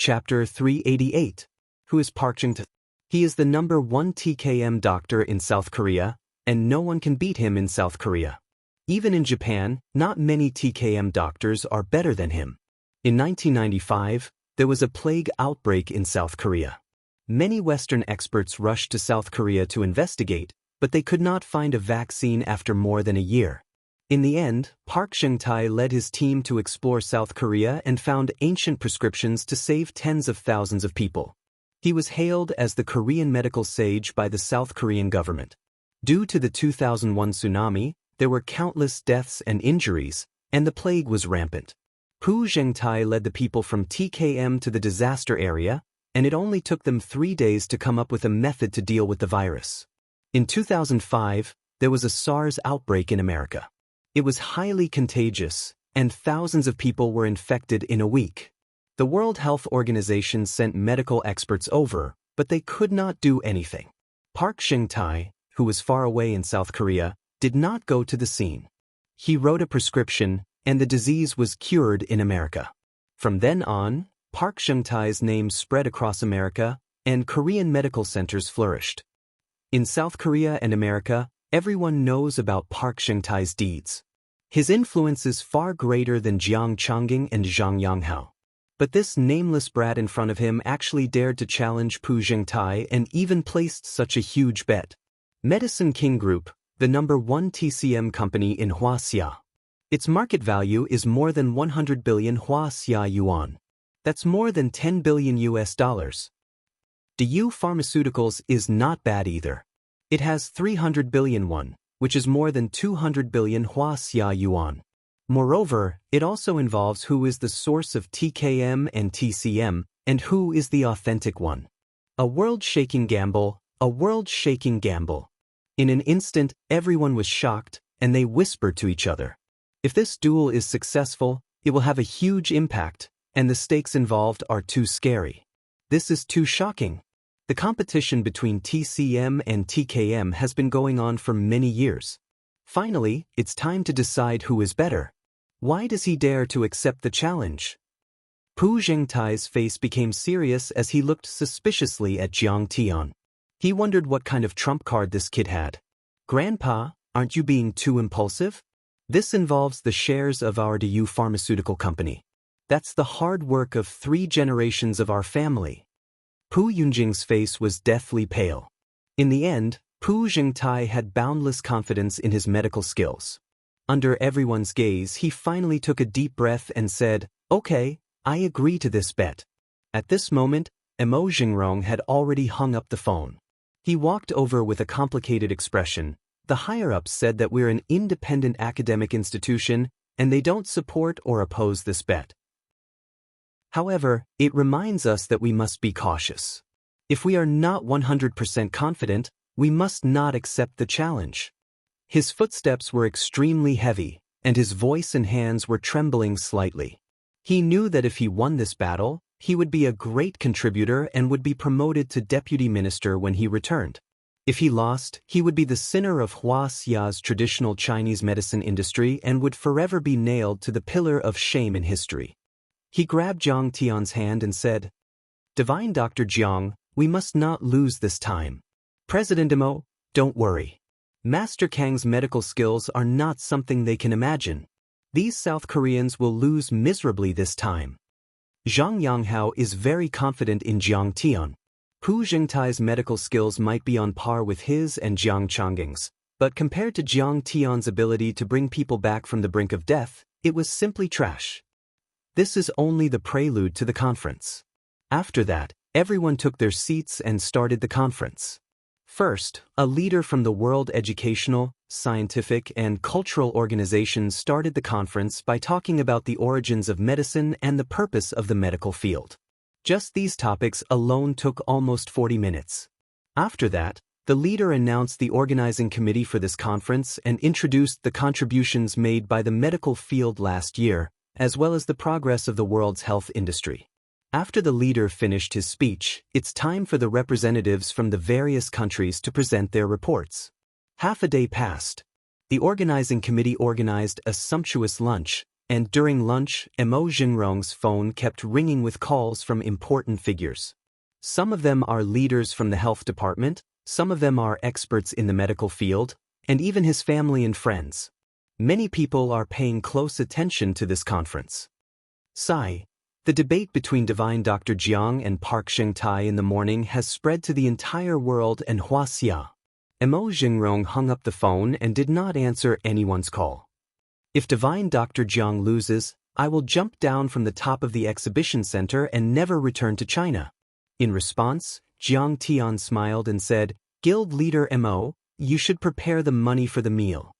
Chapter 388. Who is Park Chung-tae? He is the #1 TKM doctor in South Korea, and no one can beat him in South Korea. Even in Japan, not many TKM doctors are better than him. In 1995, there was a plague outbreak in South Korea. Many Western experts rushed to South Korea to investigate, but they could not find a vaccine after more than a year. In the end, Park Chung-tae led his team to explore South Korea and found ancient prescriptions to save tens of thousands of people. He was hailed as the Korean medical sage by the South Korean government. Due to the 2001 tsunami, there were countless deaths and injuries, and the plague was rampant. Park Chung-tae led the people from TKM to the disaster area, and it only took them 3 days to come up with a method to deal with the virus. In 2005, there was a SARS outbreak in America. It was highly contagious, and thousands of people were infected in a week. The World Health Organization sent medical experts over, but they could not do anything. Park Chung-tae, who was far away in South Korea, did not go to the scene. He wrote a prescription, and the disease was cured in America. From then on, Park Chung-tae's name spread across America, and Korean medical centers flourished. In South Korea and America, everyone knows about Park Chung-tae's deeds. His influence is far greater than Jiang Chongging and Zhang Yanghao. But this nameless brat in front of him actually dared to challenge Park Chung-tae and even placed such a huge bet. Medicine King Group, the #1 TCM company in Wuxia. Its market value is more than 100 billion Wuxia yuan. That's more than $10 billion US. Daoist Pharmaceuticals is not bad either. It has 300 billion won, which is more than 200 billion Wuxia yuan. Moreover, it also involves who is the source of TKM and TCM, and who is the authentic one. A world-shaking gamble, a world-shaking gamble. In an instant, everyone was shocked, and they whispered to each other. If this duel is successful, it will have a huge impact, and the stakes involved are too scary. This is too shocking. The competition between TCM and TKM has been going on for many years. Finally, it's time to decide who is better. Why does he dare to accept the challenge? Park Chung-tae's face became serious as he looked suspiciously at Jiang Tian. He wondered what kind of trump card this kid had. Grandpa, aren't you being too impulsive? This involves the shares of our Daoist pharmaceutical company. That's the hard work of 3 generations of our family. Park Yunjing's face was deathly pale. In the end, Park Chung-tae had boundless confidence in his medical skills. Under everyone's gaze, he finally took a deep breath and said, "Okay, I agree to this bet." At this moment, Mo Jingrong had already hung up the phone. He walked over with a complicated expression. The higher-ups said that we're an independent academic institution, and they don't support or oppose this bet. However, it reminds us that we must be cautious. If we are not 100% confident, we must not accept the challenge. His footsteps were extremely heavy, and his voice and hands were trembling slightly. He knew that if he won this battle, he would be a great contributor and would be promoted to deputy minister when he returned. If he lost, he would be the sinner of Wuxia's traditional Chinese medicine industry and would forever be nailed to the pillar of shame in history. He grabbed Jiang Tian's hand and said, "Divine Dr. Jiang, we must not lose this time. President Mo, don't worry. Master Kang's medical skills are not something they can imagine. These South Koreans will lose miserably this time." Zhang Yanghao is very confident in Jiang Tian. Park Chung-tae's medical skills might be on par with his and Jiang Chongging's, but compared to Jiang Tian's ability to bring people back from the brink of death, it was simply trash. This is only the prelude to the conference. After that, everyone took their seats and started the conference. First, a leader from the World Educational, Scientific, and Cultural Organizations started the conference by talking about the origins of medicine and the purpose of the medical field. Just these topics alone took almost 40 minutes. After that, the leader announced the organizing committee for this conference and introduced the contributions made by the medical field last year, as well as the progress of the world's health industry. After the leader finished his speech, it's time for the representatives from the various countries to present their reports. Half a day passed. The organizing committee organized a sumptuous lunch, and during lunch, Mo Jingrong's phone kept ringing with calls from important figures. Some of them are leaders from the health department, some of them are experts in the medical field, and even his family and friends. Many people are paying close attention to this conference. Sigh. The debate between Divine Dr. Jiang and Park Shengtai in the morning has spread to the entire world, and Wuxia. Mo Jingrong hung up the phone and did not answer anyone's call. If Divine Dr. Jiang loses, I will jump down from the top of the exhibition center and never return to China. In response, Jiang Tian smiled and said, Guild leader Mo, you should prepare the money for the meal.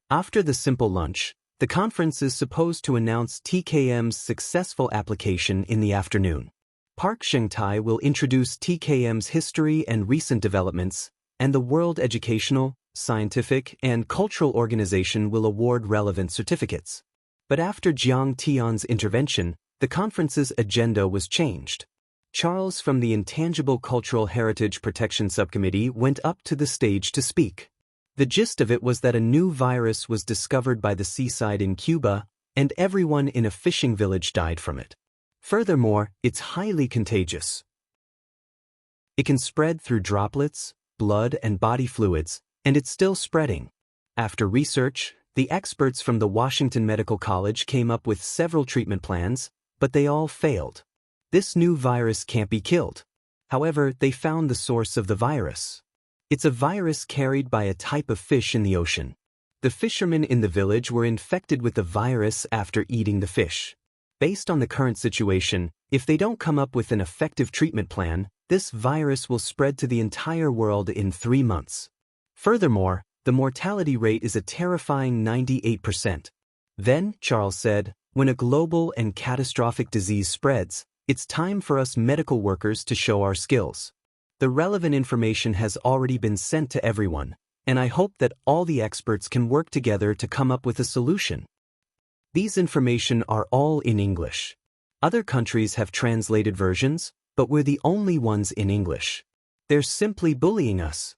After the simple lunch, the conference is supposed to announce TKM's successful application in the afternoon. Park Shengtai will introduce TKM's history and recent developments, and the World Educational, Scientific, and Cultural Organization will award relevant certificates. But after Jiang Tian's intervention, the conference's agenda was changed. Charles from the Intangible Cultural Heritage Protection Subcommittee went up to the stage to speak. The gist of it was that a new virus was discovered by the seaside in Cuba, and everyone in a fishing village died from it. Furthermore, it's highly contagious. It can spread through droplets, blood, and body fluids, and it's still spreading. After research, the experts from the Washington Medical College came up with several treatment plans, but they all failed. This new virus can't be killed. However, they found the source of the virus. It's a virus carried by a type of fish in the ocean. The fishermen in the village were infected with the virus after eating the fish. Based on the current situation, if they don't come up with an effective treatment plan, this virus will spread to the entire world in 3 months. Furthermore, the mortality rate is a terrifying 98%. Then, Charles said, when a global and catastrophic disease spreads, it's time for us medical workers to show our skills. The relevant information has already been sent to everyone, and I hope that all the experts can work together to come up with a solution. These information are all in English. Other countries have translated versions, but we're the only ones in English. They're simply bullying us.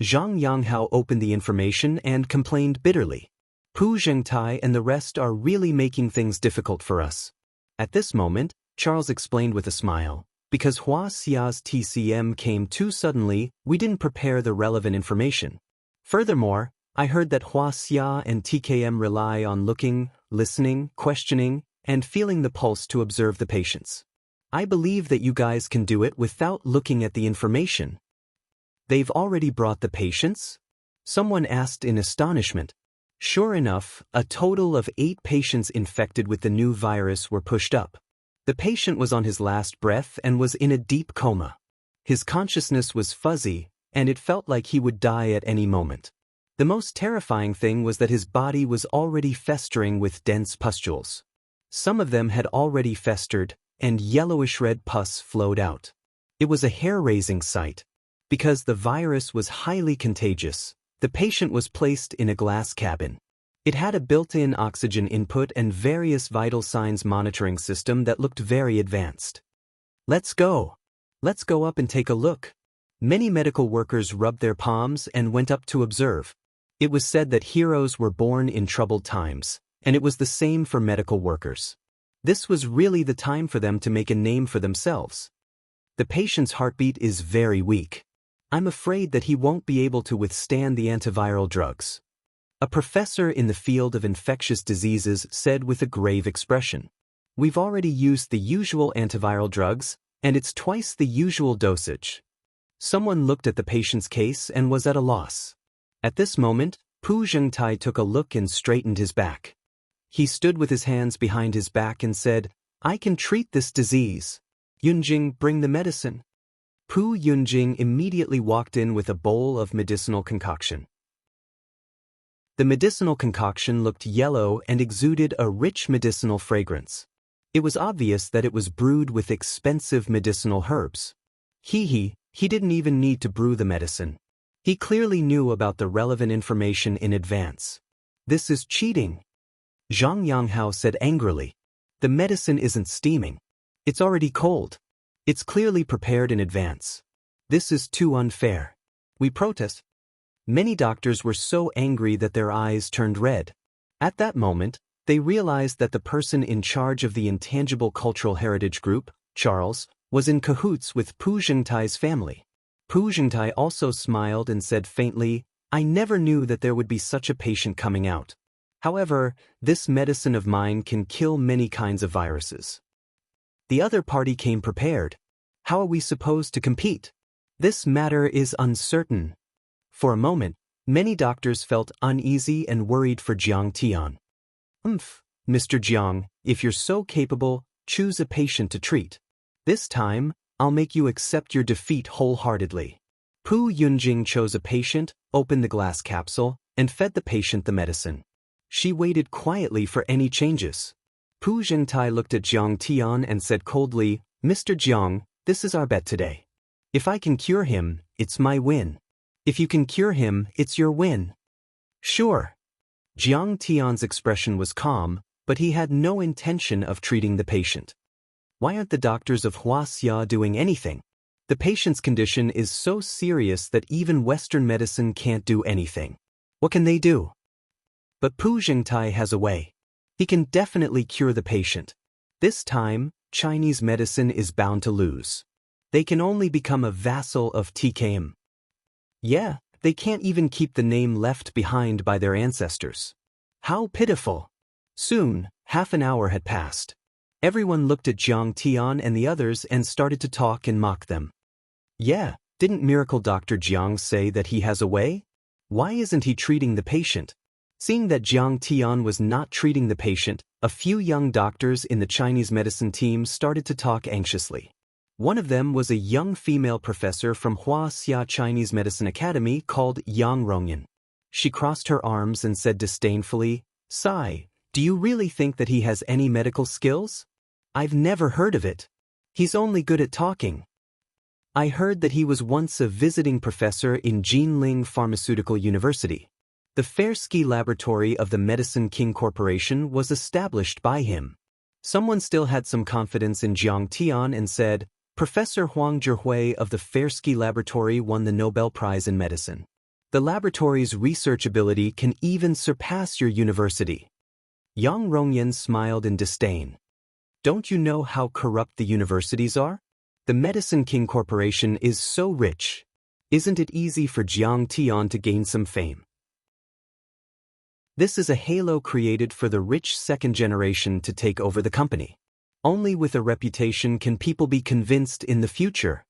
Zhang Yanghao opened the information and complained bitterly. Pu Zhengtai and the rest are really making things difficult for us. At this moment, Charles explained with a smile, because Wuxia's TCM came too suddenly, we didn't prepare the relevant information. Furthermore, I heard that Wuxia and TKM rely on looking, listening, questioning, and feeling the pulse to observe the patients. I believe that you guys can do it without looking at the information. They've already brought the patients? Someone asked in astonishment. Sure enough, a total of 8 patients infected with the new virus were pushed up. The patient was on his last breath and was in a deep coma. His consciousness was fuzzy, and it felt like he would die at any moment. The most terrifying thing was that his body was already festering with dense pustules. Some of them had already festered, and yellowish-red pus flowed out. It was a hair-raising sight. Because the virus was highly contagious, the patient was placed in a glass cabin. It had a built-in oxygen input and various vital signs monitoring system that looked very advanced. Let's go. Let's go up and take a look. Many medical workers rubbed their palms and went up to observe. It was said that heroes were born in troubled times, and it was the same for medical workers. This was really the time for them to make a name for themselves. The patient's heartbeat is very weak. I'm afraid that he won't be able to withstand the antiviral drugs. A professor in the field of infectious diseases said with a grave expression. We've already used the usual antiviral drugs, and it's twice the usual dosage. Someone looked at the patient's case and was at a loss. At this moment, Pu Zhengtai took a look and straightened his back. He stood with his hands behind his back and said, I can treat this disease. Yunjing, bring the medicine. Pu Yunjing immediately walked in with a bowl of medicinal concoction. The medicinal concoction looked yellow and exuded a rich medicinal fragrance. It was obvious that it was brewed with expensive medicinal herbs. He didn't even need to brew the medicine. He clearly knew about the relevant information in advance. This is cheating. Zhang Yanghao said angrily. The medicine isn't steaming. It's already cold. It's clearly prepared in advance. This is too unfair. We protest. Many doctors were so angry that their eyes turned red. At that moment, They realized that the person in charge of the Intangible Cultural Heritage Group, Charles, was in cahoots with Pu Zhengtai's family. Pu Zhengtai also smiled and said faintly, "I never knew that there would be such a patient coming out. However, this medicine of mine can kill many kinds of viruses." The other party came prepared. "How are we supposed to compete? This matter is uncertain." For a moment, many doctors felt uneasy and worried for Jiang Tian. Mr. Jiang, if you're so capable, choose a patient to treat. This time, I'll make you accept your defeat wholeheartedly." Pu Yunjing chose a patient, opened the glass capsule, and fed the patient the medicine. She waited quietly for any changes. Pu Zhengtai looked at Jiang Tian and said coldly, "Mr. Jiang, this is our bet today. If I can cure him, it's my win. If you can cure him, it's your win." "Sure." Jiang Tian's expression was calm, but he had no intention of treating the patient. "Why aren't the doctors of Wuxia doing anything? The patient's condition is so serious that even Western medicine can't do anything. What can they do?" But Pu Zhengtai has a way. He can definitely cure the patient. This time, Chinese medicine is bound to lose. They can only become a vassal of TKM. Yeah, they can't even keep the name left behind by their ancestors. How pitiful! Soon, half an hour had passed. Everyone looked at Jiang Tian and the others and started to talk and mock them. "Yeah, didn't Miracle Dr. Jiang say that he has a way? Why isn't he treating the patient?" Seeing that Jiang Tian was not treating the patient, a few young doctors in the Chinese medicine team started to talk anxiously. One of them was a young female professor from Wuxia Chinese Medicine Academy called Yang Rongyan. She crossed her arms and said disdainfully, "Sai, do you really think that he has any medical skills? I've never heard of it. He's only good at talking. I heard that he was once a visiting professor in Jinling Pharmaceutical University. The Fersky Laboratory of the Medicine King Corporation was established by him." Someone still had some confidence in Jiang Tian and said, "Professor Huang Zhihui of the Fersky Laboratory won the Nobel Prize in Medicine. The laboratory's research ability can even surpass your university." Yang Rongyan smiled in disdain. "Don't you know how corrupt the universities are? The Medicine King Corporation is so rich. Isn't it easy for Jiang Tian to gain some fame?" This is a halo created for the rich second generation to take over the company. Only with a reputation can people be convinced in the future.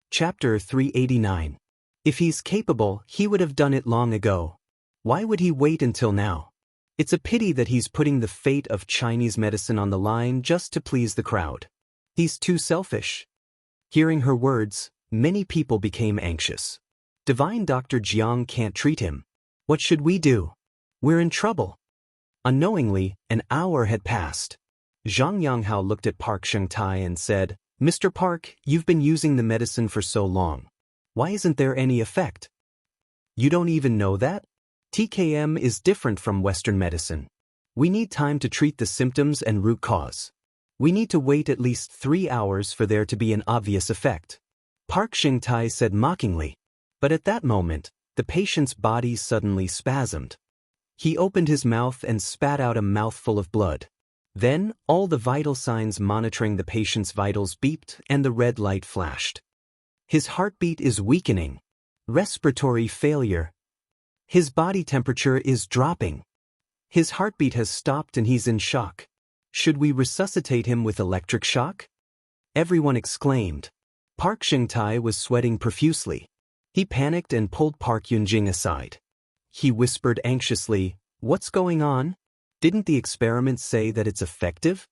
Chapter 389. If he's capable, he would have done it long ago. Why would he wait until now? It's a pity that he's putting the fate of Chinese medicine on the line just to please the crowd. He's too selfish. Hearing her words, many people became anxious. Divine Dr. Jiang can't treat him. What should we do? We're in trouble. Unknowingly, an hour had passed. Zhang Yanghao looked at Park Shengtai and said, "Mr. Park, you've been using the medicine for so long. Why isn't there any effect?" "You don't even know that? TKM is different from Western medicine. We need time to treat the symptoms and root cause. We need to wait at least 3 hours for there to be an obvious effect," Park Shengtai said mockingly. But at that moment, the patient's body suddenly spasmed. He opened his mouth and spat out a mouthful of blood. Then, all the vital signs monitoring the patient's vitals beeped and the red light flashed. His heartbeat is weakening. Respiratory failure. His body temperature is dropping. His heartbeat has stopped and he's in shock. Should we resuscitate him with electric shock? Everyone exclaimed. Park Shengtai was sweating profusely. He panicked and pulled Park Yunjing aside. He whispered anxiously, "What's going on? Didn't the experiments say that it's effective?"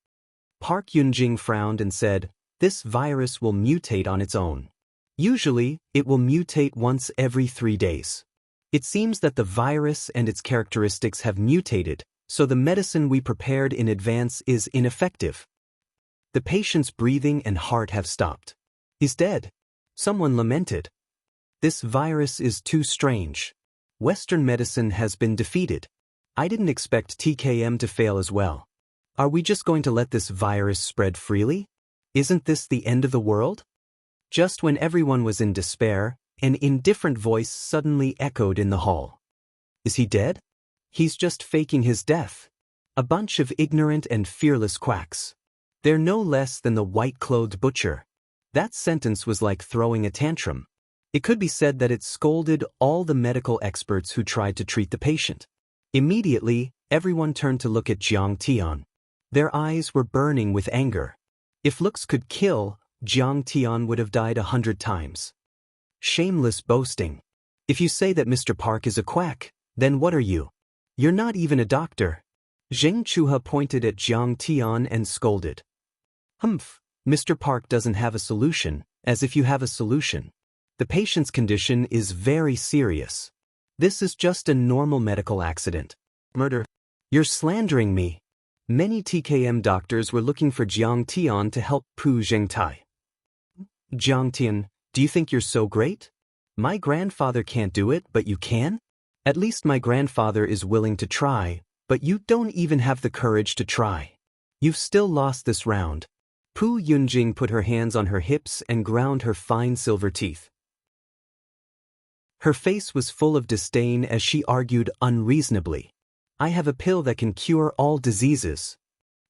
Park Yunjing frowned and said, "This virus will mutate on its own. Usually, it will mutate once every 3 days. It seems that the virus and its characteristics have mutated, so the medicine we prepared in advance is ineffective. The patient's breathing and heart have stopped. He's dead." Someone lamented. "This virus is too strange. Western medicine has been defeated. I didn't expect TKM to fail as well. Are we just going to let this virus spread freely? Isn't this the end of the world?" Just when everyone was in despair, an indifferent voice suddenly echoed in the hall. "Is he dead?" He's just faking his death. A bunch of ignorant and fearless quacks. They're no less than the white-clothed butcher. That sentence was like throwing a tantrum. It could be said that it scolded all the medical experts who tried to treat the patient. Immediately, everyone turned to look at Jiang Tian. Their eyes were burning with anger. If looks could kill, Jiang Tian would have died 100 times. Shameless boasting. If you say that Mr. Park is a quack, then what are you? You're not even a doctor. Zheng Chuha pointed at Jiang Tian and scolded. Humph, Mr. Park doesn't have a solution, as if you have a solution. The patient's condition is very serious. This is just a normal medical accident. Murder. You're slandering me. Many TKM doctors were looking for Jiang Tian to help Pu Zhengtai. Jiang Tian, do you think you're so great? My grandfather can't do it, but you can? At least my grandfather is willing to try, but you don't even have the courage to try. You've still lost this round. Pu Yunjing put her hands on her hips and ground her fine silver teeth. Her face was full of disdain as she argued unreasonably. I have a pill that can cure all diseases.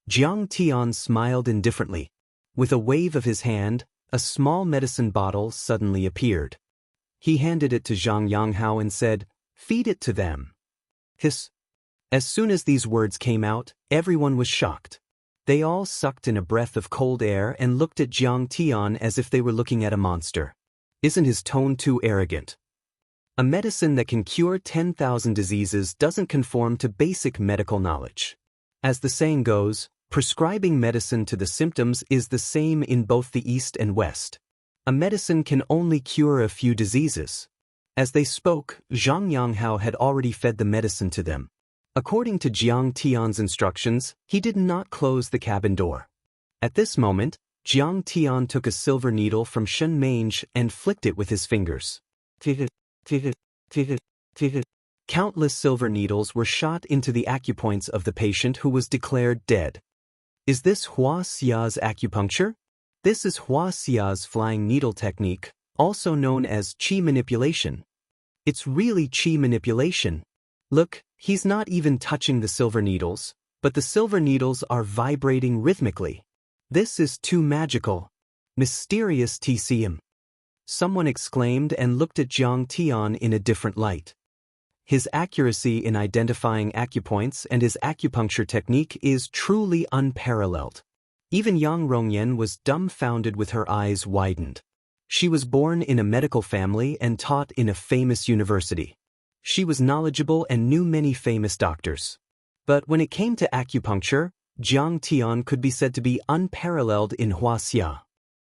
Jiang Tian smiled indifferently. With a wave of his hand, a small medicine bottle suddenly appeared. He handed it to Zhang Yanghao and said, "Feed it to them." Hiss. As soon as these words came out, everyone was shocked. They all sucked in a breath of cold air and looked at Jiang Tian as if they were looking at a monster. Isn't his tone too arrogant? A medicine that can cure 10,000 diseases doesn't conform to basic medical knowledge. As the saying goes, prescribing medicine to the symptoms is the same in both the East and West. A medicine can only cure a few diseases. As they spoke, Zhang Yanghao had already fed the medicine to them. According to Jiang Tian's instructions, he did not close the cabin door. At this moment, Jiang Tian took a silver needle from Shen Mange and flicked it with his fingers. Countless silver needles were shot into the acupoints of the patient who was declared dead. Is this Hua Xia's acupuncture? This is Hua Xia's flying needle technique, also known as qi manipulation. It's really qi manipulation. Look, he's not even touching the silver needles, but the silver needles are vibrating rhythmically. This is too magical. Mysterious TCM. Someone exclaimed and looked at Jiang Tian in a different light. His accuracy in identifying acupoints and his acupuncture technique is truly unparalleled. Even Yang Rongyan was dumbfounded with her eyes widened. She was born in a medical family and taught in a famous university. She was knowledgeable and knew many famous doctors. But when it came to acupuncture, Jiang Tian could be said to be unparalleled in Huaxia.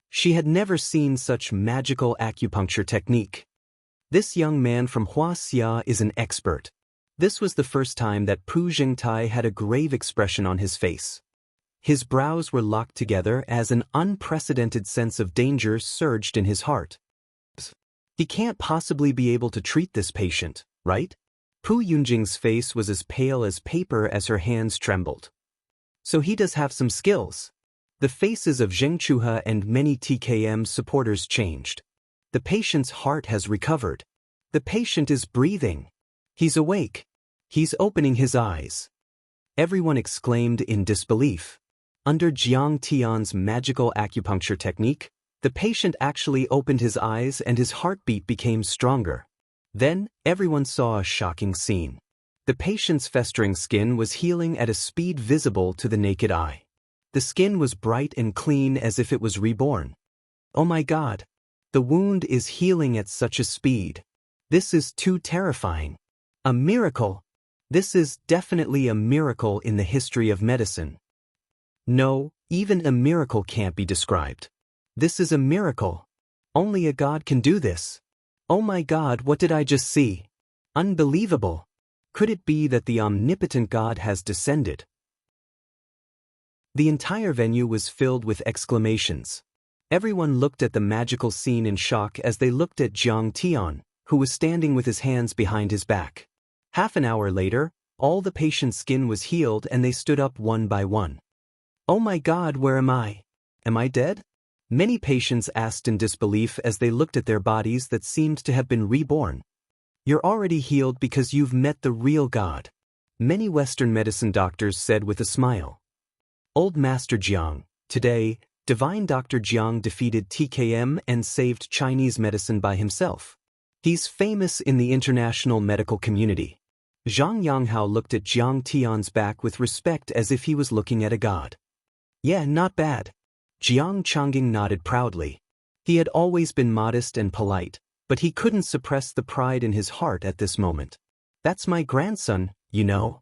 She had never seen such magical acupuncture technique. This young man from Huaxia is an expert. This was the first time that Pu Zhengtai had a grave expression on his face. His brows were locked together as an unprecedented sense of danger surged in his heart. He can't possibly be able to treat this patient, right? Pu Yunjing's face was as pale as paper as her hands trembled. So he does have some skills. The faces of Zheng Chuha and many TKM supporters changed. The patient's heart has recovered. The patient is breathing. He's awake. He's opening his eyes. Everyone exclaimed in disbelief. Under Jiang Tian's magical acupuncture technique, the patient actually opened his eyes and his heartbeat became stronger. Then, everyone saw a shocking scene. The patient's festering skin was healing at a speed visible to the naked eye. The skin was bright and clean as if it was reborn. Oh my God! The wound is healing at such a speed. This is too terrifying. A miracle! This is definitely a miracle in the history of medicine. No, even a miracle can't be described. This is a miracle. Only a God can do this. Oh my God, what did I just see? Unbelievable! Could it be that the omnipotent God has descended? The entire venue was filled with exclamations. Everyone looked at the magical scene in shock as they looked at Jiang Tian, who was standing with his hands behind his back. Half an hour later, all the patient's skin was healed and they stood up one by one. Oh my God, where am I? Am I dead? Many patients asked in disbelief as they looked at their bodies that seemed to have been reborn. You're already healed because you've met the real God. Many Western medicine doctors said with a smile. Old Master Jiang, today, Divine Dr. Jiang defeated TKM and saved Chinese medicine by himself. He's famous in the international medical community. Zhang Yanghao looked at Jiang Tian's back with respect as if he was looking at a god. Yeah, not bad. Jiang Changing nodded proudly. He had always been modest and polite, but he couldn't suppress the pride in his heart at this moment. That's my grandson, you know.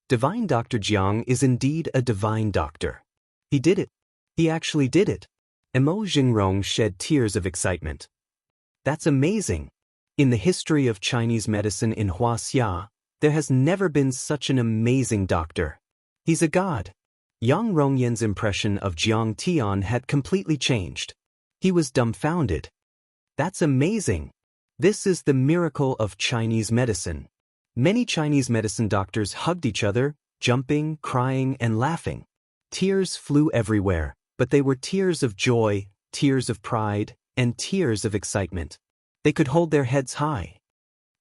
Divine Dr. Jiang is indeed a divine doctor. He did it. He actually did it. Emo Jingrong shed tears of excitement. That's amazing. In the history of Chinese medicine in Wuxia, there has never been such an amazing doctor. He's a god. Yang Rongyan's impression of Jiang Tian had completely changed. He was dumbfounded. That's amazing. This is the miracle of Chinese medicine. Many Chinese medicine doctors hugged each other, jumping, crying, and laughing. Tears flew everywhere, but they were tears of joy, tears of pride, and tears of excitement. They could hold their heads high.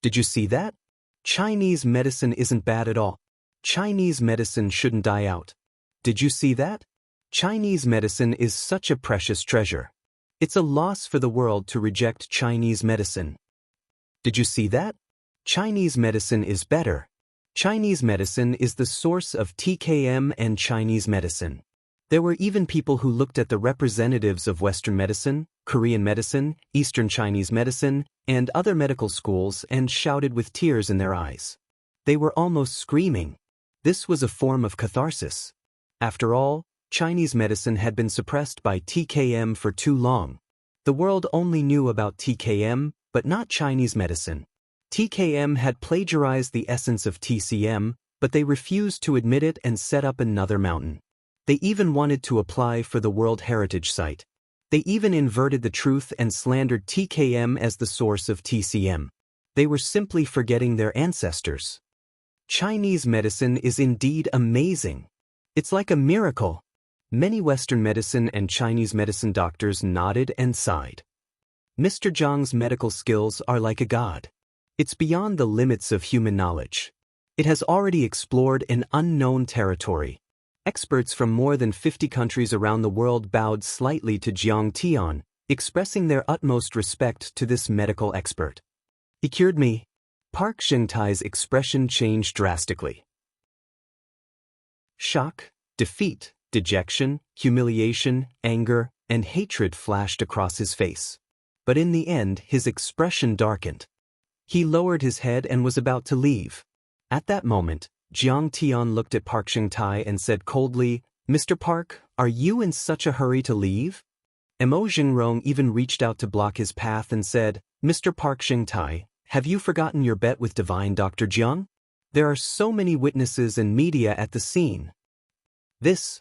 Did you see that? Chinese medicine isn't bad at all. Chinese medicine shouldn't die out. Did you see that? Chinese medicine is such a precious treasure. It's a loss for the world to reject Chinese medicine. Did you see that? Chinese medicine is better. Chinese medicine is the source of TKM and Chinese medicine. There were even people who looked at the representatives of Western medicine, Korean medicine, Eastern Chinese medicine, and other medical schools and shouted with tears in their eyes. They were almost screaming. This was a form of catharsis. After all, Chinese medicine had been suppressed by TKM for too long. The world only knew about TKM, but not Chinese medicine. TKM had plagiarized the essence of TCM, but they refused to admit it and set up another mountain. They even wanted to apply for the World Heritage Site. They even inverted the truth and slandered TKM as the source of TCM. They were simply forgetting their ancestors. Chinese medicine is indeed amazing. It's like a miracle. Many Western medicine and Chinese medicine doctors nodded and sighed. Mr. Zhang's medical skills are like a god. It's beyond the limits of human knowledge. It has already explored an unknown territory. Experts from more than 50 countries around the world bowed slightly to Jiang Tian, expressing their utmost respect to this medical expert. He cured me. Park Shengtai's expression changed drastically. Shock, defeat, dejection, humiliation, anger, and hatred flashed across his face. But in the end, his expression darkened. He lowered his head and was about to leave. At that moment, Jiang Tian looked at Park Shengtai and said coldly, "Mr. Park, are you in such a hurry to leave?" Emo Jingrong even reached out to block his path and said, "Mr. Park Shengtai, have you forgotten your bet with Divine Dr. Jiang? There are so many witnesses and media at the scene. This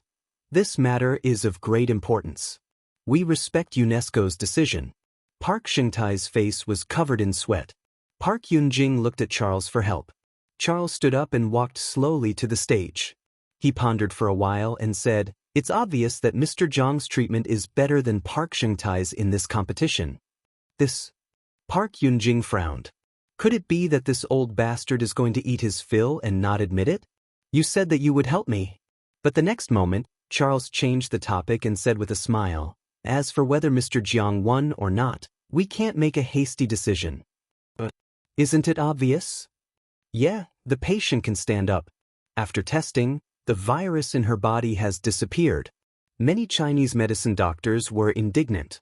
matter is of great importance. We respect UNESCO's decision." Park Shengtai's face was covered in sweat. Park Yunjing looked at Charles for help. Charles stood up and walked slowly to the stage. He pondered for a while and said, "It's obvious that Mr. Zhang's treatment is better than Park Shengtai's in this competition." Park Yunjing frowned. Could it be that this old bastard is going to eat his fill and not admit it? You said that you would help me. But the next moment, Charles changed the topic and said with a smile, "As for whether Mr. Jiang won or not, we can't make a hasty decision. But isn't it obvious? Yeah, the patient can stand up. After testing, the virus in her body has disappeared." Many Chinese medicine doctors were indignant.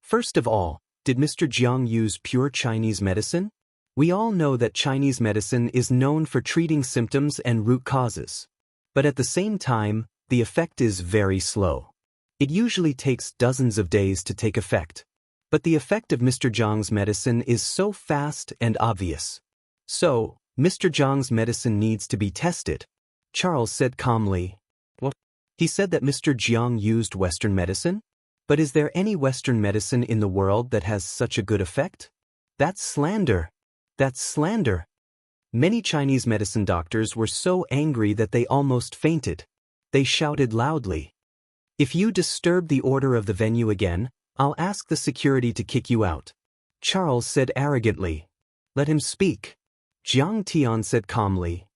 First of all, did Mr. Jiang use pure Chinese medicine? We all know that Chinese medicine is known for treating symptoms and root causes. But at the same time, the effect is very slow. It usually takes dozens of days to take effect. But the effect of Mr. Zhang's medicine is so fast and obvious. So, Mr. Zhang's medicine needs to be tested. Charles said calmly. What? He said that Mr. Jiang used Western medicine? But is there any Western medicine in the world that has such a good effect? That's slander. That's slander. Many Chinese medicine doctors were so angry that they almost fainted. They shouted loudly, "If you disturb the order of the venue again, I'll ask the security to kick you out." Charles said arrogantly, "Let him speak." Jiang Tian said calmly,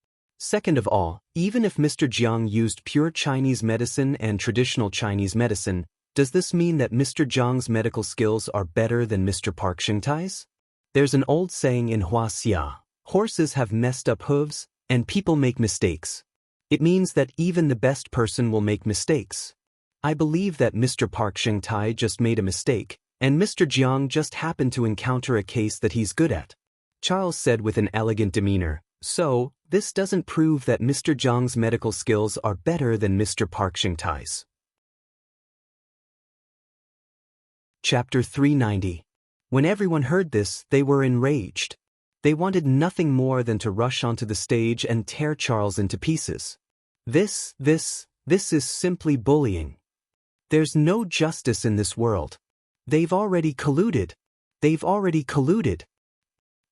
Second of all, even if Mr. Jiang used pure Chinese medicine and traditional Chinese medicine, does this mean that Mr. Jiang's medical skills are better than Mr. Park Xingtai's? There's an old saying in Wuxia, horses have messed up hooves, and people make mistakes. It means that even the best person will make mistakes. I believe that Mr. Park Xingtai just made a mistake, and Mr. Jiang just happened to encounter a case that he's good at. Charles said with an elegant demeanor, so, this doesn't prove that Mr. Jiang's medical skills are better than Mr. Park Xingtai's. Chapter 390. When everyone heard this, they were enraged. They wanted nothing more than to rush onto the stage and tear Charles into pieces. This is simply bullying. There's no justice in this world. They've already colluded.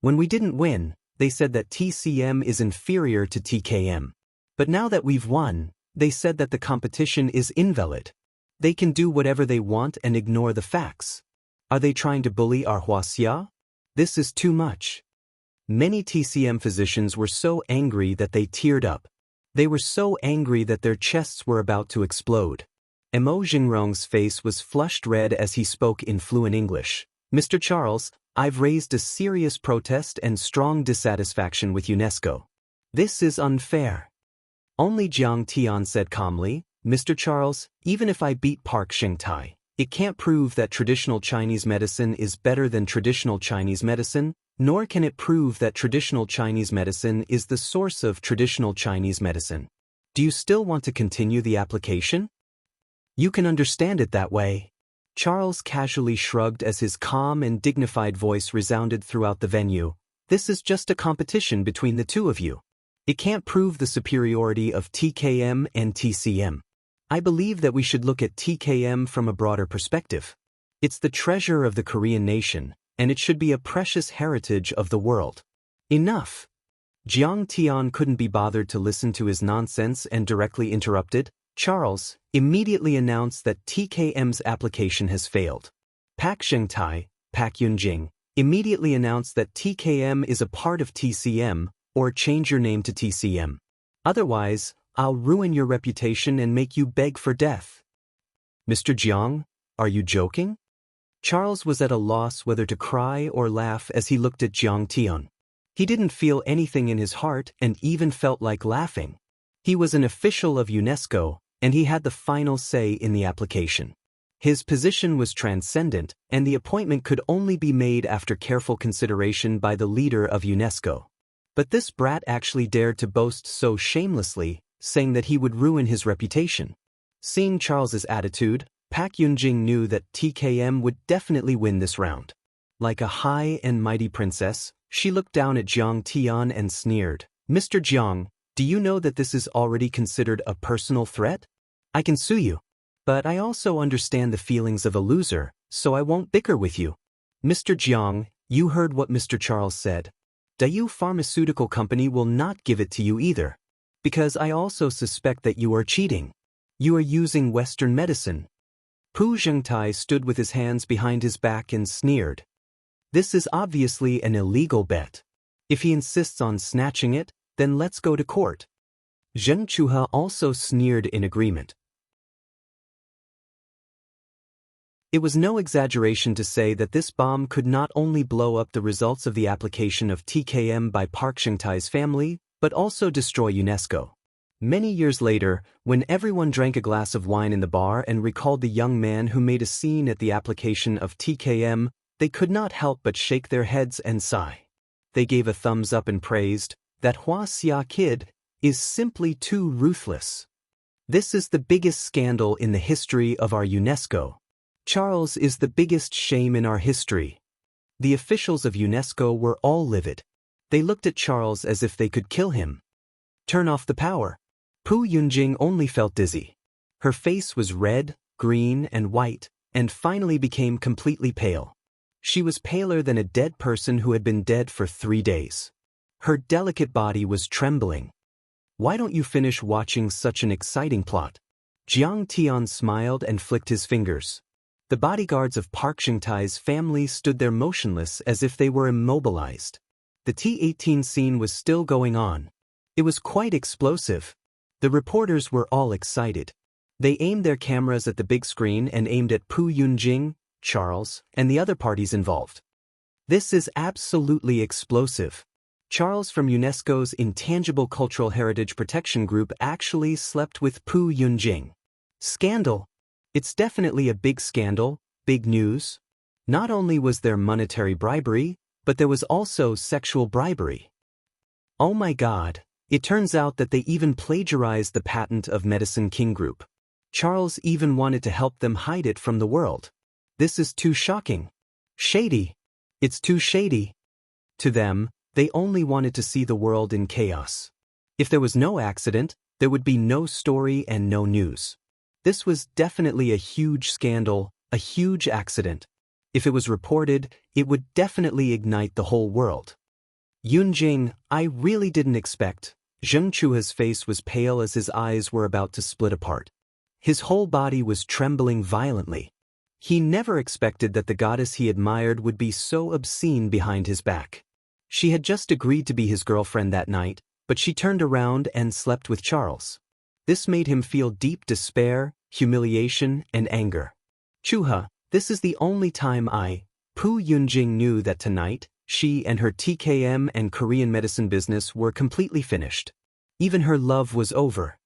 When we didn't win, they said that TCM is inferior to TKM. But now that we've won, they said that the competition is invalid. They can do whatever they want and ignore the facts. Are they trying to bully our Wuxia? This is too much. Many TCM physicians were so angry that they teared up. They were so angry that their chests were about to explode. Mo Jingrong's face was flushed red as he spoke in fluent English. Mr. Charles, I've raised a serious protest and strong dissatisfaction with UNESCO. This is unfair. Only Jiang Tian said calmly, Mr. Charles, even if I beat Park Xingtai, it can't prove that traditional Chinese medicine is better than traditional Chinese medicine, nor can it prove that traditional Chinese medicine is the source of traditional Chinese medicine. Do you still want to continue the application? You can understand it that way. Charles casually shrugged as his calm and dignified voice resounded throughout the venue. This is just a competition between the two of you. It can't prove the superiority of TKM and TCM. I believe that we should look at TKM from a broader perspective. It's the treasure of the Korean nation, and it should be a precious heritage of the world. Enough. Jiang Tian couldn't be bothered to listen to his nonsense and directly interrupted. Charles immediately announced that TKM's application has failed. Pak Xingtai, Pak Yunjing, immediately announced that TKM is a part of TCM, or change your name to TCM. Otherwise, I'll ruin your reputation and make you beg for death. Mr. Jiang, are you joking? Charles was at a loss whether to cry or laugh as he looked at Jiang Tian. He didn't feel anything in his heart and even felt like laughing. He was an official of UNESCO, and he had the final say in the application. His position was transcendent, and the appointment could only be made after careful consideration by the leader of UNESCO. But this brat actually dared to boast so shamelessly, saying that he would ruin his reputation. Seeing Charles's attitude, Pak Yunjing knew that TKM would definitely win this round. Like a high and mighty princess, she looked down at Jiang Tian and sneered, Mr. Jiang, do you know that this is already considered a personal threat? I can sue you. But I also understand the feelings of a loser, so I won't bicker with you. Mr. Jiang, you heard what Mr. Charles said. Daoist Pharmaceutical Company will not give it to you either. Because I also suspect that you are cheating. You are using Western medicine. Pu Zhengtai stood with his hands behind his back and sneered. This is obviously an illegal bet. If he insists on snatching it, then let's go to court. Zheng Chuha also sneered in agreement. It was no exaggeration to say that this bomb could not only blow up the results of the application of TKM by Park Xingtai's family, but also destroy UNESCO. Many years later, when everyone drank a glass of wine in the bar and recalled the young man who made a scene at the application of TKM, they could not help but shake their heads and sigh. They gave a thumbs up and praised, that Wuxia kid is simply too ruthless. This is the biggest scandal in the history of our UNESCO. Charles is the biggest shame in our history. The officials of UNESCO were all livid. They looked at Charles as if they could kill him. Turn off the power. Pu Yunjing only felt dizzy. Her face was red, green, and white, and finally became completely pale. She was paler than a dead person who had been dead for 3 days. Her delicate body was trembling. Why don't you finish watching such an exciting plot? Jiang Tian smiled and flicked his fingers. The bodyguards of Park Xingtai's family stood there motionless as if they were immobilized. The T-18 scene was still going on. It was quite explosive. The reporters were all excited. They aimed their cameras at the big screen and aimed at Pu Yunjing, Charles, and the other parties involved. This is absolutely explosive. Charles from UNESCO's Intangible Cultural Heritage Protection Group actually slept with Pu Yunjing. Scandal. It's definitely a big scandal, big news. Not only was there monetary bribery, but there was also sexual bribery. Oh my God, it turns out that they even plagiarized the patent of Medicine King Group. Charles even wanted to help them hide it from the world. This is too shocking. Shady. It's too shady. To them, they only wanted to see the world in chaos. If there was no accident, there would be no story and no news. This was definitely a huge scandal, a huge accident. If it was reported, it would definitely ignite the whole world. Yunjing, I really didn't expect. Zheng Chua's face was pale as his eyes were about to split apart. His whole body was trembling violently. He never expected that the goddess he admired would be so obscene behind his back. She had just agreed to be his girlfriend that night, but she turned around and slept with Charles. This made him feel deep despair, humiliation, and anger. Chuha, this is the only time Pu Yunjing knew that tonight, she and her TKM and Korean medicine business were completely finished. Even her love was over.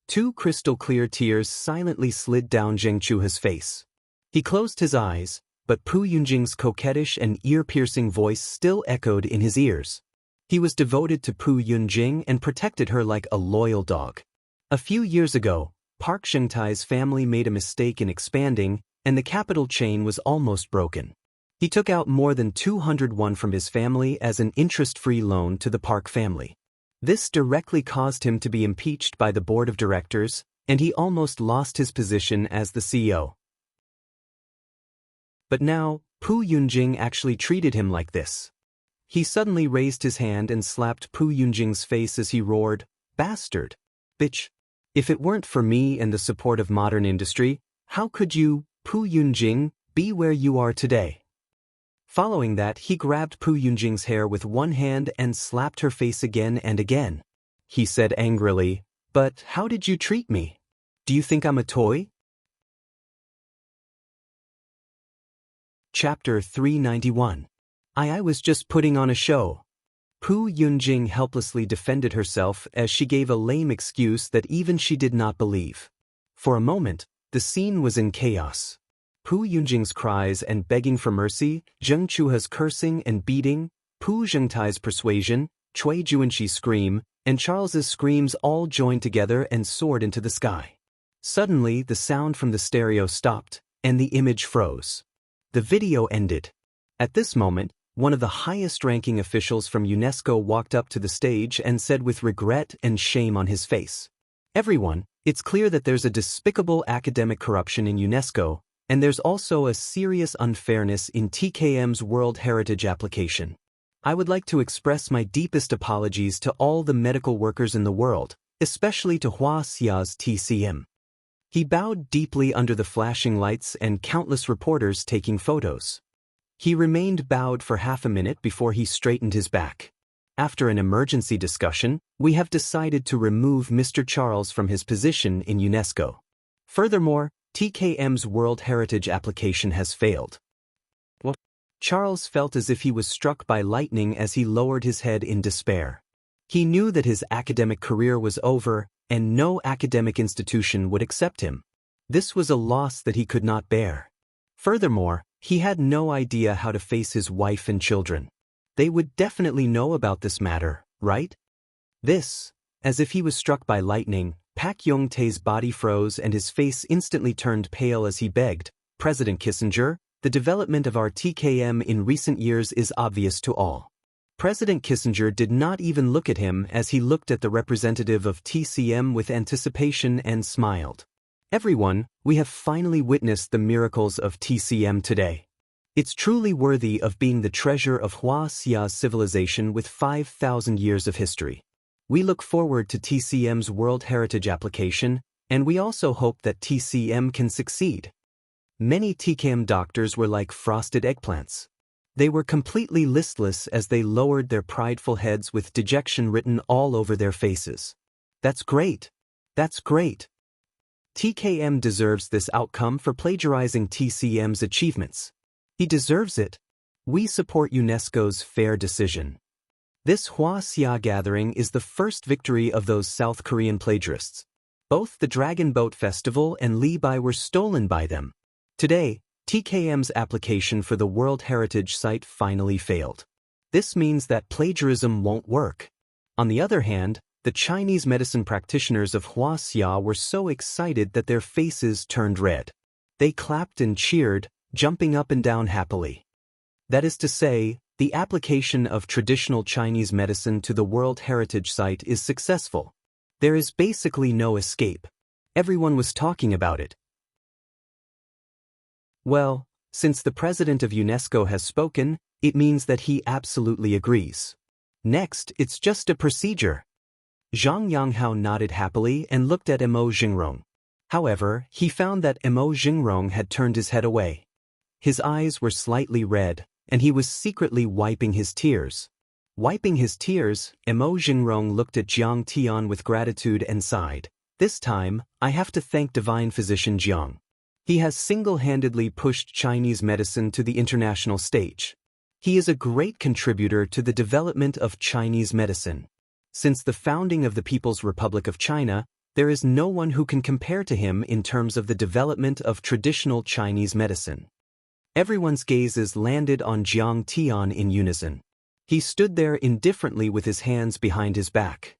2 crystal-clear tears silently slid down Zheng Chuha's face. He closed his eyes, but Pu Yunjing's coquettish and ear-piercing voice still echoed in his ears. He was devoted to Pu Yunjing and protected her like a loyal dog. A few years ago, Park Shengtai's family made a mistake in expanding, and the capital chain was almost broken. He took out more than 200 won from his family as an interest-free loan to the Park family. This directly caused him to be impeached by the board of directors, and he almost lost his position as the CEO. But now, Pu Yunjing actually treated him like this. He suddenly raised his hand and slapped Pu Yunjing's face as he roared, "Bastard! Bitch! If it weren't for me and the support of modern industry, how could you, Pu Yunjing, be where you are today?" Following that, he grabbed Pu Yunjing's hair with one hand and slapped her face again and again. He said angrily, "But how did you treat me? Do you think I'm a toy?" Chapter 391. I was just putting on a show. Pu Yunjing helplessly defended herself as she gave a lame excuse that even she did not believe. For a moment, the scene was in chaos. Pu Yunjing's cries and begging for mercy, Zheng Chua's cursing and beating, Pu Zhengtai's persuasion, Cui Juanqi's scream, and Charles's screams all joined together and soared into the sky. Suddenly, the sound from the stereo stopped, and the image froze. The video ended. At this moment, one of the highest-ranking officials from UNESCO walked up to the stage and said with regret and shame on his face, "Everyone, it's clear that there's a despicable academic corruption in UNESCO, and there's also a serious unfairness in TKM's World Heritage application. I would like to express my deepest apologies to all the medical workers in the world, especially to Wuxia's TCM." He bowed deeply under the flashing lights and countless reporters taking photos. He remained bowed for half a minute before he straightened his back. "After an emergency discussion, we have decided to remove Mr. Charles from his position in UNESCO. Furthermore, TKM's World Heritage application has failed." What? Charles felt as if he was struck by lightning as he lowered his head in despair. He knew that his academic career was over, and no academic institution would accept him. This was a loss that he could not bear. Furthermore, he had no idea how to face his wife and children. They would definitely know about this matter, right? This, as if he was struck by lightning, Pak Yong-tae's body froze and his face instantly turned pale as he begged, "President Kissinger, the development of our TKM in recent years is obvious to all." President Kissinger did not even look at him as he looked at the representative of TCM with anticipation and smiled. "Everyone, we have finally witnessed the miracles of TCM today. It's truly worthy of being the treasure of Wuxia's civilization with 5,000 years of history. We look forward to TCM's World Heritage application, and we also hope that TCM can succeed." Many TKM doctors were like frosted eggplants. They were completely listless as they lowered their prideful heads with dejection written all over their faces. That's great. That's great. TKM deserves this outcome for plagiarizing TCM's achievements. He deserves it. We support UNESCO's fair decision. This Wuxia gathering is the first victory of those South Korean plagiarists. Both the Dragon Boat Festival and Li Bai were stolen by them. Today, TKM's application for the World Heritage Site finally failed. This means that plagiarism won't work. On the other hand, the Chinese medicine practitioners of Wuxia were so excited that their faces turned red. They clapped and cheered, jumping up and down happily. That is to say, the application of traditional Chinese medicine to the World Heritage Site is successful. There is basically no escape. Everyone was talking about it. Well, since the president of UNESCO has spoken, it means that he absolutely agrees. Next, it's just a procedure. Zhang Yanghao nodded happily and looked at Mo Jingrong. However, he found that Mo Jingrong had turned his head away. His eyes were slightly red, and he was secretly wiping his tears. Wiping his tears, Mo Jingrong looked at Jiang Tian with gratitude and sighed. This time, I have to thank divine physician Jiang. He has single-handedly pushed Chinese medicine to the international stage. He is a great contributor to the development of Chinese medicine. Since the founding of the People's Republic of China, there is no one who can compare to him in terms of the development of traditional Chinese medicine. Everyone's gazes landed on Jiang Tian in unison. He stood there indifferently with his hands behind his back.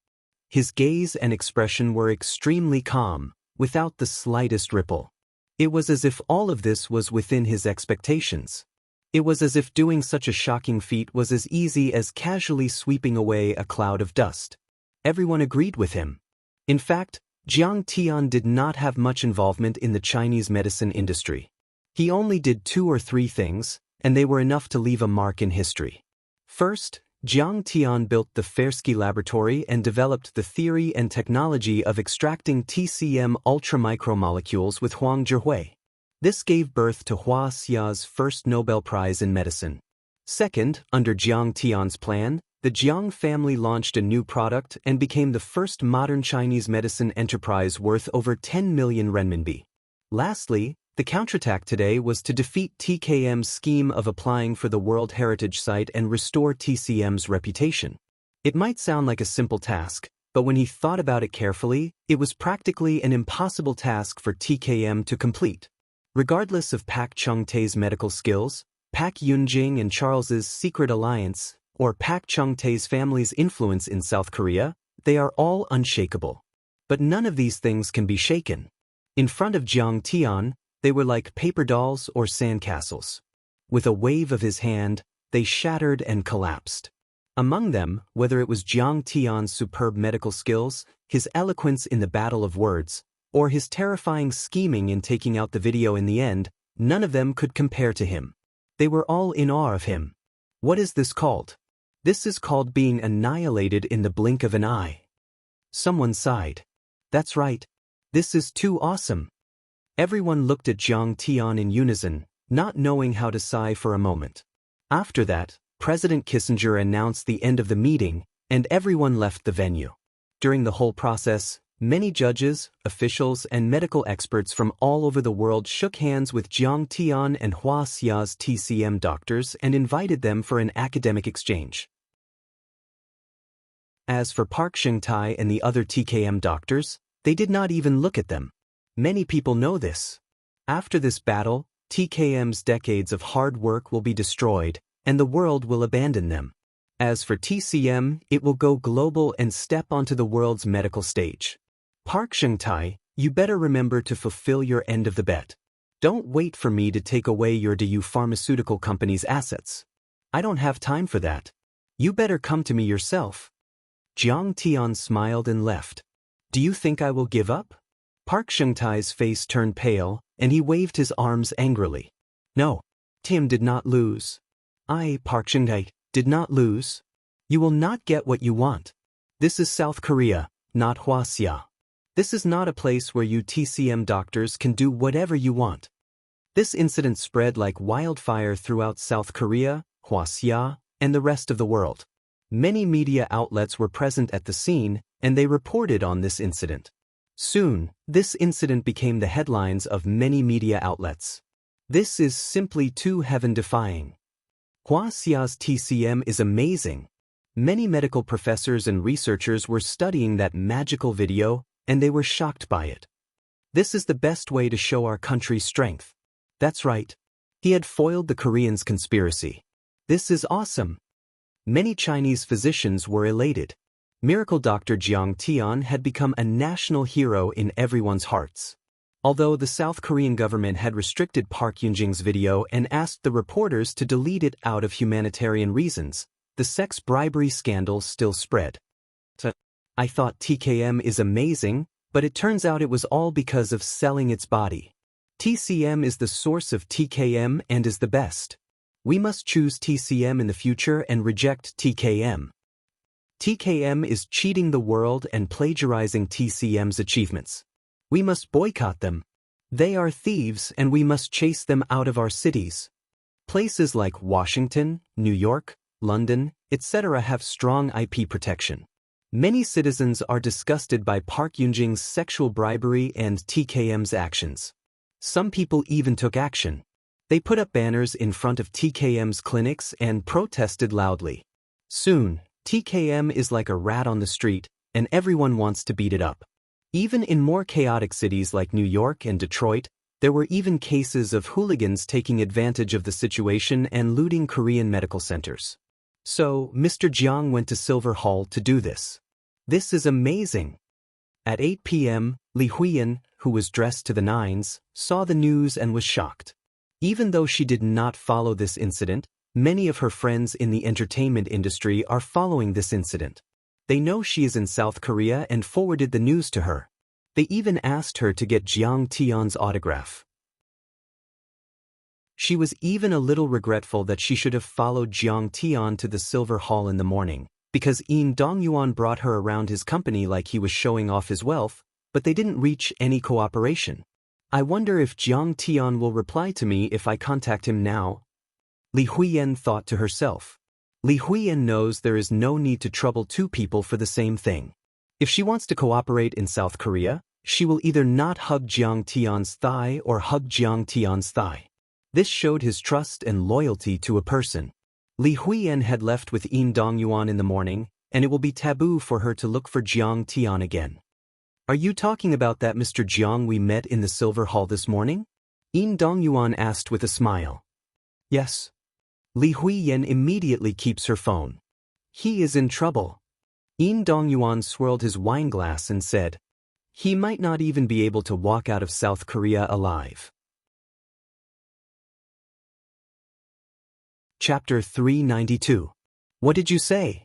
His gaze and expression were extremely calm, without the slightest ripple. It was as if all of this was within his expectations. It was as if doing such a shocking feat was as easy as casually sweeping away a cloud of dust. Everyone agreed with him. In fact, Jiang Tian did not have much involvement in the Chinese medicine industry. He only did 2 or 3 things, and they were enough to leave a mark in history. First, Jiang Tian built the Fersky laboratory and developed the theory and technology of extracting TCM ultramicromolecules with Huang Zhihui. This gave birth to Wuxia's first Nobel Prize in medicine. Second, under Jiang Tian's plan, the Jiang family launched a new product and became the first modern Chinese medicine enterprise worth over 10 million renminbi. Lastly, the counterattack today was to defeat TKM's scheme of applying for the World Heritage Site and restore TCM's reputation. It might sound like a simple task, but when he thought about it carefully, it was practically an impossible task for TKM to complete. Regardless of Pak Chung-tae's medical skills, Pak Yunjing and Charles's secret alliance, or Pak Chung-tae's family's influence in South Korea, they are all unshakable. But none of these things can be shaken. In front of Jiang Tian, they were like paper dolls or sandcastles. With a wave of his hand, they shattered and collapsed. Among them, whether it was Jiang Tian's superb medical skills, his eloquence in the battle of words, or his terrifying scheming in taking out the video in the end, none of them could compare to him. They were all in awe of him. What is this called? This is called being annihilated in the blink of an eye. Someone sighed. That's right. This is too awesome. Everyone looked at Jiang Tian in unison, not knowing how to sigh for a moment. After that, President Kissinger announced the end of the meeting, and everyone left the venue. During the whole process, many judges, officials, and medical experts from all over the world shook hands with Jiang Tian and Wuxia's TCM doctors and invited them for an academic exchange. As for Park Sheng-tai and the other TKM doctors, they did not even look at them. Many people know this. After this battle, TKM's decades of hard work will be destroyed, and the world will abandon them. As for TCM, it will go global and step onto the world's medical stage. Park Sheng-tai, you better remember to fulfill your end of the bet. Don't wait for me to take away your DU pharmaceutical company's assets. I don't have time for that. You better come to me yourself. Jiang Tian smiled and left. Do you think I will give up? Park Sheng-tai's face turned pale, and he waved his arms angrily. No, Tim did not lose. I, Park Sheng-tai, did not lose. You will not get what you want. This is South Korea, not Wuxia. This is not a place where you TCM doctors can do whatever you want. This incident spread like wildfire throughout South Korea, Wuxia, and the rest of the world. Many media outlets were present at the scene, and they reported on this incident. Soon, this incident became the headlines of many media outlets. This is simply too heaven-defying. Wuxia's TCM is amazing. Many medical professors and researchers were studying that magical video, and they were shocked by it. This is the best way to show our country's strength. That's right. He had foiled the Koreans' conspiracy. This is awesome. Many Chinese physicians were elated. Miracle Dr. Jiang Tian had become a national hero in everyone's hearts. Although the South Korean government had restricted Park Yunjing's video and asked the reporters to delete it out of humanitarian reasons, the sex bribery scandal still spread. I thought TKM is amazing, but it turns out it was all because of selling its body. TCM is the source of TKM and is the best. We must choose TCM in the future and reject TKM. TKM is cheating the world and plagiarizing TCM's achievements. We must boycott them. They are thieves and we must chase them out of our cities. Places like Washington, New York, London, etc. have strong IP protection. Many citizens are disgusted by Park Yunjing's sexual bribery and TKM's actions. Some people even took action. They put up banners in front of TKM's clinics and protested loudly. Soon, TKM is like a rat on the street, and everyone wants to beat it up. Even in more chaotic cities like New York and Detroit, there were even cases of hooligans taking advantage of the situation and looting Korean medical centers. So, Mr. Jiang went to Silver Hall to do this. This is amazing. At 8 p.m., Li Huiyan, who was dressed to the nines, saw the news and was shocked. Even though she did not follow this incident, many of her friends in the entertainment industry are following this incident. They know she is in South Korea and forwarded the news to her. They even asked her to get Jiang Tian's autograph. She was even a little regretful that she should have followed Jiang Tian to the Silver Hall in the morning, because Yin Dongyuan brought her around his company like he was showing off his wealth, but they didn't reach any cooperation. I wonder if Jiang Tian will reply to me if I contact him now. Li Huiyan thought to herself. Li Huiyan knows there is no need to trouble two people for the same thing. If she wants to cooperate in South Korea, she will either not hug Jiang Tian's thigh or hug Jiang Tian's thigh. This showed his trust and loyalty to a person. Li Huiyan had left with Yin Dongyuan in the morning, and it will be taboo for her to look for Jiang Tian again. Are you talking about that Mr. Jiang we met in the Silver Hall this morning? Yin Dongyuan asked with a smile. Yes. Li Huiyan immediately keeps her phone. He is in trouble. Yin Dongyuan swirled his wine glass and said, he might not even be able to walk out of South Korea alive. Chapter 392. What did you say?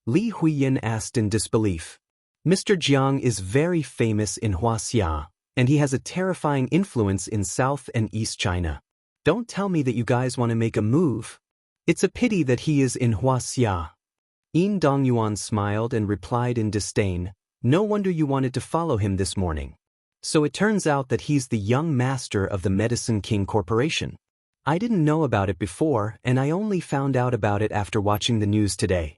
Li Huiyan asked in disbelief. Mr. Jiang is very famous in Wuxia, and he has a terrifying influence in South and East China. Don't tell me that you guys want to make a move. It's a pity that he is in Wuxia. Yin Dongyuan smiled and replied in disdain, no wonder you wanted to follow him this morning. So it turns out that he's the young master of the Medicine King Corporation. I didn't know about it before, and I only found out about it after watching the news today.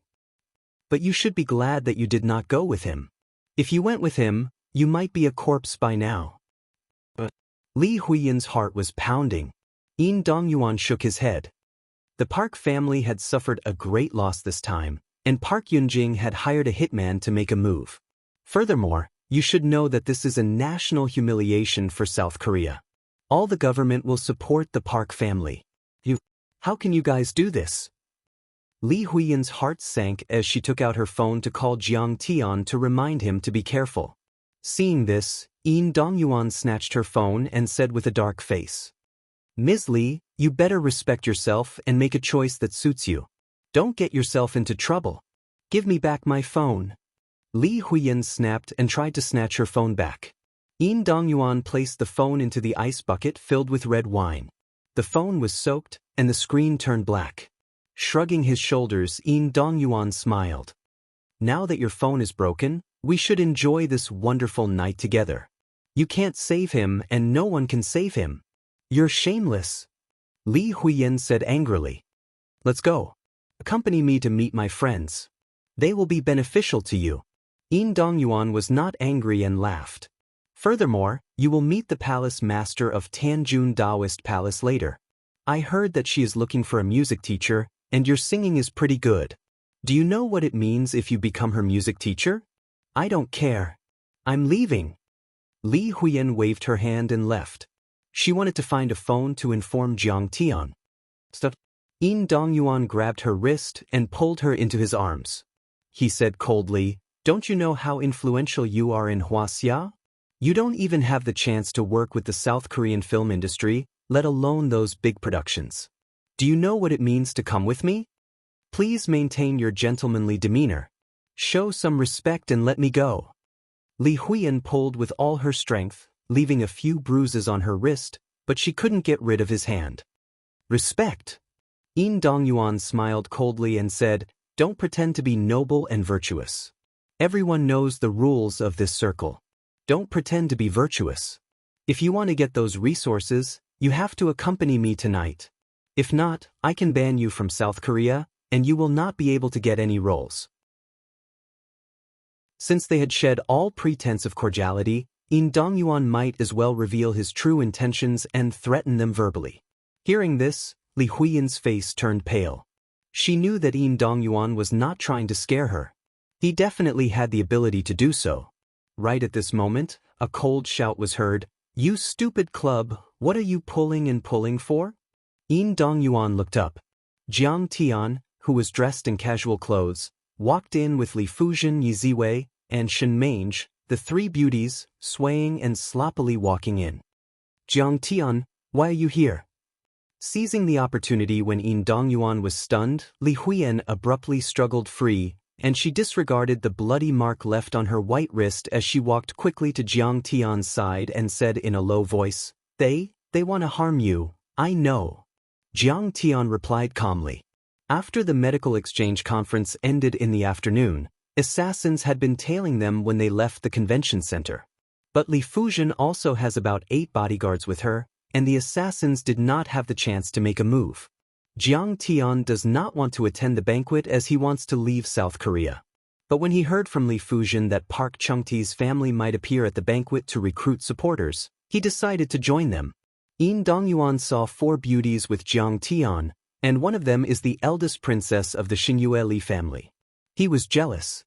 But you should be glad that you did not go with him. If you went with him, you might be a corpse by now. But Li Huiyan's heart was pounding. Yin Dongyuan shook his head. The Park family had suffered a great loss this time, and Park Yunjing had hired a hitman to make a move. Furthermore, you should know that this is a national humiliation for South Korea. All the government will support the Park family. How can you guys do this? Li Huiyan's heart sank as she took out her phone to call Jiang Tian to remind him to be careful. Seeing this, Yin Dongyuan snatched her phone and said with a dark face, Ms. Li, you better respect yourself and make a choice that suits you. Don't get yourself into trouble. Give me back my phone. Li Huiyan snapped and tried to snatch her phone back. Yin Dongyuan placed the phone into the ice bucket filled with red wine. The phone was soaked, and the screen turned black. Shrugging his shoulders, Yin Dongyuan smiled. Now that your phone is broken, we should enjoy this wonderful night together. You can't save him and no one can save him. You're shameless. Li Huiyan said angrily. Let's go. Accompany me to meet my friends. They will be beneficial to you. Yin Dongyuan was not angry and laughed. Furthermore, you will meet the palace master of Tanjun Daoist Palace later. I heard that she is looking for a music teacher, and your singing is pretty good. Do you know what it means if you become her music teacher? I don't care. I'm leaving. Li Huiyan waved her hand and left. She wanted to find a phone to inform Jiang Tian. Yin Dongyuan grabbed her wrist and pulled her into his arms. He said coldly, "Don't you know how influential you are in Wuxia? You don't even have the chance to work with the South Korean film industry, let alone those big productions. Do you know what it means to come with me? Please maintain your gentlemanly demeanor. Show some respect and let me go." Li Huiyan pulled with all her strength, leaving a few bruises on her wrist, but she couldn't get rid of his hand. Respect. Yin Dongyuan smiled coldly and said, "Don't pretend to be noble and virtuous. Everyone knows the rules of this circle. Don't pretend to be virtuous. If you want to get those resources, you have to accompany me tonight. If not, I can ban you from South Korea, and you will not be able to get any roles." Since they had shed all pretense of cordiality, Yin Dongyuan might as well reveal his true intentions and threaten them verbally. Hearing this, Li Huiyan's face turned pale. She knew that Yin Dongyuan was not trying to scare her. He definitely had the ability to do so. Right at this moment, a cold shout was heard, "You stupid club, what are you pulling for?" Yin Dongyuan looked up. Jiang Tian, who was dressed in casual clothes, walked in with Li Fujian, Yiziwei, and Shen Mange, the three beauties, swaying and sloppily walking in. "Jiang Tian, why are you here?" Seizing the opportunity when Yin Dongyuan was stunned, Li Huiyan abruptly struggled free, and she disregarded the bloody mark left on her white wrist as she walked quickly to Jiang Tian's side and said in a low voice, They want to harm you, I know." Jiang Tian replied calmly. After the medical exchange conference ended in the afternoon, assassins had been tailing them when they left the convention center. But Li Fujian also has about 8 bodyguards with her, and the assassins did not have the chance to make a move. Jiang Tian does not want to attend the banquet as he wants to leave South Korea. But when he heard from Li Fujian that Park Chung-tae's family might appear at the banquet to recruit supporters, he decided to join them. Yin Dongyuan saw 4 beauties with Jiang Tian, and one of them is the eldest princess of the Xianxia Li family. He was jealous.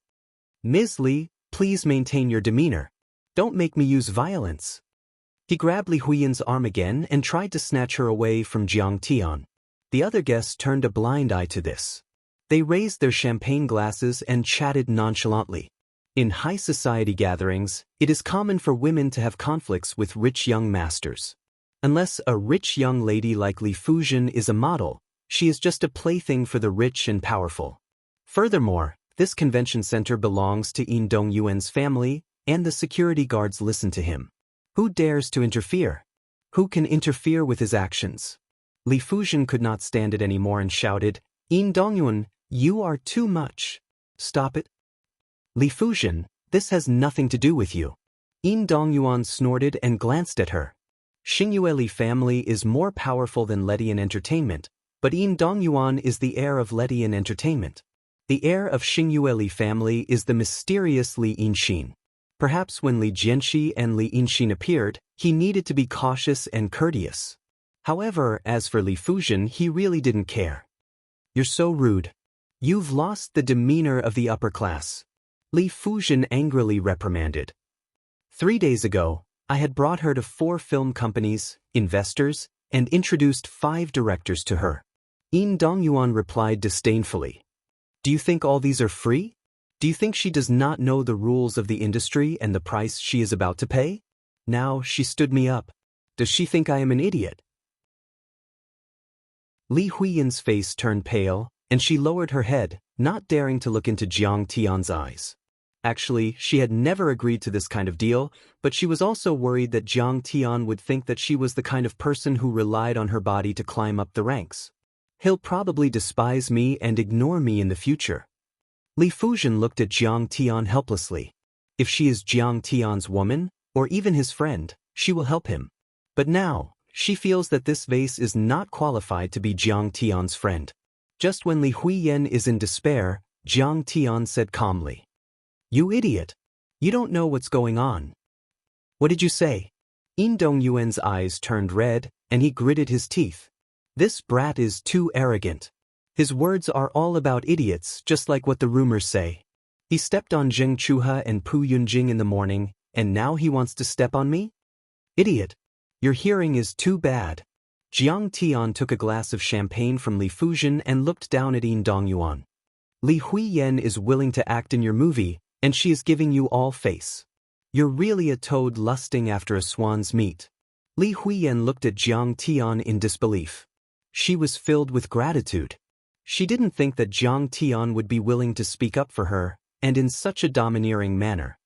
"Ms. Li, please maintain your demeanor. Don't make me use violence." He grabbed Li Huiyan's arm again and tried to snatch her away from Jiang Tian. The other guests turned a blind eye to this. They raised their champagne glasses and chatted nonchalantly. In high society gatherings, it is common for women to have conflicts with rich young masters. Unless a rich young lady like Li Fujian is a model, she is just a plaything for the rich and powerful. Furthermore, this convention center belongs to Yin Dongyuan's family, and the security guards listen to him. Who dares to interfere? Who can interfere with his actions? Li Fujian could not stand it anymore and shouted, "Yin Dongyuan, you are too much. Stop it." "Li Fujian, this has nothing to do with you." Yin Dongyuan snorted and glanced at her. Xianxia Li family is more powerful than Ledian Entertainment, but Yin Dongyuan is the heir of Ledian Entertainment. The heir of Xianxia Li family is the mysterious Li Yinxin. Perhaps when Li Jianxi and Li Yinxin appeared, he needed to be cautious and courteous. However, as for Li Fujian, he really didn't care. "You're so rude. You've lost the demeanor of the upper class," Li Fujian angrily reprimanded. 3 days ago, I had brought her to 4 film companies, investors, and introduced 5 directors to her. Yin Dongyuan replied disdainfully. "Do you think all these are free? Do you think she does not know the rules of the industry and the price she is about to pay? Now she stood me up. Does she think I am an idiot?" Li Huiyan's face turned pale, and she lowered her head, not daring to look into Jiang Tian's eyes. Actually, she had never agreed to this kind of deal, but she was also worried that Jiang Tian would think that she was the kind of person who relied on her body to climb up the ranks. He'll probably despise me and ignore me in the future. Li Fujian looked at Jiang Tian helplessly. If she is Jiang Tian's woman, or even his friend, she will help him. But now, she feels that this vase is not qualified to be Jiang Tian's friend. Just when Li Huiyan is in despair, Jiang Tian said calmly. You idiot! You don't know what's going on. What did you say? Yin Dongyuan's eyes turned red, and he gritted his teeth. This brat is too arrogant. His words are all about idiots, just like what the rumors say. He stepped on Zheng Chuhe and Pu Yunjing in the morning, and now he wants to step on me? Idiot! Your hearing is too bad. Jiang Tian took a glass of champagne from Li Fuzhen and looked down at Yin Dongyuan. Li Huiyan is willing to act in your movie, and she is giving you all face. You're really a toad lusting after a swan's meat. Li Huiyan looked at Jiang Tian in disbelief. She was filled with gratitude. She didn't think that Jiang Tian would be willing to speak up for her, and in such a domineering manner.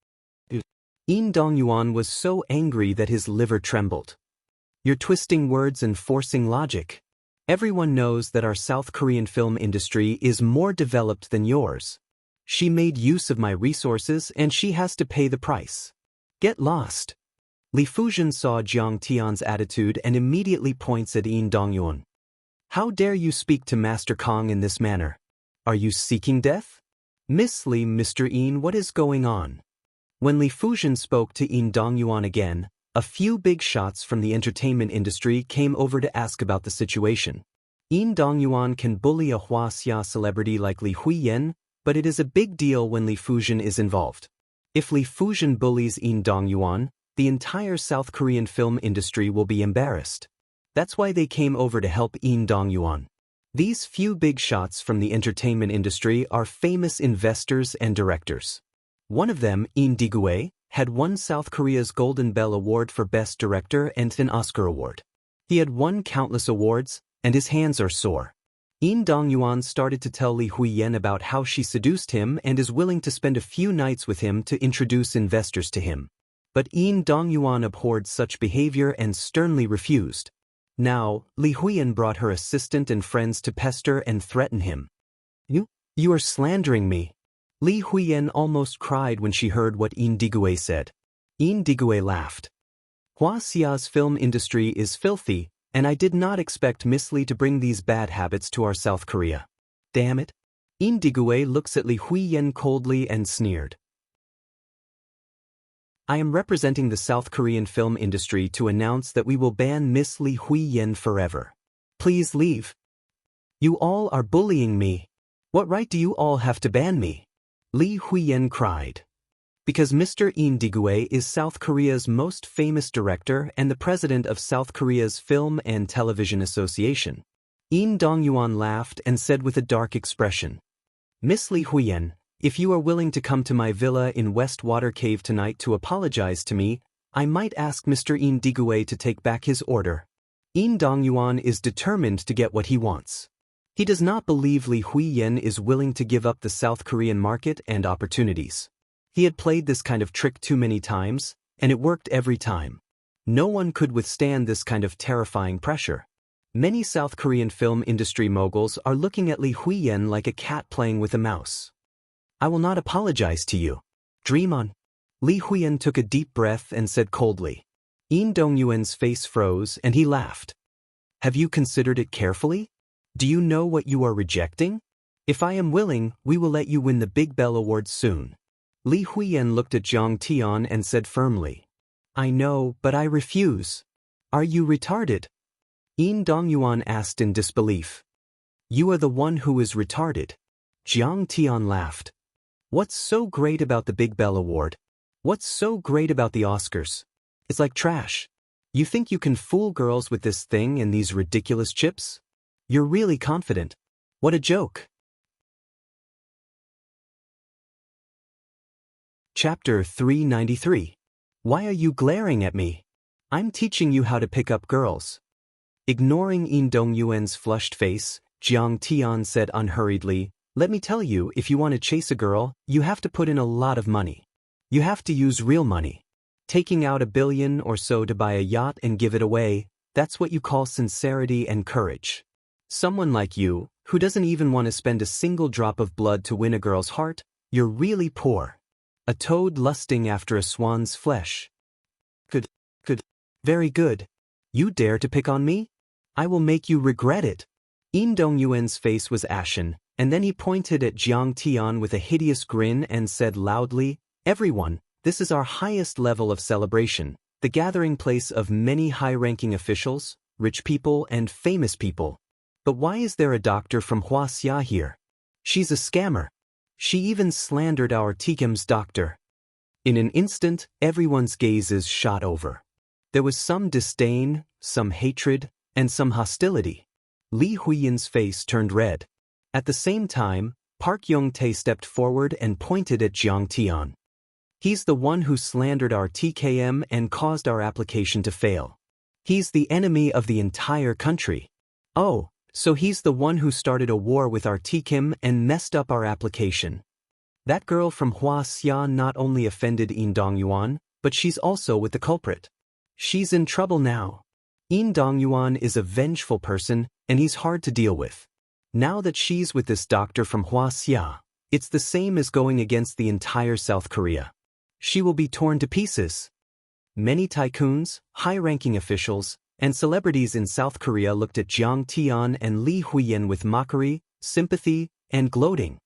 Yin Dongyuan was so angry that his liver trembled. You're twisting words and forcing logic. Everyone knows that our South Korean film industry is more developed than yours. She made use of my resources and she has to pay the price. Get lost. Li Fuzhen saw Jiang Tian's attitude and immediately points at Yin Dongyuan. How dare you speak to Master Kong in this manner? Are you seeking death? Miss Li, Mr. Yin, what is going on? When Li Fuzhen spoke to Yin Dongyuan again, a few big shots from the entertainment industry came over to ask about the situation. Yin Dongyuan can bully a Wuxia celebrity like Li Huiyan, but it is a big deal when Li Fuzhen is involved. If Li Fuzhen bullies Yin Dongyuan, the entire South Korean film industry will be embarrassed. That's why they came over to help Yin Dongyuan. These few big shots from the entertainment industry are famous investors and directors. One of them, Yin Digwe, had won South Korea's Golden Bell Award for Best Director and an Oscar Award. He had won countless awards, and his hands are sore. Yin Dongyuan started to tell Li Huiyan about how she seduced him and is willing to spend a few nights with him to introduce investors to him. But Yin Dongyuan abhorred such behavior and sternly refused. Now, Li Huiyan brought her assistant and friends to pester and threaten him. You are slandering me. Li Huiyan almost cried when she heard what Yin Digwe said. Yin Digwe laughed. Wuxia's film industry is filthy, and I did not expect Miss Li to bring these bad habits to our South Korea. Damn it. Yin Digwe looks at Li Huiyan coldly and sneered. I am representing the South Korean film industry to announce that we will ban Miss Li Huiyan forever. Please leave. You all are bullying me. What right do you all have to ban me? Li Huiyan cried. Because Mr. Yin Digwe is South Korea's most famous director and the president of South Korea's Film and Television Association. Yin Dongyuan laughed and said with a dark expression. Miss Li Huiyan, if you are willing to come to my villa in West Water Cave tonight to apologize to me, I might ask Mr. Yin Digwe to take back his order. Yin Dongyuan is determined to get what he wants. He does not believe Li Huiyan is willing to give up the South Korean market and opportunities. He had played this kind of trick too many times, and it worked every time. No one could withstand this kind of terrifying pressure. Many South Korean film industry moguls are looking at Li Huiyan like a cat playing with a mouse. I will not apologize to you. Dream on. Li Huiyan took a deep breath and said coldly. Yin Dongyuan's face froze and he laughed. Have you considered it carefully? Do you know what you are rejecting? If I am willing, we will let you win the Big Bell Award soon. Li Huiyan looked at Jiang Tian and said firmly. I know, but I refuse. Are you retarded? Yin Dongyuan asked in disbelief. You are the one who is retarded. Jiang Tian laughed. What's so great about the Big Bell Award? What's so great about the Oscars? It's like trash. You think you can fool girls with this thing and these ridiculous chips? You're really confident. What a joke. Chapter 393. Why are you glaring at me? I'm teaching you how to pick up girls. Ignoring Yin Dongyuan's flushed face, Jiang Tian said unhurriedly, let me tell you, if you want to chase a girl, you have to put in a lot of money. You have to use real money. Taking out $1 billion or so to buy a yacht and give it away, that's what you call sincerity and courage. Someone like you, who doesn't even want to spend a single drop of blood to win a girl's heart, you're really poor. A toad lusting after a swan's flesh. Good. Very good. You dare to pick on me? I will make you regret it. Yin Dongyuan's face was ashen, and then he pointed at Jiang Tian with a hideous grin and said loudly, "Everyone, this is our highest level of celebration, the gathering place of many high-ranking officials, rich people and famous people. But why is there a doctor from Wuxia here? She's a scammer. She even slandered our Tikim's doctor." In an instant, everyone's gazes shot over. There was some disdain, some hatred, and some hostility. Li Huiyan's face turned red. At the same time, Park Yongtae stepped forward and pointed at Jiang Tian. "He's the one who slandered our TKM and caused our application to fail. He's the enemy of the entire country. Oh, so he's the one who started a war with our TKM and messed up our application. That girl from Wuxia not only offended Yin Dongyuan, but she's also with the culprit. She's in trouble now. Yin Dongyuan is a vengeful person, and he's hard to deal with. Now that she's with this doctor from Wuxia, it's the same as going against the entire South Korea. She will be torn to pieces." Many tycoons, high-ranking officials, and celebrities in South Korea looked at Jiang Tian and Li Huiyan with mockery, sympathy, and gloating.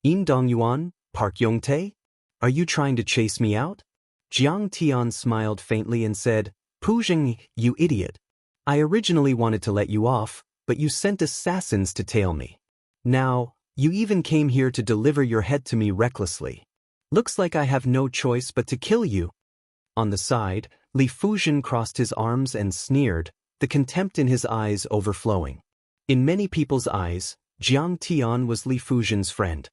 "Yin Dongyuan, Park Yongtae? Are you trying to chase me out?" Jiang Tian smiled faintly and said, "Pujing, you idiot. I originally wanted to let you off, but you sent assassins to tail me. Now, you even came here to deliver your head to me recklessly. Looks like I have no choice but to kill you." On the side, Li Fuzhen crossed his arms and sneered, the contempt in his eyes overflowing. In many people's eyes, Jiang Tian was Li Fuzhen's friend.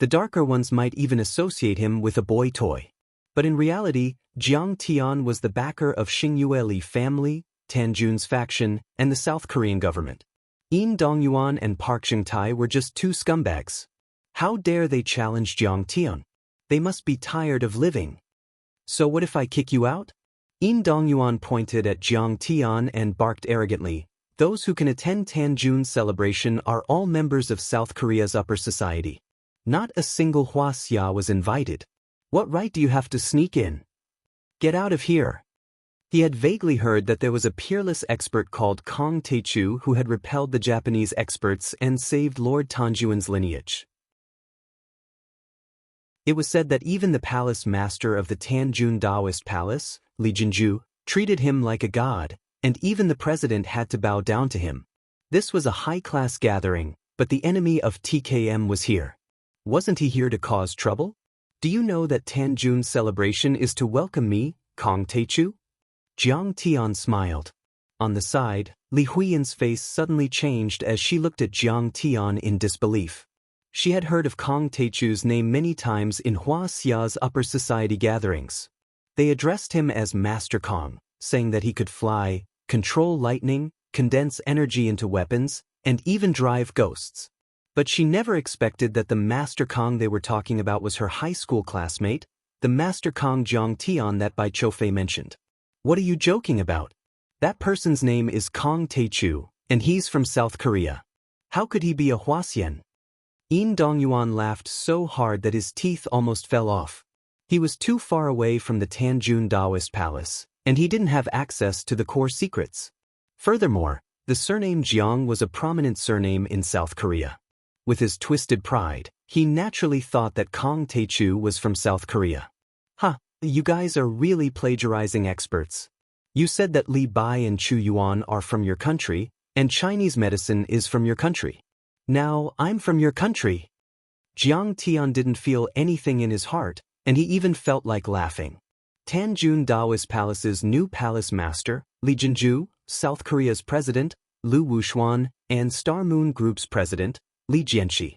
The darker ones might even associate him with a boy toy. But in reality, Jiang Tian was the backer of Xingyue Li family, Tanjun's faction, and the South Korean government. Yin Dongyuan and Park Shengtai were just two scumbags. How dare they challenge Jiang Tian? They must be tired of living. "So what if I kick you out?" Yin Dongyuan pointed at Jiang Tian and barked arrogantly, "Those who can attend Tanjun's celebration are all members of South Korea's upper society. Not a single Wuxia was invited. What right do you have to sneak in? Get out of here." He had vaguely heard that there was a peerless expert called Kong Taechu who had repelled the Japanese experts and saved Lord Tanjuan's lineage. It was said that even the palace master of the Tanjun Daoist palace, Li Jinju, treated him like a god, and even the president had to bow down to him. This was a high-class gathering, but the enemy of TKM was here. Wasn't he here to cause trouble? "Do you know that Tanjun's celebration is to welcome me, Kong Taechu?" Jiang Tian smiled. On the side, Li Huiyan's face suddenly changed as she looked at Jiang Tian in disbelief. She had heard of Kong Taechu's name many times in Huaxia's upper society gatherings. They addressed him as Master Kong, saying that he could fly, control lightning, condense energy into weapons, and even drive ghosts. But she never expected that the Master Kong they were talking about was her high school classmate, the Master Kong Jiang Tian that Bai Chofei mentioned. "What are you joking about? That person's name is Kong Taechu, and he's from South Korea. How could he be a Huaxian?" Yin Dongyuan laughed so hard that his teeth almost fell off. He was too far away from the Tanjun Daoist palace, and he didn't have access to the core secrets. Furthermore, the surname Jiang was a prominent surname in South Korea. With his twisted pride, he naturally thought that Kong Taechu was from South Korea. "Ha, you guys are really plagiarizing experts. You said that Li Bai and Chu Yuan are from your country, and Chinese medicine is from your country. Now, I'm from your country." Jiang Tian didn't feel anything in his heart, and he even felt like laughing. Tanjun Daoist Palace's new palace master, Li Jinju, South Korea's president, Lu Wuxuan, and Star Moon Group's president, Li Jianxi.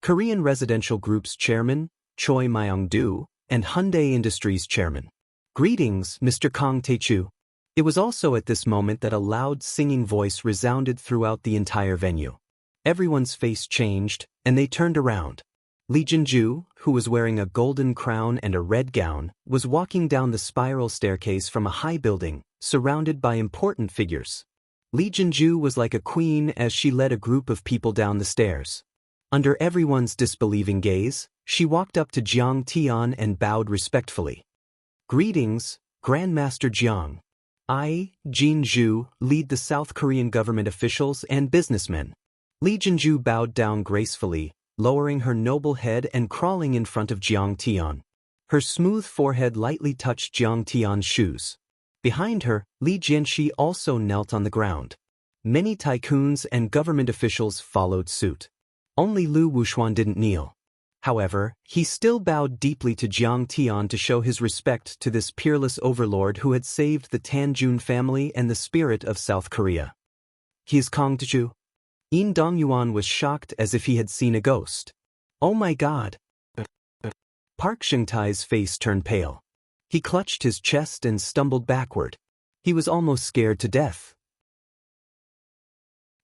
Korean Residential Group's chairman, Choi Myung-do, and Hyundai Industries chairman. "Greetings, Mr. Kong Taechu." It was also at this moment that a loud singing voice resounded throughout the entire venue. Everyone's face changed, and they turned around. Li Jinju, who was wearing a golden crown and a red gown, was walking down the spiral staircase from a high building, surrounded by important figures. Li Jinju was like a queen as she led a group of people down the stairs. Under everyone's disbelieving gaze, she walked up to Jiang Tian and bowed respectfully. "Greetings, Grandmaster Jiang. I, Jin Zhu, lead the South Korean government officials and businessmen. Li Jinju bowed down gracefully, lowering her noble head and crawling in front of Jiang Tian. Her smooth forehead lightly touched Jiang Tian's shoes. Behind her, Li Jianxi also knelt on the ground. Many tycoons and government officials followed suit. Only Lu Wuxuan didn't kneel. However, he still bowed deeply to Jiang Tian to show his respect to this peerless overlord who had saved the Tanjun family and the spirit of South Korea. He is Kong Tzu? Yin Dongyuan was shocked as if he had seen a ghost. Oh my God! Park Shengtai's face turned pale. He clutched his chest and stumbled backward. He was almost scared to death.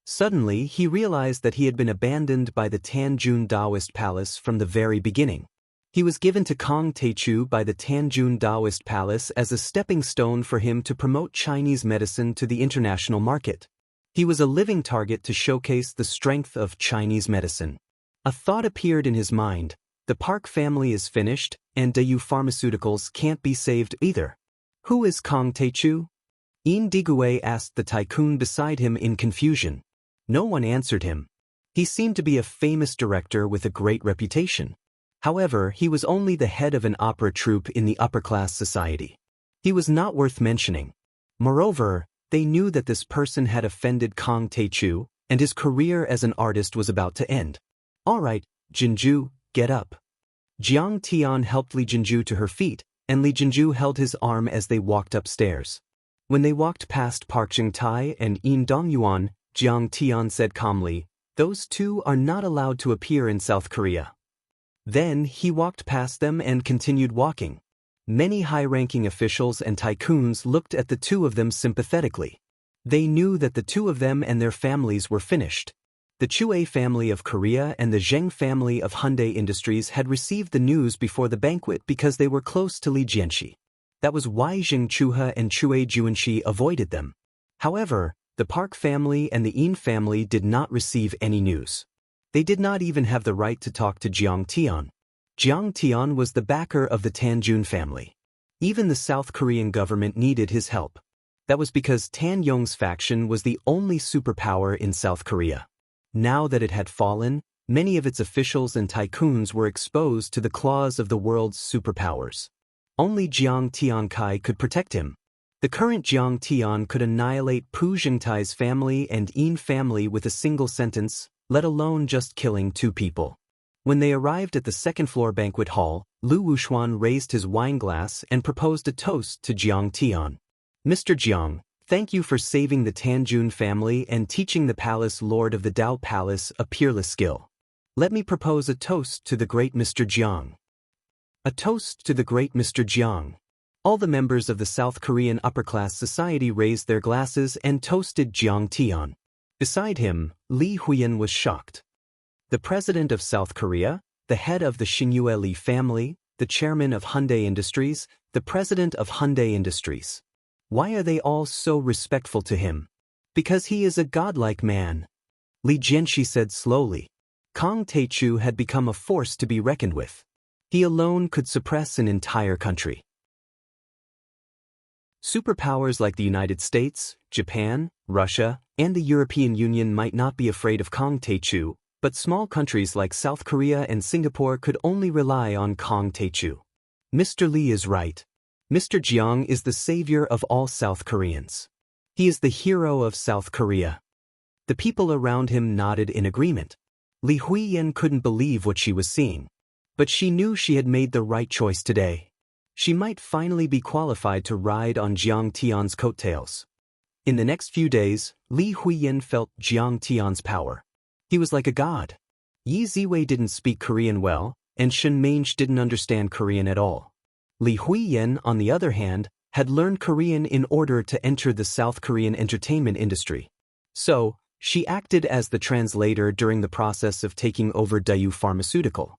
Suddenly, he realized that he had been abandoned by the Tanjun Daoist palace from the very beginning. He was given to Kong Teichu by the Tanjun Daoist palace as a stepping stone for him to promote Chinese medicine to the international market. He was a living target to showcase the strength of Chinese medicine. A thought appeared in his mind: the Park family is finished, and Daoist pharmaceuticals can't be saved either. Who is Kong Teichu? Yin Digui asked the tycoon beside him in confusion. No one answered him. He seemed to be a famous director with a great reputation. However, he was only the head of an opera troupe in the upper-class society. He was not worth mentioning. Moreover, they knew that this person had offended Kong Teichu, and his career as an artist was about to end. All right, Jinju, get up. Jiang Tian helped Li Jinju to her feet, and Li Jinju held his arm as they walked upstairs. When they walked past Park Shengtai and Yin Dongyuan, Jiang Tian said calmly, "Those two are not allowed to appear in South Korea." Then he walked past them and continued walking. Many high-ranking officials and tycoons looked at the two of them sympathetically. They knew that the two of them and their families were finished. The Chue family of Korea and the Zheng family of Hyundai Industries had received the news before the banquet because they were close to Li Jianxi. That was why Zheng Chuhe and Chue Juanxi avoided them. However, the Park family and the Yin family did not receive any news. They did not even have the right to talk to Jiang Tian. Jiang Tian was the backer of the Tanjun family. Even the South Korean government needed his help. That was because Tan Yong's faction was the only superpower in South Korea. Now that it had fallen, many of its officials and tycoons were exposed to the claws of the world's superpowers. Only Jiang Tiankai could protect him. The current Jiang Tian could annihilate Pu Zhengtai's family and Yin family with a single sentence, let alone just killing two people. When they arrived at the second-floor banquet hall, Lu Wuxuan raised his wine glass and proposed a toast to Jiang Tian. "Mr. Jiang, thank you for saving the Tanjun family and teaching the palace lord of the Dao Palace a peerless skill. Let me propose a toast to the great Mr. Jiang." A toast to the great Mr. Jiang. All the members of the South Korean upper-class society raised their glasses and toasted Jiang Tian. Beside him, Li Huiyan was shocked. The president of South Korea, the head of the Xingyue Li family, the chairman of Hyundai Industries, the president of Hyundai Industries. Why are they all so respectful to him? Because he is a godlike man. Li Jianxi said slowly. Kong Teichu had become a force to be reckoned with. He alone could suppress an entire country. Superpowers like the United States, Japan, Russia, and the European Union might not be afraid of Kong Teichu, but small countries like South Korea and Singapore could only rely on Kong Teichu. Mr. Li is right. Mr. Jiang is the savior of all South Koreans. He is the hero of South Korea. The people around him nodded in agreement. Li Huiyan couldn't believe what she was seeing. But she knew she had made the right choice today. She might finally be qualified to ride on Jiang Tian's coattails. In the next few days, Li Huiyan felt Jiang Tian's power. He was like a god. Yi Ziwei didn't speak Korean well, and Shen Mange didn't understand Korean at all. Li Huiyan, on the other hand, had learned Korean in order to enter the South Korean entertainment industry. So, she acted as the translator during the process of taking over Daoist Pharmaceutical.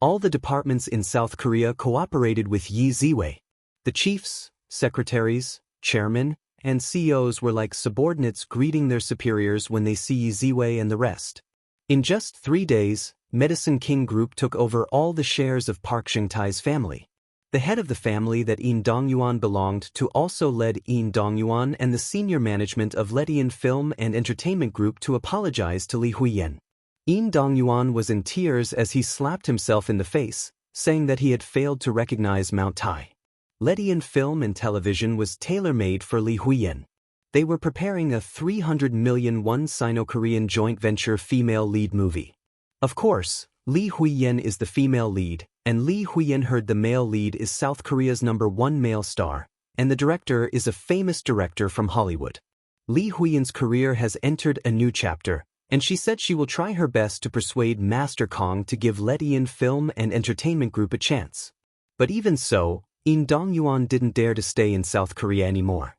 All the departments in South Korea cooperated with Yi Ziwei. The chiefs, secretaries, chairmen, and CEOs were like subordinates greeting their superiors when they see Yi Ziwei and the rest. In just 3 days, Medicine King Group took over all the shares of Park Shengtai's family. The head of the family that Yin Dongyuan belonged to also led Yin Dongyuan and the senior management of Letian Film and Entertainment Group to apologize to Li Huiyan. Yin Dongyuan was in tears as he slapped himself in the face, saying that he had failed to recognize Mount Tai. Letian Film and Television was tailor-made for Li Huiyan. They were preparing a 300 million won Sino-Korean joint venture female lead movie. Of course, Li Huiyan is the female lead, and Li Huiyan heard the male lead is South Korea's #1 male star, and the director is a famous director from Hollywood. Li Huiyan's career has entered a new chapter, and she said she will try her best to persuade Master Kong to give Letian Film and Entertainment Group a chance. But even so, Yin Dongyuan didn't dare to stay in South Korea anymore.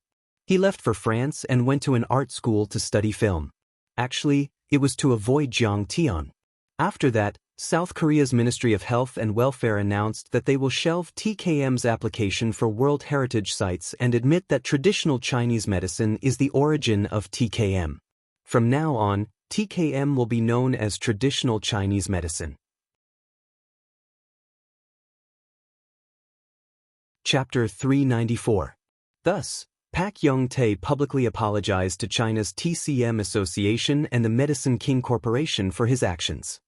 He left for France and went to an art school to study film. Actually, it was to avoid Jiang Tian. After that, South Korea's Ministry of Health and Welfare announced that they will shelve TKM's application for World Heritage Sites and admit that traditional Chinese medicine is the origin of TKM. From now on, TKM will be known as traditional Chinese medicine. Chapter 394. Thus, Pak Yong-tae publicly apologized to China's TCM Association and the Medicine King Corporation for his actions.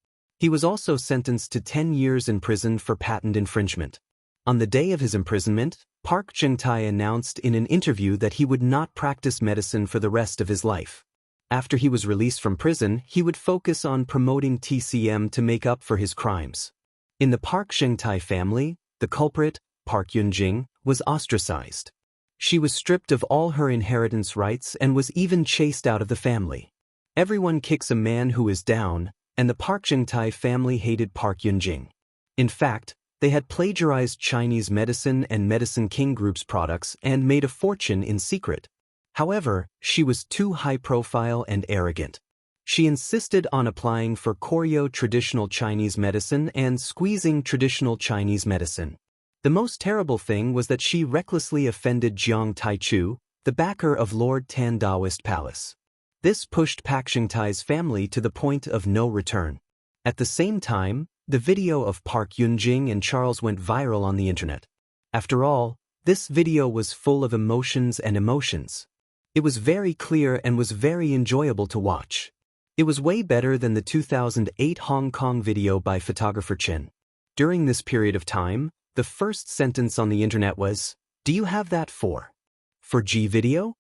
He was also sentenced to 10 years in prison for patent infringement. On the day of his imprisonment, Park Chung-tae announced in an interview that he would not practice medicine for the rest of his life. After he was released from prison, he would focus on promoting TCM to make up for his crimes. In the Park Chung-tae family, the culprit, Park Yun-jing, was ostracized. She was stripped of all her inheritance rights and was even chased out of the family. Everyone kicks a man who is down, and the Park Chung-tae family hated Park Yun-jing. In fact, they had plagiarized Chinese medicine and Medicine King Group's products and made a fortune in secret. However, she was too high-profile and arrogant. She insisted on applying for Koryo traditional Chinese medicine and squeezing traditional Chinese medicine. The most terrible thing was that she recklessly offended Jiang Taichu, the backer of Lord Tan Daoist Palace. This pushed Pak Chung-tae's family to the point of no return. At the same time, the video of Park Yun-jing and Charles went viral on the internet. After all, this video was full of emotions and emotions. It was very clear and was very enjoyable to watch. It was way better than the 2008 Hong Kong video by photographer Chen. During this period of time, the first sentence on the internet was, "Do you have that for G video?"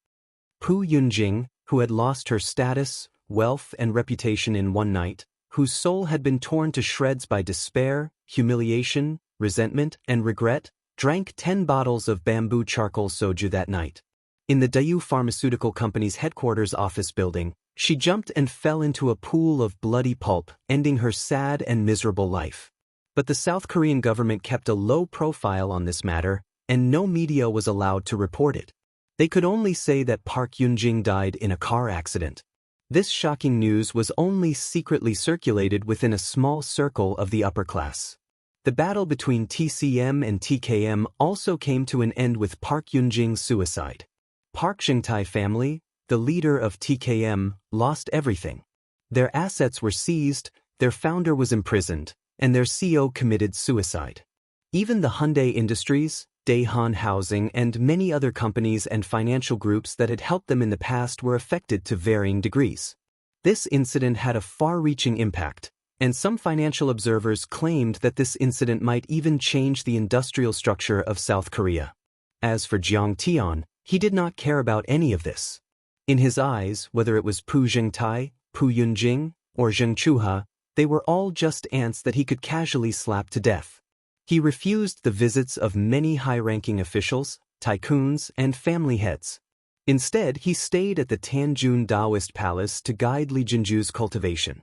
Pu Yunjing, who had lost her status, wealth, and reputation in one night, whose soul had been torn to shreds by despair, humiliation, resentment, and regret, drank 10 bottles of bamboo charcoal soju that night. In the Daewoo Pharmaceutical Company's headquarters office building, she jumped and fell into a pool of bloody pulp, ending her sad and miserable life. But the South Korean government kept a low profile on this matter, and no media was allowed to report it. They could only say that Park Yun-jing died in a car accident. This shocking news was only secretly circulated within a small circle of the upper class. The battle between TCM and TKM also came to an end with Park Yun-jing's suicide. Park Chung-tae family, the leader of TKM, lost everything. Their assets were seized, their founder was imprisoned, and their CEO committed suicide. Even the Hyundai Industries, Daehan Housing, and many other companies and financial groups that had helped them in the past were affected to varying degrees. This incident had a far-reaching impact, and some financial observers claimed that this incident might even change the industrial structure of South Korea. As for Jiang Tian, he did not care about any of this. In his eyes, whether it was Pu Zhengtai, Pu Yunjing, or Zheng Chuha, they were all just ants that he could casually slap to death. He refused the visits of many high-ranking officials, tycoons, and family heads. Instead, he stayed at the Tanjun Daoist Palace to guide Li Jinju's cultivation.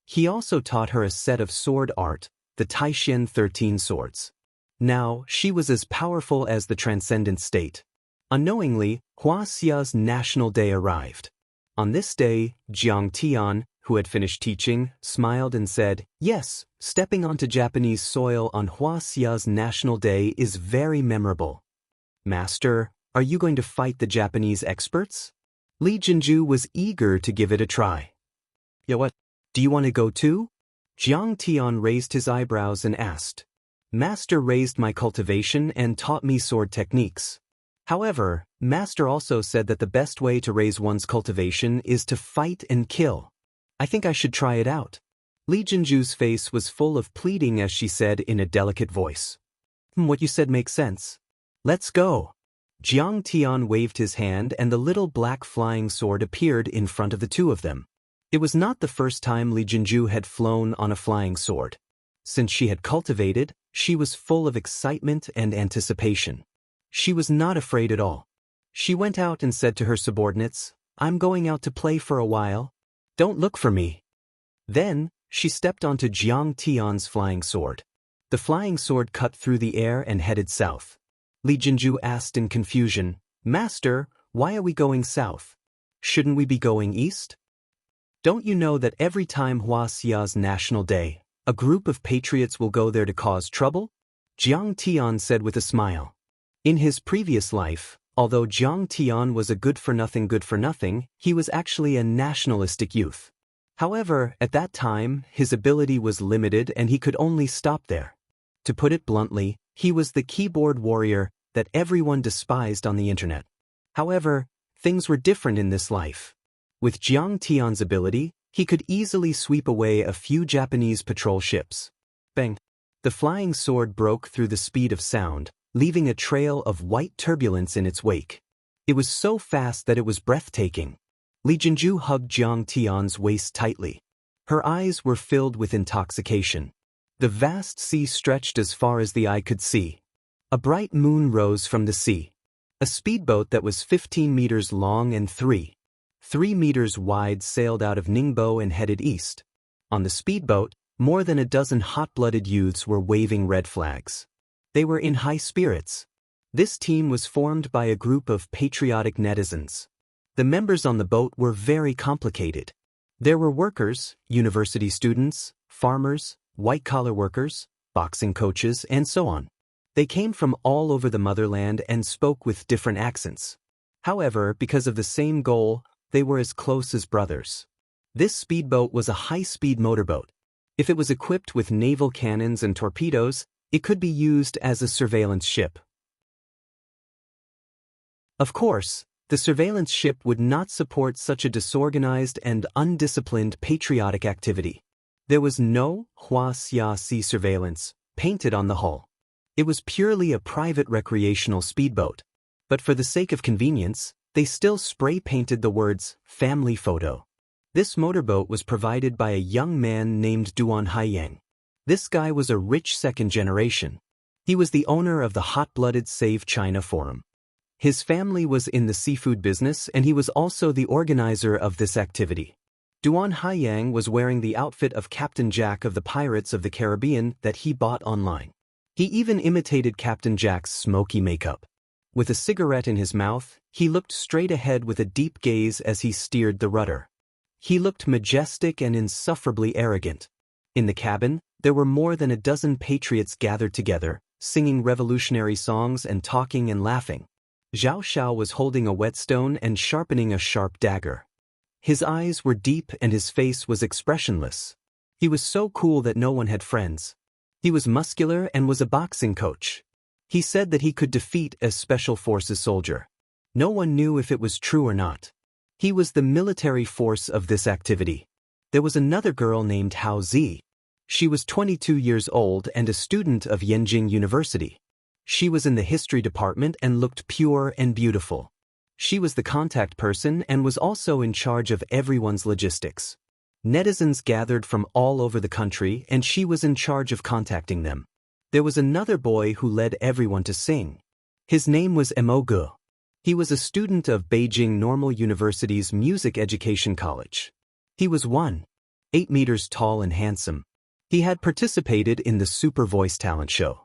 He also taught her a set of sword art, the Taishan 13 swords. Now, she was as powerful as the transcendent state. Unknowingly, Wuxia's National Day arrived. On this day, Jiang Tian, who had finished teaching, smiled and said, "Yes, stepping onto Japanese soil on Wuxia's National Day is very memorable. Master, are you going to fight the Japanese experts?" Li Jinju was eager to give it a try. "Yeah, what? Do you want to go too?" Jiang Tian raised his eyebrows and asked. Master raised my cultivation and taught me sword techniques. However, Master also said that the best way to raise one's cultivation is to fight and kill. I think I should try it out. Li Jinju's face was full of pleading as she said in a delicate voice. What you said makes sense. Let's go. Jiang Tian waved his hand and the little black flying sword appeared in front of the two of them. It was not the first time Li Jinju had flown on a flying sword. Since she had cultivated, she was full of excitement and anticipation. She was not afraid at all. She went out and said to her subordinates, "I'm going out to play for a while. Don't look for me." Then, she stepped onto Jiang Tian's flying sword. The flying sword cut through the air and headed south. Li Jinju asked in confusion, "Master, why are we going south? Shouldn't we be going east? Don't you know that every time Wuxia's National Day, a group of patriots will go there to cause trouble?" Jiang Tian said with a smile. In his previous life, although Jiang Tian was a good-for-nothing, he was actually a nationalistic youth. However, at that time, his ability was limited and he could only stop there. To put it bluntly, he was the keyboard warrior that everyone despised on the internet. However, things were different in this life. With Jiang Tian's ability, he could easily sweep away a few Japanese patrol ships. Bang! The flying sword broke through the speed of sound, leaving a trail of white turbulence in its wake. It was so fast that it was breathtaking. Li Jinju hugged Jiang Tian's waist tightly. Her eyes were filled with intoxication. The vast sea stretched as far as the eye could see. A bright moon rose from the sea. A speedboat that was 15 meters long and 3 meters wide sailed out of Ningbo and headed east. On the speedboat, more than a dozen hot-blooded youths were waving red flags. They were in high spirits. This team was formed by a group of patriotic netizens. The members on the boat were very complicated. There were workers, university students, farmers, white-collar workers, boxing coaches, and so on. They came from all over the motherland and spoke with different accents. However, because of the same goal, they were as close as brothers. This speedboat was a high-speed motorboat. If it was equipped with naval cannons and torpedoes, it could be used as a surveillance ship. Of course, the surveillance ship would not support such a disorganized and undisciplined patriotic activity. There was no Wuxia Sea surveillance painted on the hull. It was purely a private recreational speedboat. But for the sake of convenience, they still spray-painted the words, "Family Photo." This motorboat was provided by a young man named Duan Haiyang. This guy was a rich second generation. He was the owner of the hot-blooded Save China Forum. His family was in the seafood business and he was also the organizer of this activity. Duan Haiyang was wearing the outfit of Captain Jack of the Pirates of the Caribbean that he bought online. He even imitated Captain Jack's smoky makeup. With a cigarette in his mouth, he looked straight ahead with a deep gaze as he steered the rudder. He looked majestic and insufferably arrogant. In the cabin, there were more than a dozen patriots gathered together, singing revolutionary songs and talking and laughing. Zhao Xiao was holding a whetstone and sharpening a sharp dagger. His eyes were deep and his face was expressionless. He was so cool that no one had friends. He was muscular and was a boxing coach. He said that he could defeat a special forces soldier. No one knew if it was true or not. He was the military force of this activity. There was another girl named Hao Zi. She was 22 years old and a student of Yenjing University. She was in the history department and looked pure and beautiful. She was the contact person and was also in charge of everyone's logistics. Netizens gathered from all over the country and she was in charge of contacting them. There was another boy who led everyone to sing. His name was Emogu. He was a student of Beijing Normal University's Music Education College. He was 1.8 meters tall and handsome. He had participated in the Super Voice Talent Show.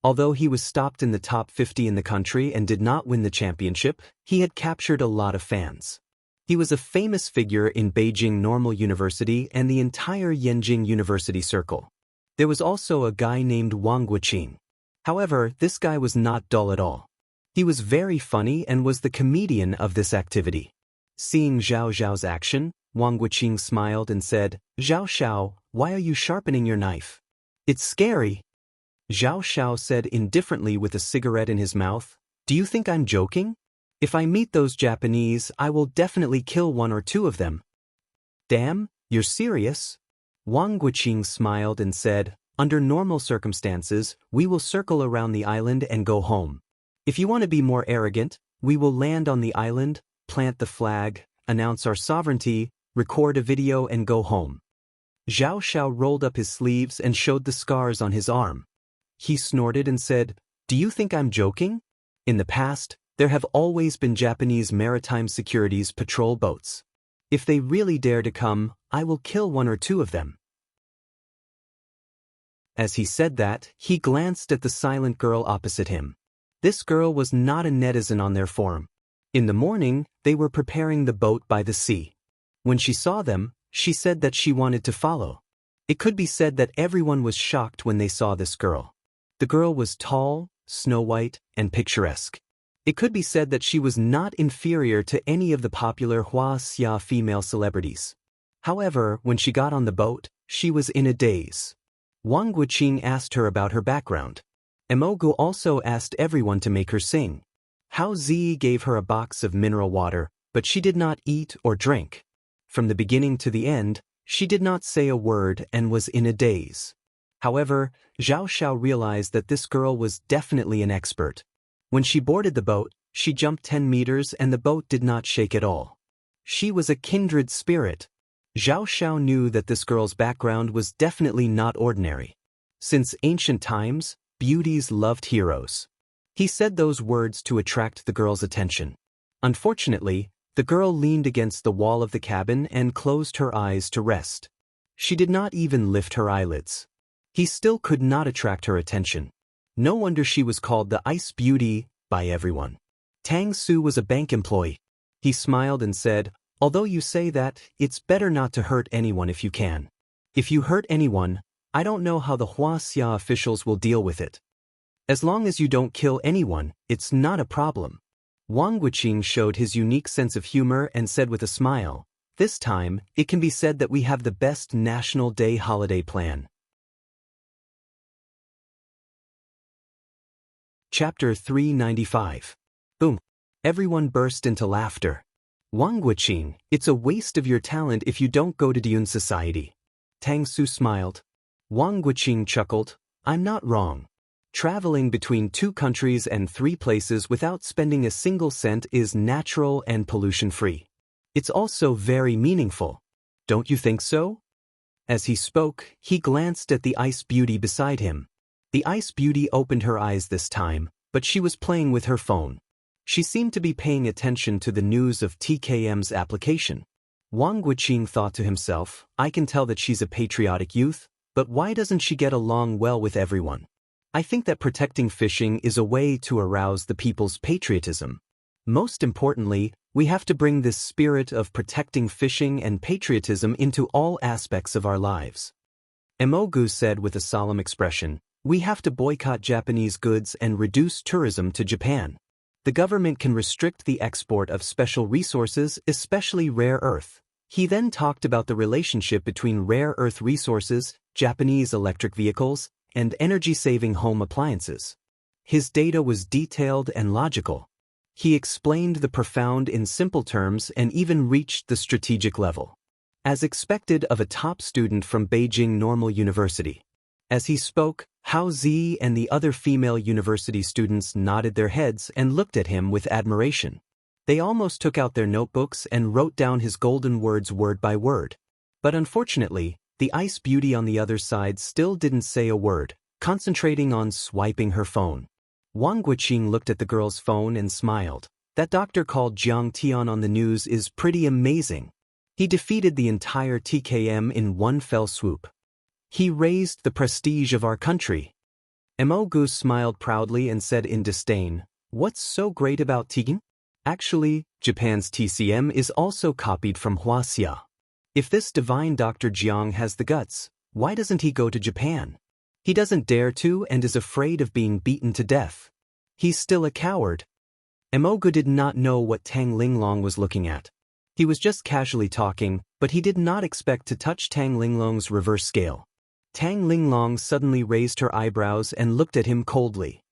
Although he was stopped in the top 50 in the country and did not win the championship, he had captured a lot of fans. He was a famous figure in Beijing Normal University and the entire Yenjing University circle. There was also a guy named Wang Lin. However, this guy was not dull at all. He was very funny and was the comedian of this activity. Seeing Zhao Zhao's action, Wang Lin smiled and said, "Zhao Xiao, why are you sharpening your knife? It's scary." Zhao Xiao said indifferently with a cigarette in his mouth. Do you think I'm joking? If I meet those Japanese, I will definitely kill one or two of them. Damn, you're serious? Wang Guqing smiled and said, under normal circumstances, we will circle around the island and go home. If you want to be more arrogant, we will land on the island, plant the flag, announce our sovereignty, record a video and go home. Zhao Xiao rolled up his sleeves and showed the scars on his arm. He snorted and said, do you think I'm joking? In the past, there have always been Japanese maritime securities patrol boats. If they really dare to come, I will kill one or two of them. As he said that, he glanced at the silent girl opposite him. This girl was not a netizen on their forum. In the morning, they were preparing the boat by the sea. When she saw them, she said that she wanted to follow. It could be said that everyone was shocked when they saw this girl. The girl was tall, snow-white, and picturesque. It could be said that she was not inferior to any of the popular Wuxia female celebrities. However, when she got on the boat, she was in a daze. Wang Guqing asked her about her background. Emogu also asked everyone to make her sing. Hao Zi gave her a box of mineral water, but she did not eat or drink. From the beginning to the end, she did not say a word and was in a daze. However, Zhao Xiao realized that this girl was definitely an expert. When she boarded the boat, she jumped 10 meters and the boat did not shake at all. She was a kindred spirit. Zhao Xiao knew that this girl's background was definitely not ordinary. Since ancient times, beauties loved heroes. He said those words to attract the girl's attention. Unfortunately, the girl leaned against the wall of the cabin and closed her eyes to rest. She did not even lift her eyelids. He still could not attract her attention. No wonder she was called the Ice Beauty by everyone. Tang Su was a bank employee. He smiled and said, although you say that, it's better not to hurt anyone if you can. If you hurt anyone, I don't know how the Wuxia officials will deal with it. As long as you don't kill anyone, it's not a problem. Wang Guqing showed his unique sense of humor and said with a smile, this time, it can be said that we have the best National Day holiday plan. Chapter 395. Boom. Everyone burst into laughter. Wang Guqing, it's a waste of your talent if you don't go to Dune Society. Tang Su smiled. Wang Guqing chuckled, I'm not wrong. Traveling between 2 countries and 3 places without spending a single cent is natural and pollution-free. It's also very meaningful. Don't you think so? As he spoke, he glanced at the Ice Beauty beside him. The Ice Beauty opened her eyes this time, but she was playing with her phone. She seemed to be paying attention to the news of TKM's application. Wang Guqing thought to himself, I can tell that she's a patriotic youth, but why doesn't she get along well with everyone? I think that protecting fishing is a way to arouse the people's patriotism. Most importantly, we have to bring this spirit of protecting fishing and patriotism into all aspects of our lives. Emogu said with a solemn expression, we have to boycott Japanese goods and reduce tourism to Japan. The government can restrict the export of special resources, especially rare earth. He then talked about the relationship between rare earth resources, Japanese electric vehicles, and energy-saving home appliances. His data was detailed and logical. He explained the profound in simple terms and even reached the strategic level. As expected of a top student from Beijing Normal University. As he spoke, Hao Zi and the other female university students nodded their heads and looked at him with admiration. They almost took out their notebooks and wrote down his golden words word by word. But unfortunately, the Ice Beauty on the other side still didn't say a word, concentrating on swiping her phone. Wang Guqing looked at the girl's phone and smiled. That doctor called Jiang Tian on the news is pretty amazing. He defeated the entire TKM in one fell swoop. He raised the prestige of our country. Emogu smiled proudly and said in disdain, what's so great about TKM? Actually, Japan's TCM is also copied from Wuxia. If this divine Dr. Jiang has the guts, why doesn't he go to Japan? He doesn't dare to and is afraid of being beaten to death. He's still a coward. Emogu did not know what Tang Linglong was looking at. He was just casually talking, but he did not expect to touch Tang Linglong's reverse scale. Tang Linglong suddenly raised her eyebrows and looked at him coldly.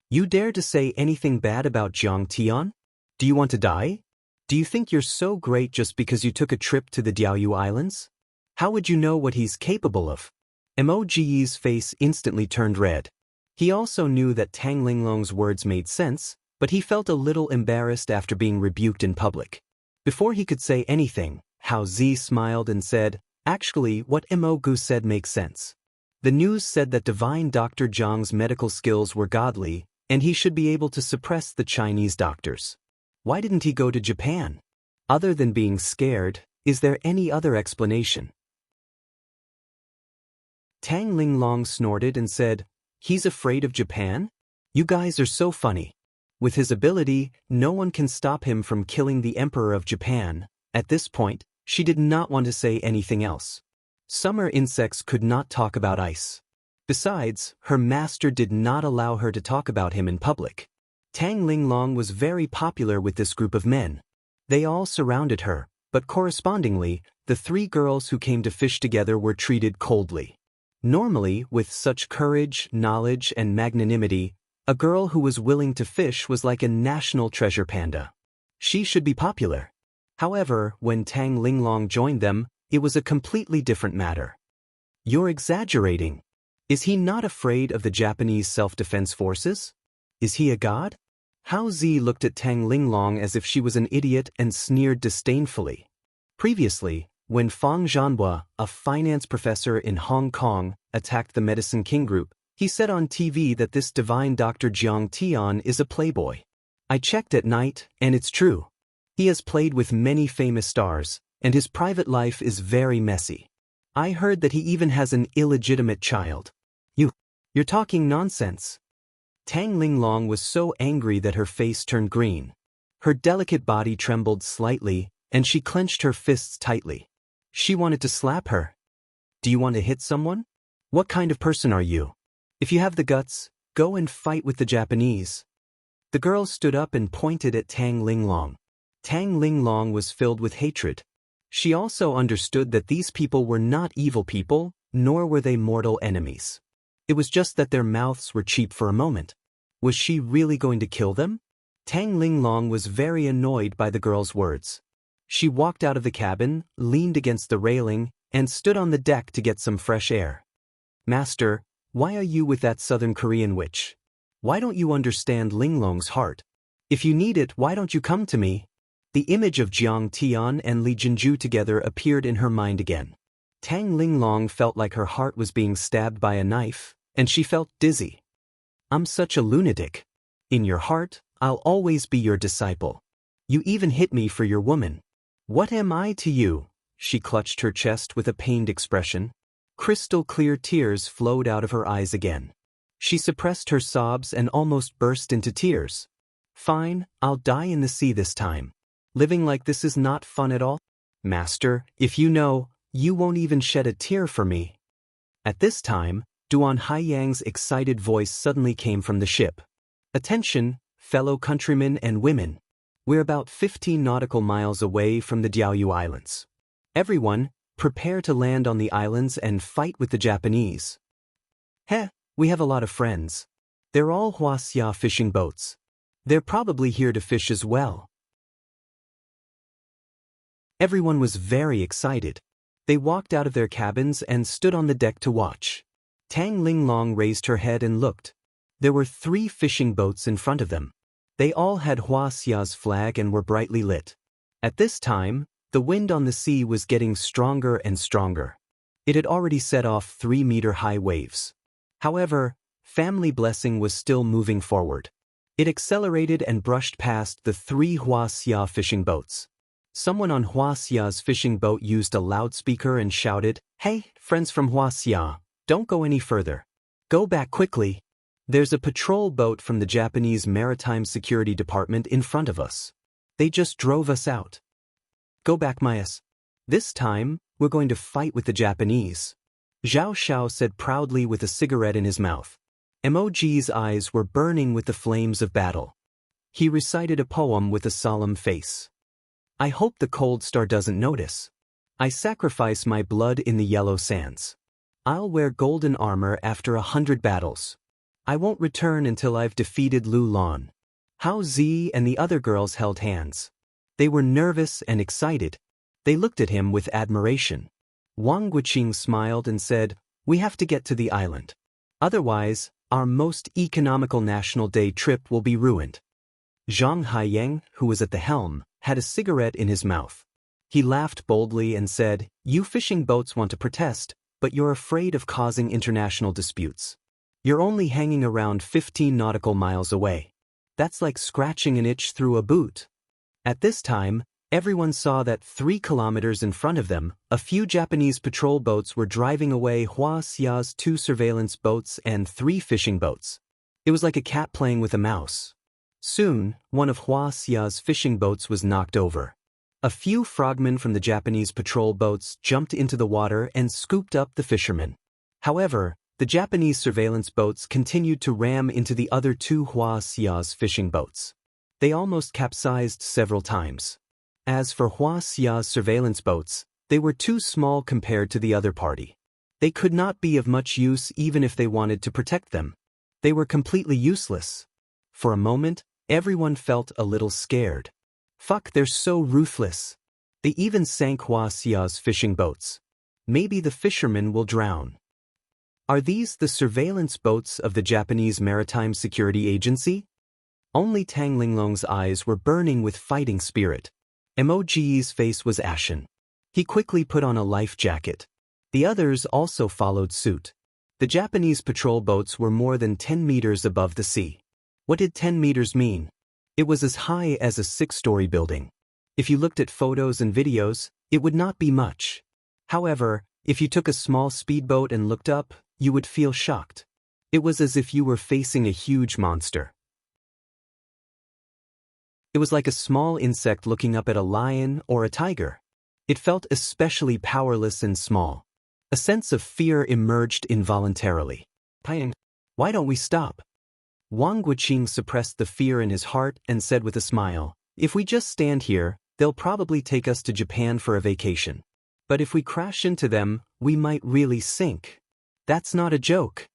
You dare to say anything bad about Jiang Tian? Do you want to die? Do you think you're so great just because you took a trip to the Diaoyu Islands? How would you know what he's capable of? Moji's face instantly turned red. He also knew that Tang Linglong's words made sense, but he felt a little embarrassed after being rebuked in public. Before he could say anything, Hao Zi smiled and said, Actually, what Mo Gu said makes sense. The news said that divine Dr. Zhang's medical skills were godly, and he should be able to suppress the Chinese doctors. Why didn't he go to Japan? Other than being scared, is there any other explanation? Tang Linglong snorted and said, He's afraid of Japan? You guys are so funny. With his ability, no one can stop him from killing the Emperor of Japan. At this point, she did not want to say anything else. Summer insects could not talk about ice. Besides, her master did not allow her to talk about him in public. Tang Linglong was very popular with this group of men. They all surrounded her, but correspondingly, the three girls who came to fish together were treated coldly. Normally, with such courage, knowledge, and magnanimity, a girl who was willing to fish was like a national treasure panda. She should be popular. However, when Tang Linglong joined them, it was a completely different matter. You're exaggerating. Is he not afraid of the Japanese self-defense forces? Is he a god? Hao Zi looked at Tang Linglong as if she was an idiot and sneered disdainfully. Previously, when Fang Zhanhua, a finance professor in Hong Kong, attacked the Medicine King group, he said on TV that this divine Dr. Jiang Tian is a playboy. I checked at night, and it's true. He has played with many famous stars, and his private life is very messy. I heard that he even has an illegitimate child. You're talking nonsense. Tang Linglong was so angry that her face turned green. Her delicate body trembled slightly, and she clenched her fists tightly. She wanted to slap her. Do you want to hit someone? What kind of person are you? If you have the guts, go and fight with the Japanese. The girl stood up and pointed at Tang Linglong. Tang Linglong was filled with hatred. She also understood that these people were not evil people, nor were they mortal enemies. It was just that their mouths were cheap for a moment. Was she really going to kill them? Tang Linglong was very annoyed by the girl's words. She walked out of the cabin, leaned against the railing, and stood on the deck to get some fresh air. Master, why are you with that Southern Korean witch? Why don't you understand Linglong's heart? If you need it, why don't you come to me? The image of Jiang Tian and Li Jinju together appeared in her mind again. Tang Linglong felt like her heart was being stabbed by a knife, and she felt dizzy. I'm such a lunatic. In your heart, I'll always be your disciple. You even hit me for your woman. What am I to you? She clutched her chest with a pained expression. Crystal clear tears flowed out of her eyes again. She suppressed her sobs and almost burst into tears. Fine, I'll die in the sea this time. Living like this is not fun at all. Master, if you know, you won't even shed a tear for me. At this time, Duan Haiyang's excited voice suddenly came from the ship. Attention, fellow countrymen and women. We're about 15 nautical miles away from the Diaoyu Islands. Everyone, prepare to land on the islands and fight with the Japanese. We have a lot of friends. They're all Wuxia fishing boats. They're probably here to fish as well. Everyone was very excited. They walked out of their cabins and stood on the deck to watch. Tang Linglong raised her head and looked. There were 3 fishing boats in front of them. They all had Wuxia's flag and were brightly lit. At this time, the wind on the sea was getting stronger and stronger. It had already set off 3-meter-high waves. However, Family Blessing was still moving forward. It accelerated and brushed past the 3 Wuxia fishing boats. Someone on Wuxia's fishing boat used a loudspeaker and shouted, "Hey, friends from Wuxia, don't go any further. Go back quickly. There's a patrol boat from the Japanese Maritime Security Department in front of us. They just drove us out. Go back, Mayas. This time, we're going to fight with the Japanese." Zhao Xiao said proudly with a cigarette in his mouth. Moji's eyes were burning with the flames of battle. He recited a poem with a solemn face. I hope the cold star doesn't notice. I sacrifice my blood in the yellow sands. I'll wear golden armor after 100 battles. I won't return until I've defeated Lu Lan. Hao Zi and the other girls held hands. They were nervous and excited. They looked at him with admiration. Wang Guqing smiled and said, "We have to get to the island. Otherwise, our most economical National Day trip will be ruined." Zhang Haiyang, who was at the helm, had a cigarette in his mouth. He laughed boldly and said, "You fishing boats want to protest, but you're afraid of causing international disputes. You're only hanging around 15 nautical miles away. That's like scratching an itch through a boot." At this time, everyone saw that 3 kilometers in front of them, a few Japanese patrol boats were driving away Hua Xia's 2 surveillance boats and 3 fishing boats. It was like a cat playing with a mouse. Soon, one of Hua Xia's fishing boats was knocked over. A few frogmen from the Japanese patrol boats jumped into the water and scooped up the fishermen. However, the Japanese surveillance boats continued to ram into the other 2 Hua Xia's fishing boats. They almost capsized several times. As for Hua Xia's surveillance boats, they were too small compared to the other party. They could not be of much use even if they wanted to protect them. They were completely useless. For a moment, everyone felt a little scared. Fuck, they're so ruthless. They even sank Hua Xia's fishing boats. Maybe the fishermen will drown. Are these the surveillance boats of the Japanese Maritime Security Agency? Only Tang Linglong's eyes were burning with fighting spirit. Emoji's face was ashen. He quickly put on a life jacket. The others also followed suit. The Japanese patrol boats were more than 10 meters above the sea. What did 10 meters mean? It was as high as a 6-story building. If you looked at photos and videos, it would not be much. However, if you took a small speedboat and looked up, you would feel shocked. It was as if you were facing a huge monster. It was like a small insect looking up at a lion or a tiger. It felt especially powerless and small. A sense of fear emerged involuntarily. "Paying, why don't we stop?" Wang Guqing suppressed the fear in his heart and said with a smile, "If we just stand here, they'll probably take us to Japan for a vacation. But if we crash into them, we might really sink. That's not a joke."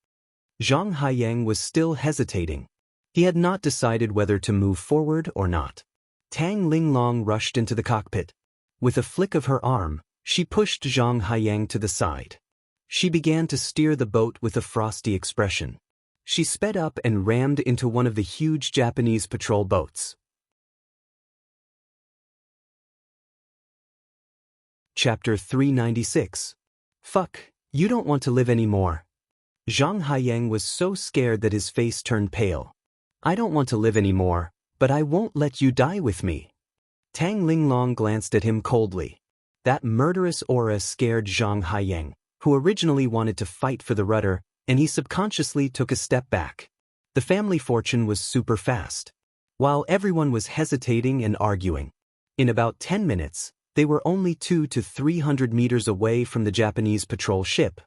Zhang Haiyang was still hesitating. He had not decided whether to move forward or not. Tang Linglong rushed into the cockpit. With a flick of her arm, she pushed Zhang Haiyang to the side. She began to steer the boat with a frosty expression. She sped up and rammed into one of the huge Japanese patrol boats. Chapter 396. Fuck, you don't want to live anymore. Zhang Haiyang was so scared that his face turned pale. "I don't want to live anymore, but I won't let you die with me." Tang Linglong glanced at him coldly. That murderous aura scared Zhang Haiyang, who originally wanted to fight for the rudder, and he subconsciously took a step back. The family fortune was super fast. While everyone was hesitating and arguing, in about 10 minutes, they were only 200 to 300 meters away from the Japanese patrol ship.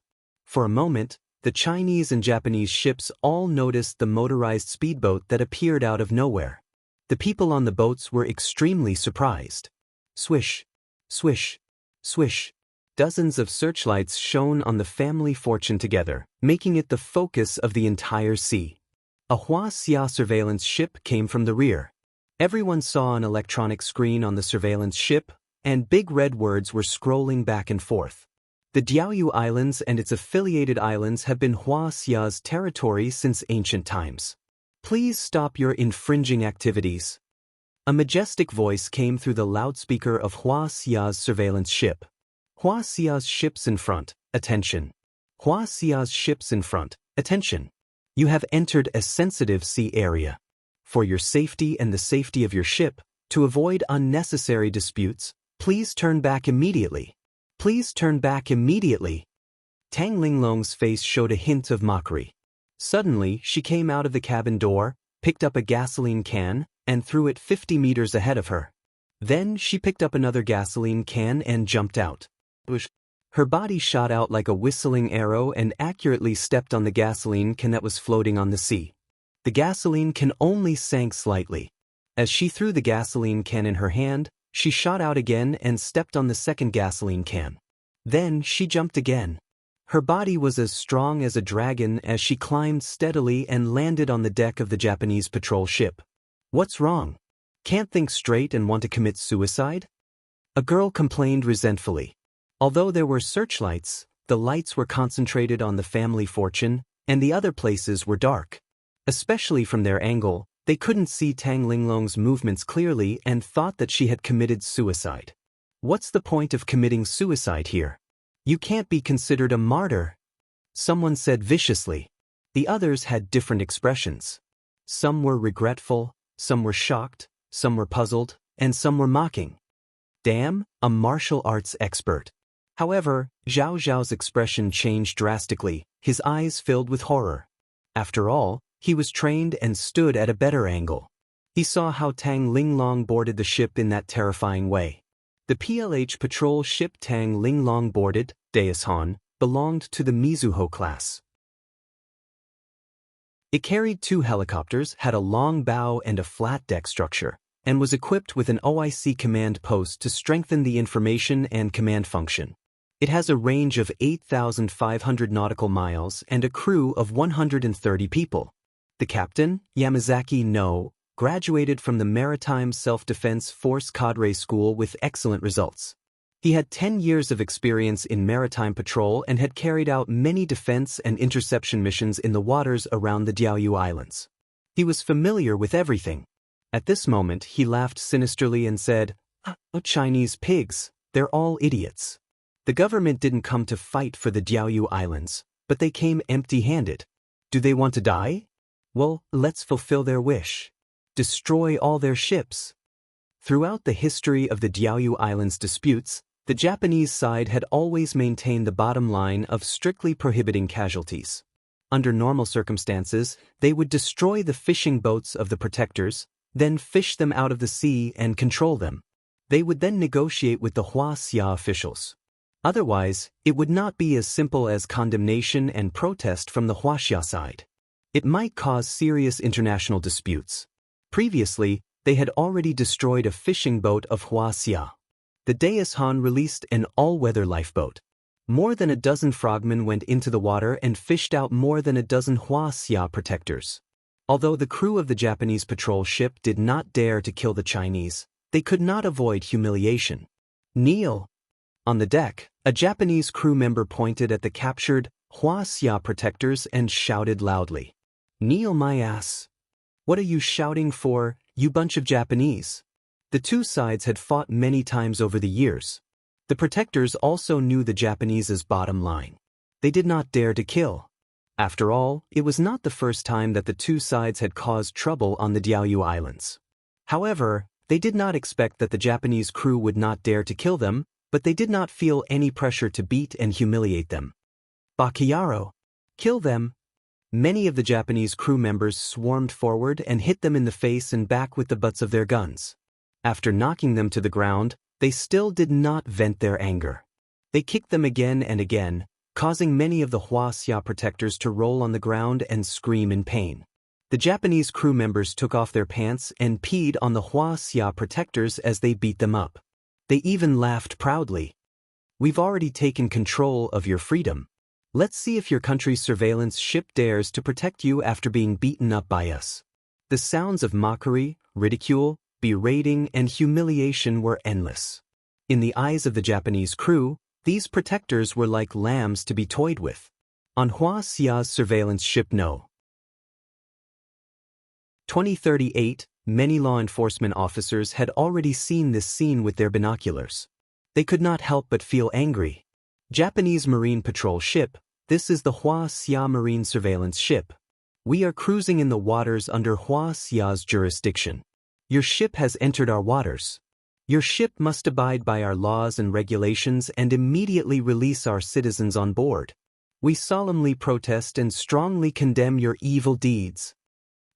For a moment, the Chinese and Japanese ships all noticed the motorized speedboat that appeared out of nowhere. The people on the boats were extremely surprised. Swish, swish, swish. Dozens of searchlights shone on the family fortune together, making it the focus of the entire sea. A Hua Xia surveillance ship came from the rear. Everyone saw an electronic screen on the surveillance ship, and big red words were scrolling back and forth. The Diaoyu Islands and its affiliated islands have been Hua Xia's territory since ancient times. Please stop your infringing activities. A majestic voice came through the loudspeaker of Hua Xia's surveillance ship. Hua Xia's ships in front, attention. Hua Xia's ships in front, attention. You have entered a sensitive sea area. For your safety and the safety of your ship, to avoid unnecessary disputes, please turn back immediately. Please turn back immediately. Tang Linglong's face showed a hint of mockery. Suddenly, she came out of the cabin door, picked up a gasoline can, and threw it 50 meters ahead of her. Then she picked up another gasoline can and jumped out. Her body shot out like a whistling arrow and accurately stepped on the gasoline can that was floating on the sea. The gasoline can only sank slightly. As she threw the gasoline can in her hand, she shot out again and stepped on the second gasoline can. Then she jumped again. Her body was as strong as a dragon as she climbed steadily and landed on the deck of the Japanese patrol ship. What's wrong? Can't think straight and want to commit suicide? A girl complained resentfully. Although there were searchlights, the lights were concentrated on the family fortune, and the other places were dark. Especially from their angle, they couldn't see Tang Linglong's movements clearly and thought that she had committed suicide. What's the point of committing suicide here? You can't be considered a martyr, someone said viciously. The others had different expressions. Some were regretful, some were shocked, some were puzzled, and some were mocking. Damn, a martial arts expert. However, Zhao Zhao's expression changed drastically, his eyes filled with horror. After all, he was trained and stood at a better angle. He saw how Tang Linglong boarded the ship in that terrifying way. The PLH patrol ship Tang Linglong boarded, Daoist, belonged to the Mizuho class. It carried 2 helicopters, had a long bow and a flat deck structure, and was equipped with an OIC command post to strengthen the information and command function. It has a range of 8,500 nautical miles and a crew of 130 people. The captain, Yamazaki No, graduated from the Maritime Self-Defense Force Cadre School with excellent results. He had 10 years of experience in maritime patrol and had carried out many defense and interception missions in the waters around the Diaoyu Islands. He was familiar with everything. At this moment, he laughed sinisterly and said, "Oh, Chinese pigs, they're all idiots. The government didn't come to fight for the Diaoyu Islands, but they came empty-handed. Do they want to die? Well, let's fulfill their wish. Destroy all their ships." Throughout the history of the Diaoyu Islands disputes, the Japanese side had always maintained the bottom line of strictly prohibiting casualties. Under normal circumstances, they would destroy the fishing boats of the protectors, then fish them out of the sea and control them. They would then negotiate with the Wuxia officials. Otherwise, it would not be as simple as condemnation and protest from the Wuxia side. It might cause serious international disputes. Previously, they had already destroyed a fishing boat of Wuxia. The Daoist released an all-weather lifeboat. More than a dozen frogmen went into the water and fished out more than a dozen Wuxia protectors. Although the crew of the Japanese patrol ship did not dare to kill the Chinese, they could not avoid humiliation. "Kneel!" On the deck, a Japanese crew member pointed at the captured Wuxia protectors and shouted loudly, "Kneel my ass! What are you shouting for, you bunch of Japanese?" The two sides had fought many times over the years. The protectors also knew the Japanese's bottom line. They did not dare to kill. After all, it was not the first time that the two sides had caused trouble on the Diaoyu Islands. However, they did not expect that the Japanese crew would not dare to kill them, but they did not feel any pressure to beat and humiliate them. "Bakayaro! Kill them!" Many of the Japanese crew members swarmed forward and hit them in the face and back with the butts of their guns. After knocking them to the ground, they still did not vent their anger. They kicked them again and again, causing many of the Wuxia protectors to roll on the ground and scream in pain. The Japanese crew members took off their pants and peed on the Wuxia protectors as they beat them up. They even laughed proudly. "We've already taken control of your freedom. Let's see if your country's surveillance ship dares to protect you after being beaten up by us." The sounds of mockery, ridicule, berating, and humiliation were endless. In the eyes of the Japanese crew, these protectors were like lambs to be toyed with. On Wuxia's surveillance ship No. 2038, many law enforcement officers had already seen this scene with their binoculars. They could not help but feel angry. "Japanese Marine Patrol ship, this is the Wuxia Marine Surveillance ship. We are cruising in the waters under Wuxia's jurisdiction. Your ship has entered our waters. Your ship must abide by our laws and regulations and immediately release our citizens on board. We solemnly protest and strongly condemn your evil deeds."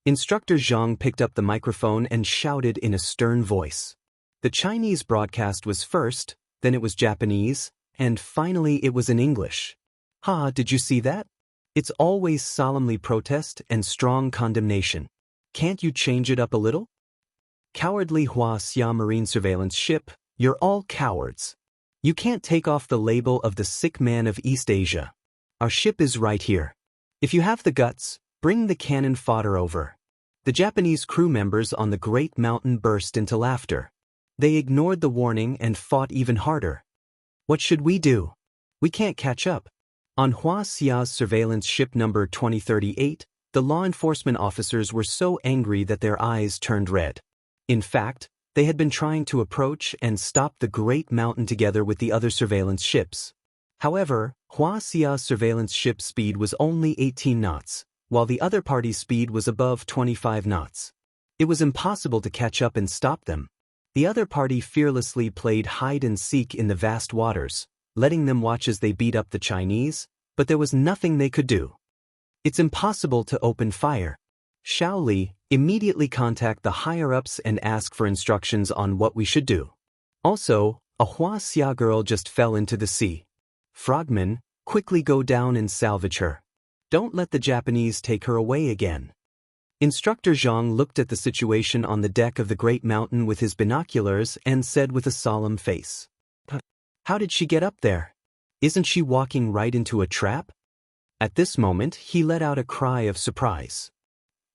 Instructor Zhang picked up the microphone and shouted in a stern voice. The Chinese broadcast was first, then it was Japanese, and finally it was in English. Did you see that? It's always solemnly protest and strong condemnation. Can't you change it up a little? "Cowardly Wuxia Marine Surveillance ship, you're all cowards. You can't take off the label of the sick man of East Asia. Our ship is right here. If you have the guts, bring the cannon fodder over. The Japanese crew members on the great mountain burst into laughter. They ignored the warning and fought even harder. What should we do? We can't catch up. On Wuxia's surveillance ship number 2038, the law enforcement officers were so angry that their eyes turned red. In fact, they had been trying to approach and stop the great mountain together with the other surveillance ships. However, Wuxia's surveillance ship speed was only 18 knots, while the other party's speed was above 25 knots. It was impossible to catch up and stop them. The other party fearlessly played hide-and-seek in the vast waters, letting them watch as they beat up the Chinese, but there was nothing they could do. It's impossible to open fire. Shaoli, immediately contact the higher-ups and ask for instructions on what we should do. Also, a Wuxia girl just fell into the sea. Frogman, quickly go down and salvage her. Don't let the Japanese take her away again. Instructor Zhang looked at the situation on the deck of the great mountain with his binoculars and said with a solemn face, "How did she get up there? Isn't she walking right into a trap?" At this moment, he let out a cry of surprise.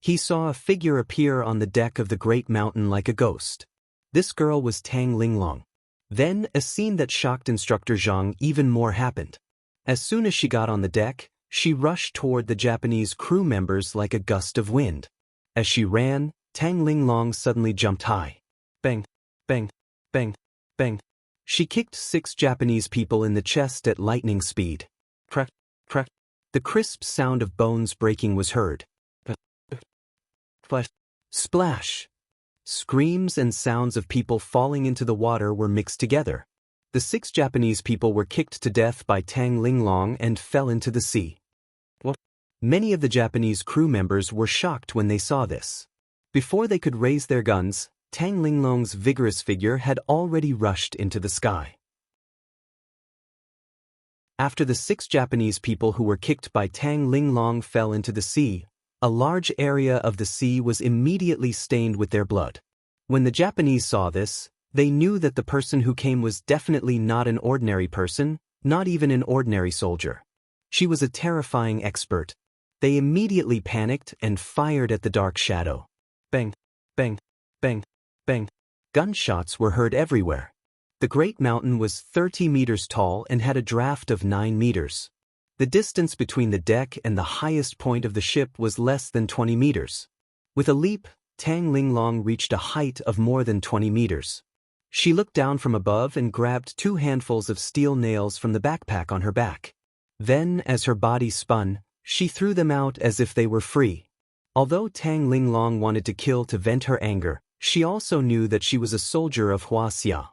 He saw a figure appear on the deck of the great mountain like a ghost. This girl was Tang Linglong. Then, a scene that shocked Instructor Zhang even more happened. As soon as she got on the deck, she rushed toward the Japanese crew members like a gust of wind. As she ran, Tang Linglong suddenly jumped high. Bang, bang, bang, bang. She kicked 6 Japanese people in the chest at lightning speed. Crack, crack. The crisp sound of bones breaking was heard. Splash, splash. Screams and sounds of people falling into the water were mixed together. The 6 Japanese people were kicked to death by Tang Linglong and fell into the sea. What? Many of the Japanese crew members were shocked when they saw this. Before they could raise their guns, Tang Linglong's vigorous figure had already rushed into the sky. After the 6 Japanese people who were kicked by Tang Linglong fell into the sea, a large area of the sea was immediately stained with their blood. When the Japanese saw this, they knew that the person who came was definitely not an ordinary person, not even an ordinary soldier. She was a terrifying expert. They immediately panicked and fired at the dark shadow. Bang, bang, bang, bang. Gunshots were heard everywhere. The great mountain was 30 meters tall and had a draft of 9 meters. The distance between the deck and the highest point of the ship was less than 20 meters. With a leap, Tang Linglong reached a height of more than 20 meters. She looked down from above and grabbed 2 handfuls of steel nails from the backpack on her back. Then, as her body spun, she threw them out as if they were free. Although Tang Linglong wanted to kill to vent her anger, she also knew that she was a soldier of Wuxia.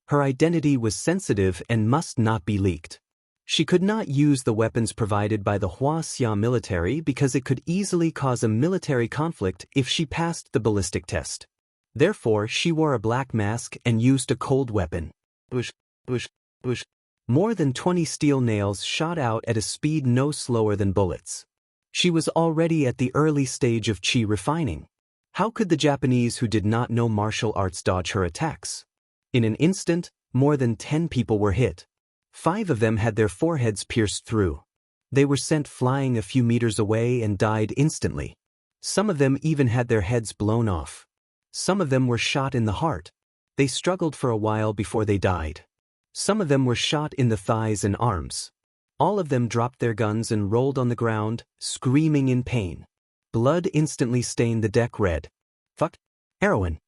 Her identity was sensitive and must not be leaked. She could not use the weapons provided by the Wuxia military because it could easily cause a military conflict if she passed the ballistic test. Therefore, she wore a black mask and used a cold weapon. Bush, bush, bush. More than 20 steel nails shot out at a speed no slower than bullets. She was already at the early stage of chi refining. How could the Japanese who did not know martial arts dodge her attacks? In an instant, more than 10 people were hit. 5 of them had their foreheads pierced through. They were sent flying a few meters away and died instantly. Some of them even had their heads blown off. Some of them were shot in the heart. They struggled for a while before they died. Some of them were shot in the thighs and arms. All of them dropped their guns and rolled on the ground, screaming in pain. Blood instantly stained the deck red. Fuck. Heroine.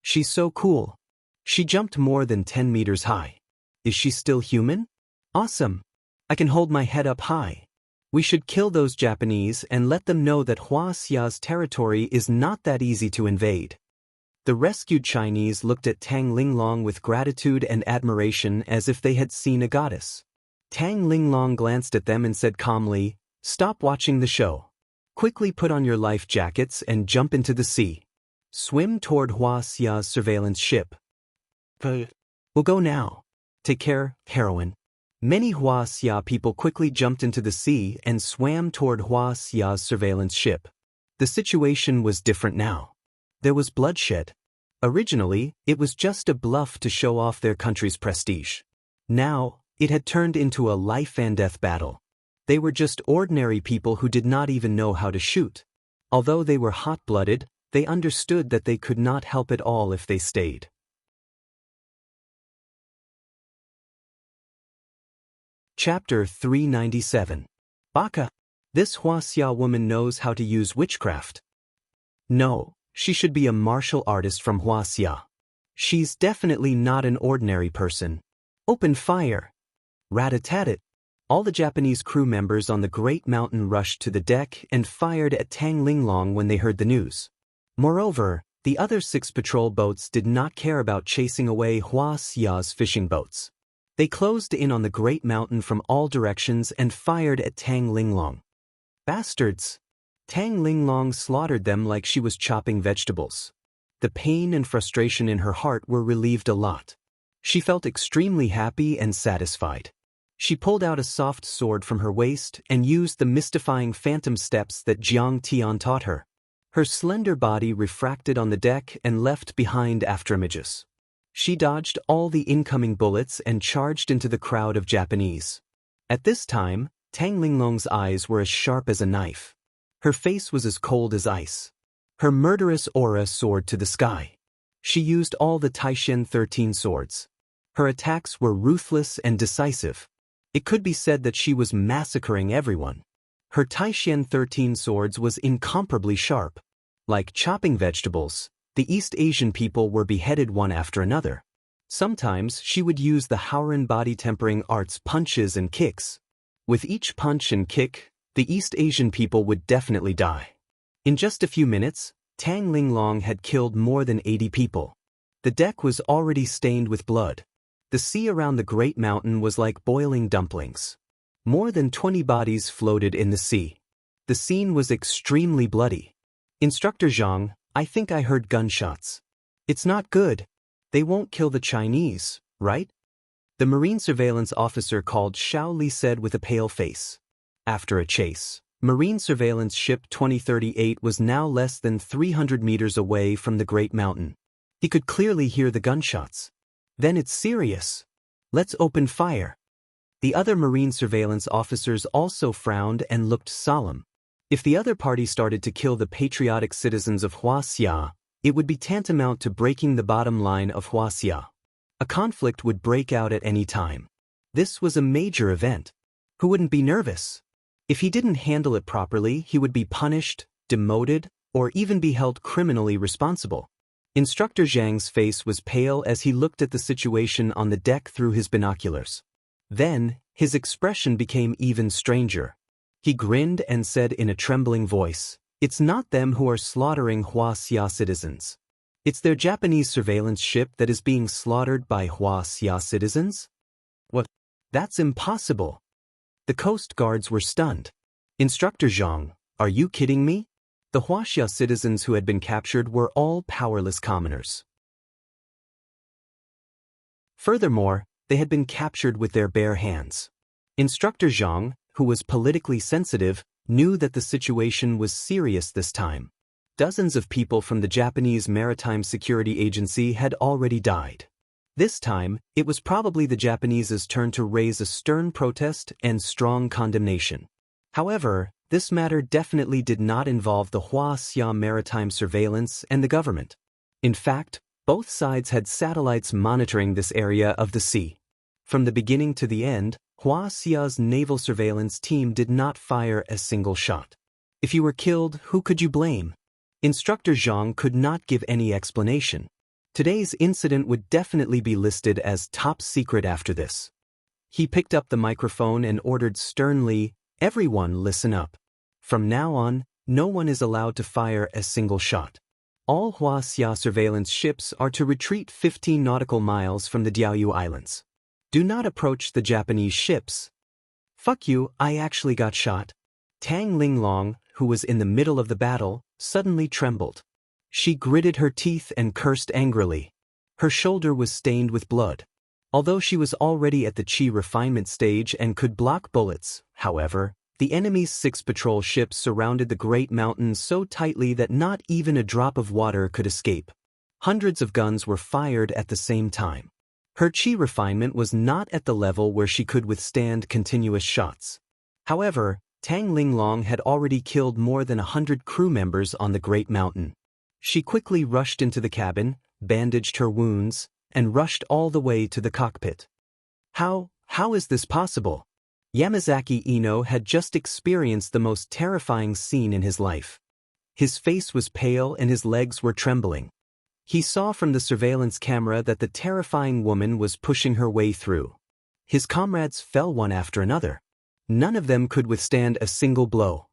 She's so cool. She jumped more than 10 meters high. Is she still human? Awesome. I can hold my head up high. We should kill those Japanese and let them know that Wuxia's territory is not that easy to invade. The rescued Chinese looked at Tang Linglong with gratitude and admiration as if they had seen a goddess. Tang Linglong glanced at them and said calmly, "Stop watching the show. Quickly put on your life jackets and jump into the sea. Swim toward Wuxia's surveillance ship. We'll go now. Take care, heroine." Many Wuxia people quickly jumped into the sea and swam toward Wuxia's surveillance ship. The situation was different now. There was bloodshed. Originally, it was just a bluff to show off their country's prestige. Now, it had turned into a life-and-death battle. They were just ordinary people who did not even know how to shoot. Although they were hot-blooded, they understood that they could not help at all if they stayed. Chapter 397. Baka. This Wuxia woman knows how to use witchcraft. No, she should be a martial artist from Wuxia. She's definitely not an ordinary person. Open fire! Rat-a-tat-tat! All the Japanese crew members on the Great Mountain rushed to the deck and fired at Tang Linglong when they heard the news. Moreover, the other 6 patrol boats did not care about chasing away Wuxia's fishing boats. They closed in on the Great Mountain from all directions and fired at Tang Linglong. Bastards! Tang Linglong slaughtered them like she was chopping vegetables. The pain and frustration in her heart were relieved a lot. She felt extremely happy and satisfied. She pulled out a soft sword from her waist and used the mystifying phantom steps that Jiang Tian taught her. Her slender body refracted on the deck and left behind afterimages. She dodged all the incoming bullets and charged into the crowd of Japanese. At this time, Tang Linglong's eyes were as sharp as a knife. Her face was as cold as ice. Her murderous aura soared to the sky. She used all the Taishen 13 swords. Her attacks were ruthless and decisive. It could be said that she was massacring everyone. Her Taishen 13 swords was incomparably sharp. Like chopping vegetables, the East Asian people were beheaded one after another. Sometimes she would use the Howren body tempering arts punches and kicks. With each punch and kick, the East Asian people would definitely die. In just a few minutes, Tang Linglong had killed more than 80 people. The deck was already stained with blood. The sea around the Great Mountain was like boiling dumplings. More than 20 bodies floated in the sea. The scene was extremely bloody. Instructor Zhang, I think I heard gunshots. It's not good. They won't kill the Chinese, right? The Marine surveillance officer called Xiao Li said with a pale face. After a chase, Marine surveillance ship 2038 was now less than 300 meters away from the Great Mountain. He could clearly hear the gunshots. Then it's serious. Let's open fire. The other Marine surveillance officers also frowned and looked solemn. If the other party started to kill the patriotic citizens of Wuxia, it would be tantamount to breaking the bottom line of Wuxia. A conflict would break out at any time. This was a major event. Who wouldn't be nervous? If he didn't handle it properly, he would be punished, demoted, or even be held criminally responsible. Instructor Zhang's face was pale as he looked at the situation on the deck through his binoculars. Then, his expression became even stranger. He grinned and said in a trembling voice, "It's not them who are slaughtering Wuxia citizens. It's their Japanese surveillance ship that is being slaughtered by Wuxia citizens?" What? That's impossible. The Coast Guards were stunned. Instructor Zhang, are you kidding me? The Wuxia citizens who had been captured were all powerless commoners. Furthermore, they had been captured with their bare hands. Instructor Zhang, who was politically sensitive, knew that the situation was serious this time. Dozens of people from the Japanese Maritime Security Agency had already died. This time, it was probably the Japanese's turn to raise a stern protest and strong condemnation. However, this matter definitely did not involve the Wuxia maritime surveillance and the government. In fact, both sides had satellites monitoring this area of the sea. From the beginning to the end, Wuxia's naval surveillance team did not fire a single shot. If you were killed, who could you blame? Instructor Zhang could not give any explanation. Today's incident would definitely be listed as top secret after this. He picked up the microphone and ordered sternly, "Everyone listen up. From now on, no one is allowed to fire a single shot. All Wuxia surveillance ships are to retreat 15 nautical miles from the Diaoyu Islands. Do not approach the Japanese ships." "Fuck you, I actually got shot." Tang Linglong, who was in the middle of the battle, suddenly trembled. She gritted her teeth and cursed angrily. Her shoulder was stained with blood. Although she was already at the chi refinement stage and could block bullets, however, the enemy's 6 patrol ships surrounded the Great Mountain so tightly that not even a drop of water could escape. Hundreds of guns were fired at the same time. Her chi refinement was not at the level where she could withstand continuous shots. However, Tang Linglong had already killed more than 100 crew members on the Great Mountain. She quickly rushed into the cabin, bandaged her wounds, and rushed all the way to the cockpit. How is this possible? Yamazaki Ino had just experienced the most terrifying scene in his life. His face was pale and his legs were trembling. He saw from the surveillance camera that the terrifying woman was pushing her way through. His comrades fell one after another. None of them could withstand a single blow.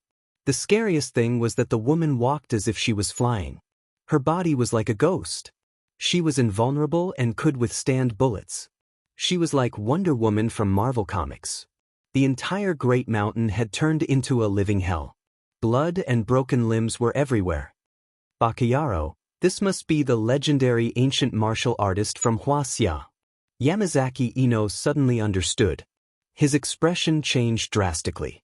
The scariest thing was that the woman walked as if she was flying. Her body was like a ghost. She was invulnerable and could withstand bullets. She was like Wonder Woman from Marvel Comics. The entire Great Mountain had turned into a living hell. Blood and broken limbs were everywhere. Bakayaro, this must be the legendary ancient martial artist from Wuxia. Yamazaki Ino suddenly understood. His expression changed drastically.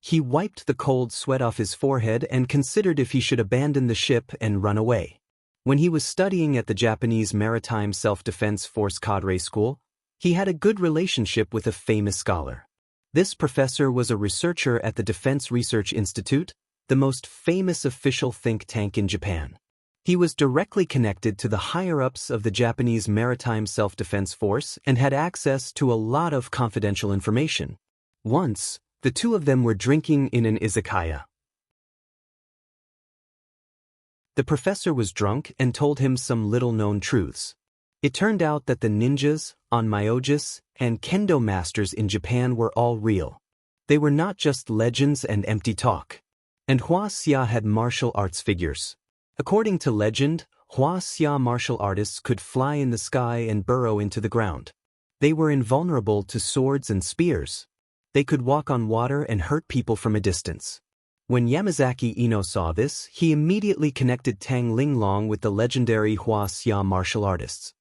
He wiped the cold sweat off his forehead and considered if he should abandon the ship and run away. When he was studying at the Japanese Maritime Self-Defense Force Cadre School, he had a good relationship with a famous scholar. This professor was a researcher at the Defense Research Institute, the most famous official think tank in Japan. He was directly connected to the higher-ups of the Japanese Maritime Self-Defense Force and had access to a lot of confidential information. Once, the two of them were drinking in an izakaya. The professor was drunk and told him some little-known truths. It turned out that the ninjas, onmyojis, and kendo masters in Japan were all real. They were not just legends and empty talk. And Wuxia had martial arts figures. According to legend, Wuxia martial artists could fly in the sky and burrow into the ground. They were invulnerable to swords and spears. They could walk on water and hurt people from a distance. When Yamazaki Ino saw this, he immediately connected Tang Linglong with the legendary Wuxia martial artists.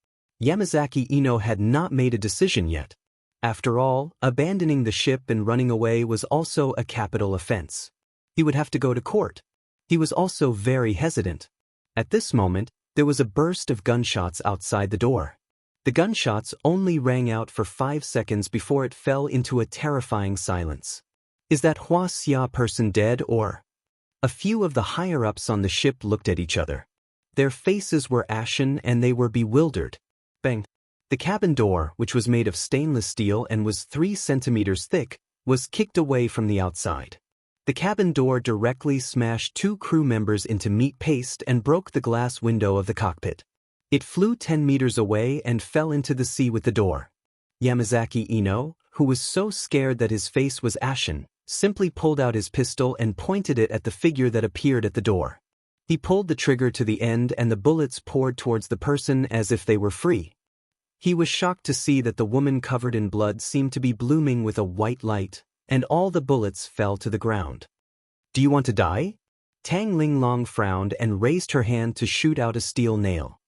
Yamazaki Ino had not made a decision yet. After all, abandoning the ship and running away was also a capital offense. He would have to go to court. He was also very hesitant. At this moment, there was a burst of gunshots outside the door. The gunshots only rang out for 5 seconds before it fell into a terrifying silence. Is that Wuxia person dead or? A few of the higher-ups on the ship looked at each other. Their faces were ashen and they were bewildered. Bang! The cabin door, which was made of stainless steel and was 3 centimeters thick, was kicked away from the outside. The cabin door directly smashed 2 crew members into meat paste and broke the glass window of the cockpit. It flew 10 meters away and fell into the sea with the door. Yamazaki Ino, who was so scared that his face was ashen, simply pulled out his pistol and pointed it at the figure that appeared at the door. He pulled the trigger to the end and the bullets poured towards the person as if they were free. He was shocked to see that the woman covered in blood seemed to be blooming with a white light, and all the bullets fell to the ground. Do you want to die? Tang Linglong frowned and raised her hand to shoot out a steel nail.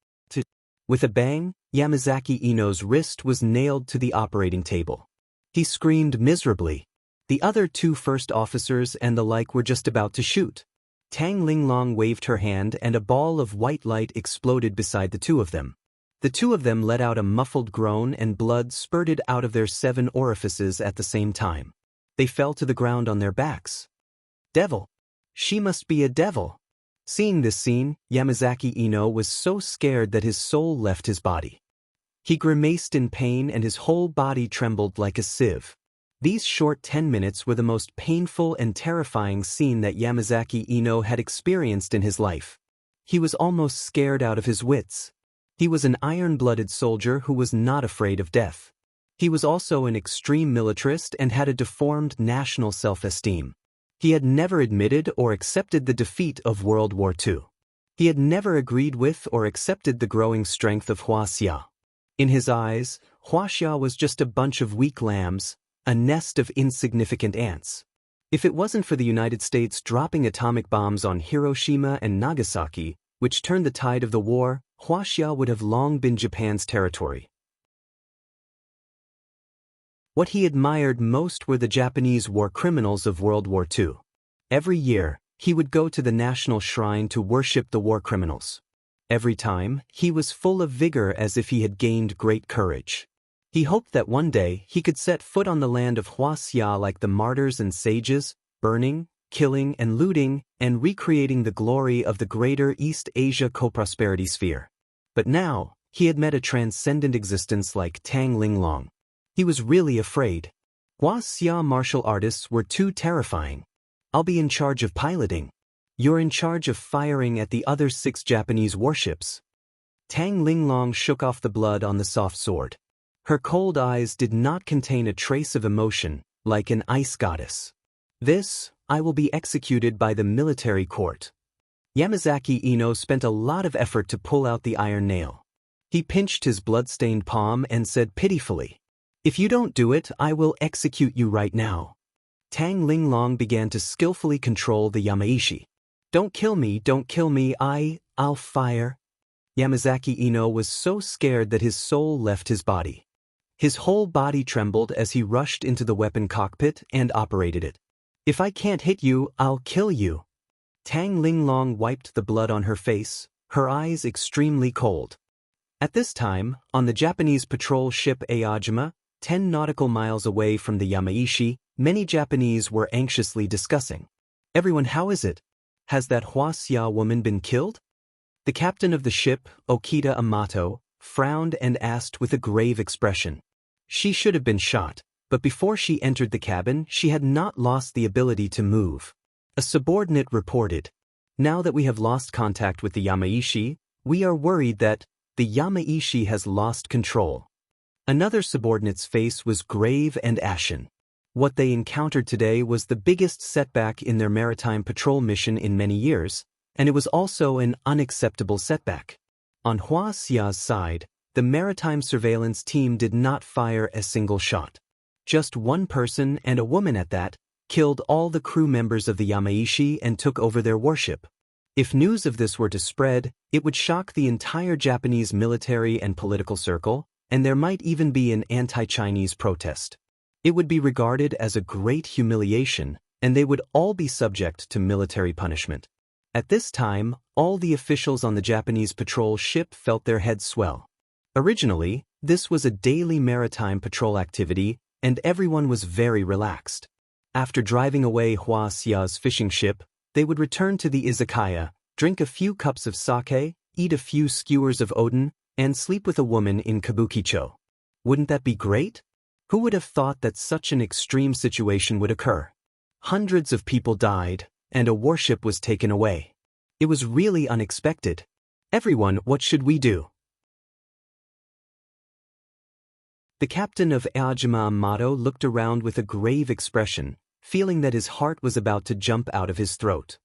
With a bang, Yamazaki Ino's wrist was nailed to the operating table. He screamed miserably. The other 2 first officers and the like were just about to shoot. Tang Linglong waved her hand and a ball of white light exploded beside the 2 of them. The 2 of them let out a muffled groan and blood spurted out of their 7 orifices at the same time. They fell to the ground on their backs. Devil! She must be a devil! Seeing this scene, Yamazaki Ino was so scared that his soul left his body. He grimaced in pain and his whole body trembled like a sieve. These short 10 minutes were the most painful and terrifying scene that Yamazaki Ino had experienced in his life. He was almost scared out of his wits. He was an iron-blooded soldier who was not afraid of death. He was also an extreme militarist and had a deformed national self-esteem. He had never admitted or accepted the defeat of World War II. He had never agreed with or accepted the growing strength of Wuxia. In his eyes, Wuxia was just a bunch of weak lambs, a nest of insignificant ants. If it wasn't for the United States dropping atomic bombs on Hiroshima and Nagasaki, which turned the tide of the war, Wuxia would have long been Japan's territory. What he admired most were the Japanese war criminals of World War II. Every year, he would go to the national shrine to worship the war criminals. Every time, he was full of vigor as if he had gained great courage. He hoped that one day he could set foot on the land of Wuxia like the martyrs and sages, burning, killing and looting, and recreating the glory of the greater East Asia co-prosperity sphere. But now, he had met a transcendent existence like Tang Linglong. He was really afraid. Wuxia martial artists were too terrifying. I'll be in charge of piloting. You're in charge of firing at the other 6 Japanese warships. Tang Linglong shook off the blood on the soft sword. Her cold eyes did not contain a trace of emotion, like an ice goddess. This, I will be executed by the military court. Yamazaki Ino spent a lot of effort to pull out the iron nail. He pinched his blood-stained palm and said pitifully, "If you don't do it, I will execute you right now." Tang Linglong began to skillfully control the Yamaishi. Don't kill me, I'll fire." Yamazaki Ino was so scared that his soul left his body. His whole body trembled as he rushed into the weapon cockpit and operated it. "If I can't hit you, I'll kill you." Tang Linglong wiped the blood on her face, her eyes extremely cold. At this time, on the Japanese patrol ship Aojima, 10 nautical miles away from the Yamaishi, many Japanese were anxiously discussing. "Everyone, how is it? Has that Wuxia woman been killed?" The captain of the ship, Okita Amato, frowned and asked with a grave expression. She should have been shot, but before she entered the cabin, she had not lost the ability to move. A subordinate reported, "Now that we have lost contact with the Yamaishi, we are worried that the Yamaishi has lost control." Another subordinate's face was grave and ashen. What they encountered today was the biggest setback in their maritime patrol mission in many years, and it was also an unacceptable setback. On Wuxia's side, the maritime surveillance team did not fire a single shot. Just one person, and a woman at that, killed all the crew members of the Yamaishi and took over their warship. If news of this were to spread, it would shock the entire Japanese military and political circle, and there might even be an anti-Chinese protest. It would be regarded as a great humiliation, and they would all be subject to military punishment. At this time, all the officials on the Japanese patrol ship felt their heads swell. Originally, this was a daily maritime patrol activity, and everyone was very relaxed. After driving away Wuxia's fishing ship, they would return to the izakaya, drink a few cups of sake, eat a few skewers of oden, and sleep with a woman in kabukicho. Wouldn't that be great? Who would have thought that such an extreme situation would occur? Hundreds of people died, and a warship was taken away. It was really unexpected. "Everyone, what should we do?" The captain of Aojima Amato looked around with a grave expression, feeling that his heart was about to jump out of his throat.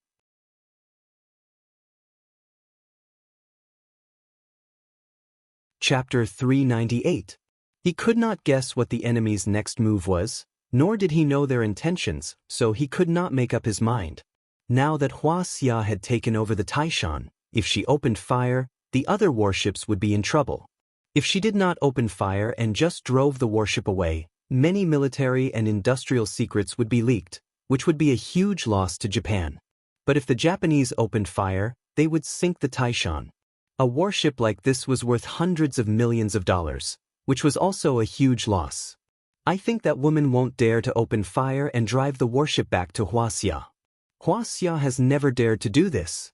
Chapter 398. He could not guess what the enemy's next move was, nor did he know their intentions, so he could not make up his mind. Now that Wuxia had taken over the Taishan, if she opened fire, the other warships would be in trouble. If she did not open fire and just drove the warship away, many military and industrial secrets would be leaked, which would be a huge loss to Japan. But if the Japanese opened fire, they would sink the Taishan. A warship like this was worth hundreds of millions of dollars, which was also a huge loss. "I think that woman won't dare to open fire and drive the warship back to Wuxia. Wuxia has never dared to do this."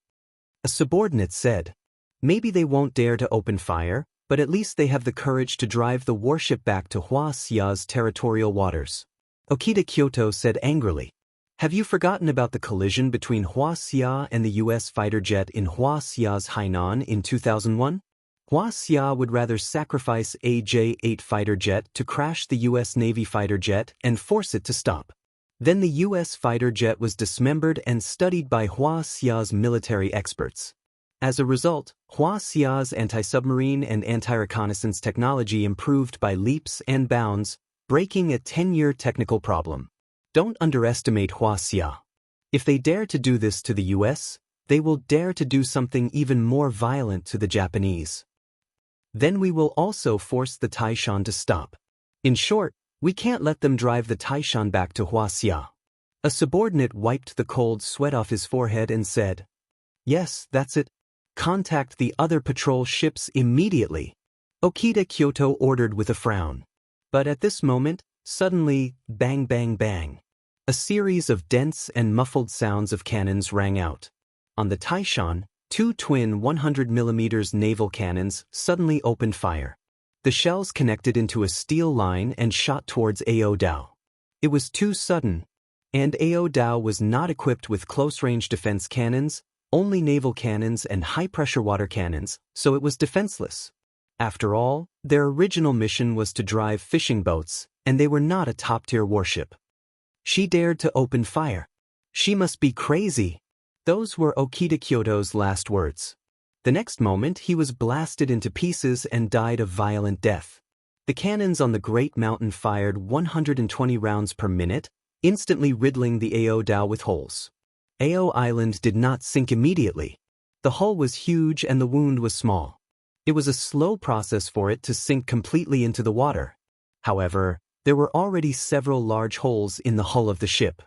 A subordinate said, "Maybe they won't dare to open fire, but at least they have the courage to drive the warship back to Wuxia's territorial waters." Okita Kyoto said angrily, "Have you forgotten about the collision between Wuxia and the U.S. fighter jet in Wuxia's Hainan in 2001? Wuxia would rather sacrifice a J-8 fighter jet to crash the U.S. Navy fighter jet and force it to stop. Then the U.S. fighter jet was dismembered and studied by Wuxia's military experts. As a result, Wuxia's anti-submarine and anti-reconnaissance technology improved by leaps and bounds, breaking a 10-year technical problem. Don't underestimate Wuxia. If they dare to do this to the U.S., they will dare to do something even more violent to the Japanese. Then we will also force the Taishan to stop. In short, we can't let them drive the Taishan back to Wuxia." A subordinate wiped the cold sweat off his forehead and said, "Yes, that's it. Contact the other patrol ships immediately." Okita Kyoto ordered with a frown. But at this moment, suddenly, bang bang bang. A series of dense and muffled sounds of cannons rang out. On the Taishan, two twin 100mm naval cannons suddenly opened fire. The shells connected into a steel line and shot towards Ao Dao. It was too sudden, and Ao Dao was not equipped with close-range defense cannons, only naval cannons and high-pressure water cannons, so it was defenseless. After all, their original mission was to drive fishing boats, and they were not a top-tier warship. She dared to open fire. She must be crazy. Those were Okita Kyoto's last words. The next moment he was blasted into pieces and died a violent death. The cannons on the Great Mountain fired 120 rounds per minute, instantly riddling the Ao Dao with holes. Ao Island did not sink immediately. The hull was huge and the wound was small. It was a slow process for it to sink completely into the water. However, there were already several large holes in the hull of the ship.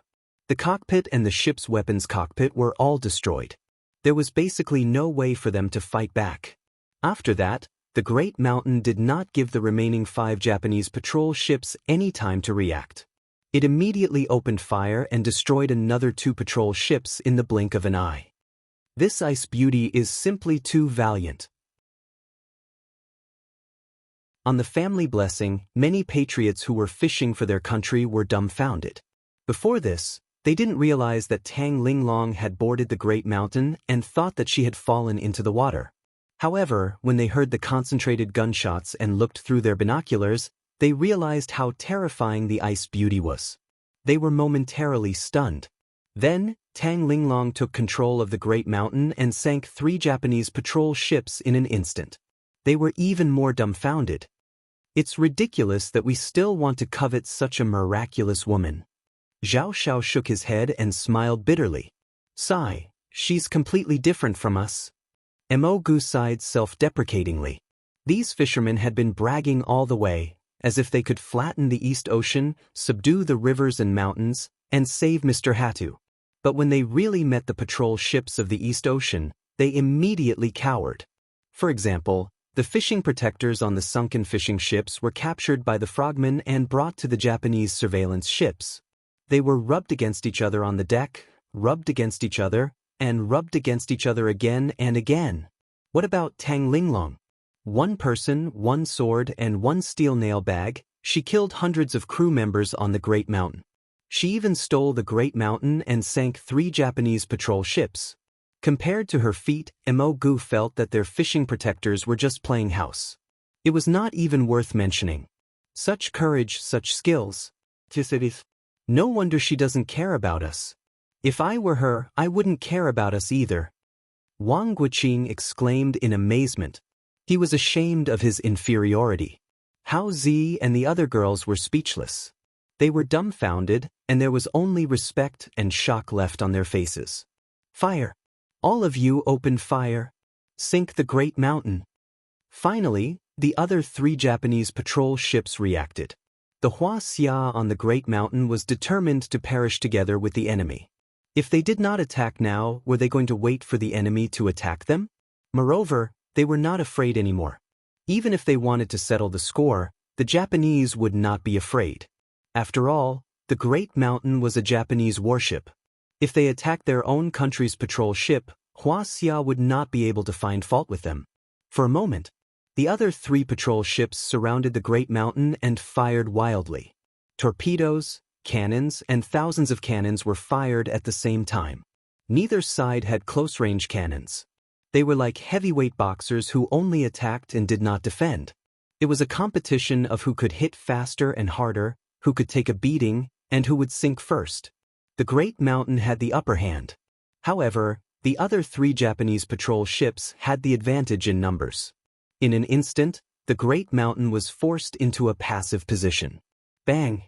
The cockpit and the ship's weapons cockpit were all destroyed. There was basically no way for them to fight back. After that, the Great Mountain did not give the remaining 5 Japanese patrol ships any time to react. It immediately opened fire and destroyed another 2 patrol ships in the blink of an eye. This ice beauty is simply too valiant. On the family blessing, many patriots who were fishing for their country were dumbfounded. Before this, they didn't realize that Tang Linglong had boarded the Great Mountain and thought that she had fallen into the water. However, when they heard the concentrated gunshots and looked through their binoculars, they realized how terrifying the ice beauty was. They were momentarily stunned. Then, Tang Linglong took control of the Great Mountain and sank 3 Japanese patrol ships in an instant. They were even more dumbfounded. It's ridiculous that we still want to covet such a miraculous woman. Zhao Shao shook his head and smiled bitterly. Sigh, she's completely different from us. Mo Gu sighed self-deprecatingly. These fishermen had been bragging all the way, as if they could flatten the East Ocean, subdue the rivers and mountains, and save Mr. Hatu. But when they really met the patrol ships of the East Ocean, they immediately cowered. For example, the fishing protectors on the sunken fishing ships were captured by the frogmen and brought to the Japanese surveillance ships. They were rubbed against each other on the deck, rubbed against each other, and rubbed against each other again and again. What about Tang Linglong? 1 person, 1 sword, and 1 steel nail bag, she killed hundreds of crew members on the Great Mountain. She even stole the Great Mountain and sank 3 Japanese patrol ships. Compared to her feat, Mo Gu felt that their fishing protectors were just playing house. It was not even worth mentioning. Such courage, such skills. No wonder she doesn't care about us. If I were her, I wouldn't care about us either. Wang Guqing exclaimed in amazement. He was ashamed of his inferiority. Hao Zi and the other girls were speechless. They were dumbfounded, and there was only respect and shock left on their faces. Fire! All of you open fire. Sink the Great Mountain. Finally, the other 3 Japanese patrol ships reacted. The Wuxia on the Great Mountain was determined to perish together with the enemy. If they did not attack now, were they going to wait for the enemy to attack them? Moreover, they were not afraid anymore. Even if they wanted to settle the score, the Japanese would not be afraid. After all, the Great Mountain was a Japanese warship. If they attacked their own country's patrol ship, Wuxia would not be able to find fault with them. For a moment, the other 3 patrol ships surrounded the Great Mountain and fired wildly. Torpedoes, cannons, and thousands of cannons were fired at the same time. Neither side had close-range cannons. They were like heavyweight boxers who only attacked and did not defend. It was a competition of who could hit faster and harder, who could take a beating, and who would sink first. The Great Mountain had the upper hand. However, the other 3 Japanese patrol ships had the advantage in numbers. In an instant, the Great Mountain was forced into a passive position. Bang!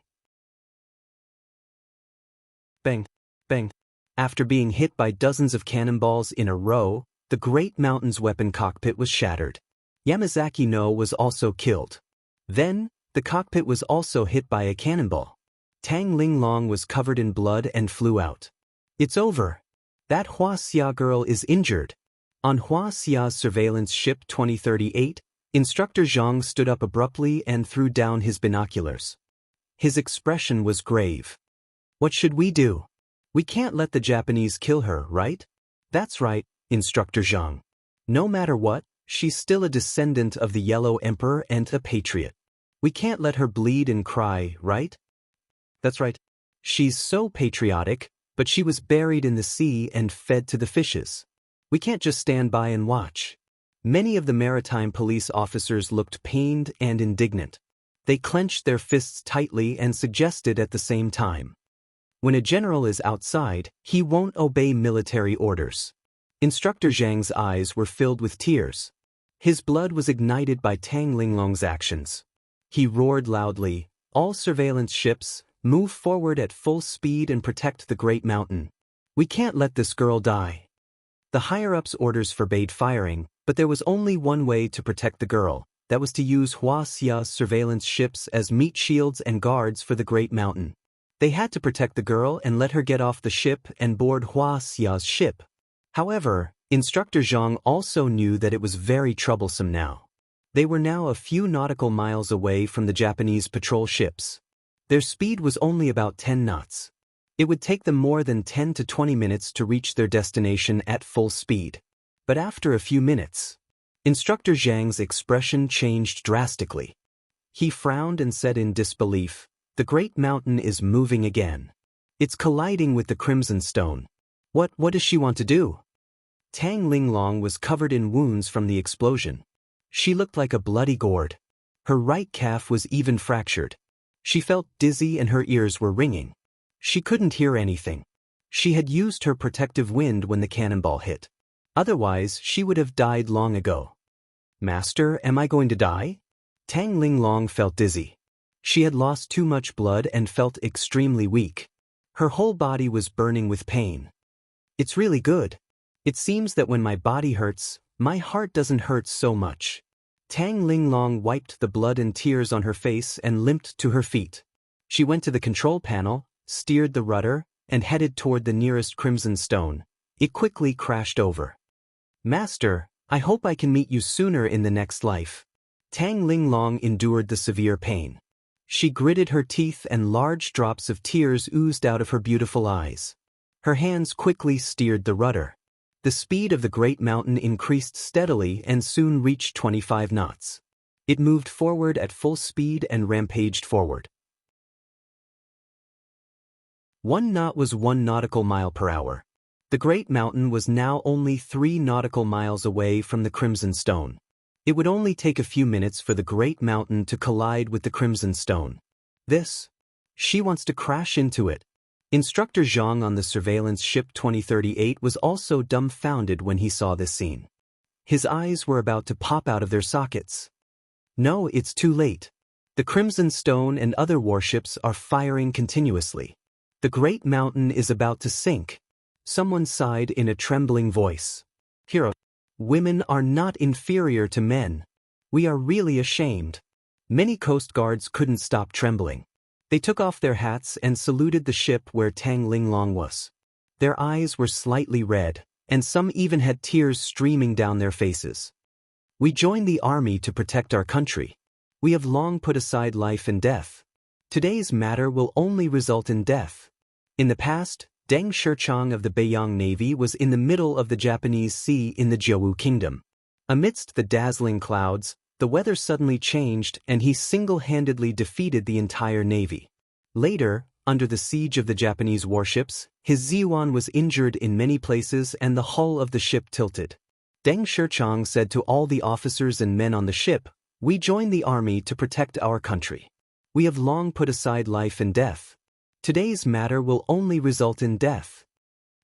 Bang! Bang! After being hit by dozens of cannonballs in a row, the Great Mountain's weapon cockpit was shattered. Yamazaki No was also killed. Then, the cockpit was also hit by a cannonball. Tang Linglong was covered in blood and flew out. It's over. That Wuxia girl is injured. On Wuxia's surveillance ship 2038, Instructor Zhang stood up abruptly and threw down his binoculars. His expression was grave. What should we do? We can't let the Japanese kill her, right? That's right, Instructor Zhang. No matter what, she's still a descendant of the Yellow Emperor and a patriot. We can't let her bleed and cry, right? That's right. She's so patriotic, but she was buried in the sea and fed to the fishes. We can't just stand by and watch. Many of the maritime police officers looked pained and indignant. They clenched their fists tightly and suggested at the same time. When a general is outside, he won't obey military orders. Instructor Zhang's eyes were filled with tears. His blood was ignited by Tang Linglong's actions. He roared loudly, "All surveillance ships, move forward at full speed and protect the Great Mountain. We can't let this girl die." The higher-ups' orders forbade firing, but there was only one way to protect the girl. That was to use Wuxia's surveillance ships as meat shields and guards for the Great Mountain. They had to protect the girl and let her get off the ship and board Wuxia's ship. However, Instructor Zhang also knew that it was very troublesome now. They were now a few nautical miles away from the Japanese patrol ships. Their speed was only about 10 knots. It would take them more than 10 to 20 minutes to reach their destination at full speed. But after a few minutes, Instructor Zhang's expression changed drastically. He frowned and said in disbelief, "The Great Mountain is moving again. It's colliding with the Crimson Stone. What does she want to do?" Tang Linglong was covered in wounds from the explosion. She looked like a bloody gourd. Her right calf was even fractured. She felt dizzy and her ears were ringing. She couldn't hear anything. She had used her protective wind when the cannonball hit. Otherwise, she would have died long ago. "Master, am I going to die?" Tang Linglong felt dizzy. She had lost too much blood and felt extremely weak. Her whole body was burning with pain. "It's really good. It seems that when my body hurts, my heart doesn't hurt so much." Tang Linglong wiped the blood and tears on her face and limped to her feet. She went to the control panel, steered the rudder, and headed toward the nearest Crimson Stone. It quickly crashed over. "Master, I hope I can meet you sooner in the next life." Tang Linglong endured the severe pain. She gritted her teeth and large drops of tears oozed out of her beautiful eyes. Her hands quickly steered the rudder. The speed of the Great Mountain increased steadily and soon reached 25 knots. It moved forward at full speed and rampaged forward. 1 knot was 1 nautical mile per hour. The Great Mountain was now only 3 nautical miles away from the Crimson Stone. It would only take a few minutes for the Great Mountain to collide with the Crimson Stone. She wants to crash into it. Instructor Zhang on the surveillance ship 2038 was also dumbfounded when he saw this scene. His eyes were about to pop out of their sockets. No, it's too late. The Crimson Stone and other warships are firing continuously. The Great Mountain is about to sink. Someone sighed in a trembling voice. "Hero, women are not inferior to men. We are really ashamed." Many Coast Guards couldn't stop trembling. They took off their hats and saluted the ship where Tang Linglong was. Their eyes were slightly red, and some even had tears streaming down their faces. "We joined the army to protect our country. We have long put aside life and death. Today's matter will only result in death." In the past, Deng Shichang of the Beiyang Navy was in the middle of the Japanese Sea in the Jiawu Kingdom. Amidst the dazzling clouds, the weather suddenly changed and he single-handedly defeated the entire navy. Later, under the siege of the Japanese warships, his Ziyuan was injured in many places and the hull of the ship tilted. Deng Shichang said to all the officers and men on the ship, "We joined the army to protect our country. We have long put aside life and death. Today's matter will only result in death."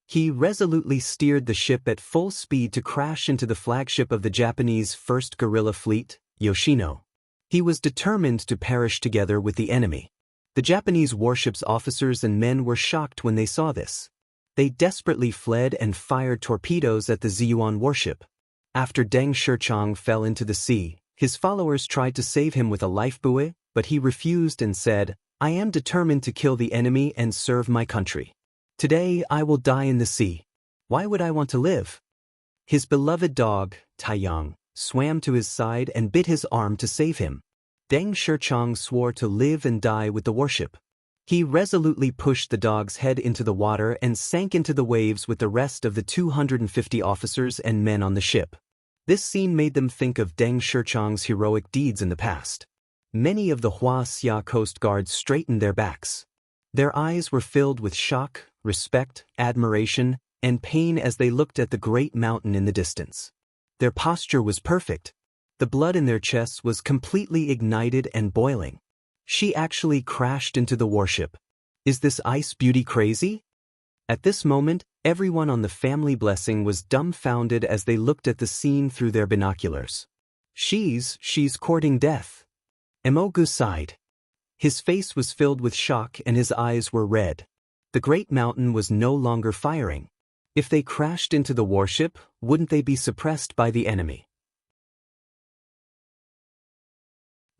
He resolutely steered the ship at full speed to crash into the flagship of the Japanese 1st Guerrilla Fleet, Yoshino. He was determined to perish together with the enemy. The Japanese warship's officers and men were shocked when they saw this. They desperately fled and fired torpedoes at the Ziyuan warship. After Deng Shichang fell into the sea, his followers tried to save him with a lifebuoy, but he refused and said, "I am determined to kill the enemy and serve my country. Today I will die in the sea. Why would I want to live?" His beloved dog, Taiyang, swam to his side and bit his arm to save him. Deng Shichang swore to live and die with the warship. He resolutely pushed the dog's head into the water and sank into the waves with the rest of the 250 officers and men on the ship. This scene made them think of Deng Shichang's heroic deeds in the past. Many of the Huaxia Coast Guards straightened their backs. Their eyes were filled with shock, respect, admiration, and pain as they looked at the great mountain in the distance. Their posture was perfect. The blood in their chests was completely ignited and boiling. She actually crashed into the warship. Is this ice beauty crazy? At this moment, everyone on the family blessing was dumbfounded as they looked at the scene through their binoculars. She's courting death. Emogu sighed. His face was filled with shock and his eyes were red. The great mountain was no longer firing. If they crashed into the warship, wouldn't they be suppressed by the enemy?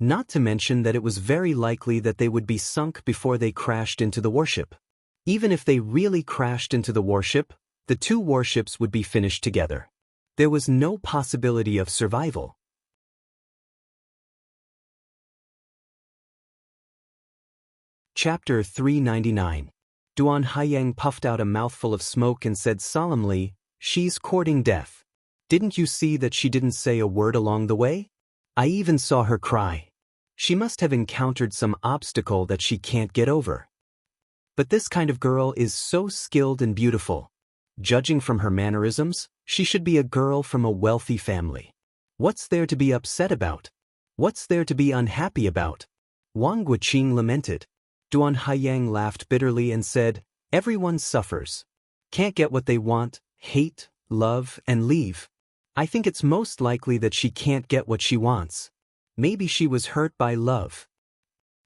Not to mention that it was very likely that they would be sunk before they crashed into the warship. Even if they really crashed into the warship, the two warships would be finished together. There was no possibility of survival. Chapter 399. Duan Haiyang puffed out a mouthful of smoke and said solemnly, "She's courting death. Didn't you see that she didn't say a word along the way? I even saw her cry. She must have encountered some obstacle that she can't get over. But this kind of girl is so skilled and beautiful. Judging from her mannerisms, she should be a girl from a wealthy family. What's there to be upset about? What's there to be unhappy about?" Wang Guqing lamented. Duan Haiyang laughed bitterly and said, "Everyone suffers. Can't get what they want, hate, love, and leave. I think it's most likely that she can't get what she wants. Maybe she was hurt by love.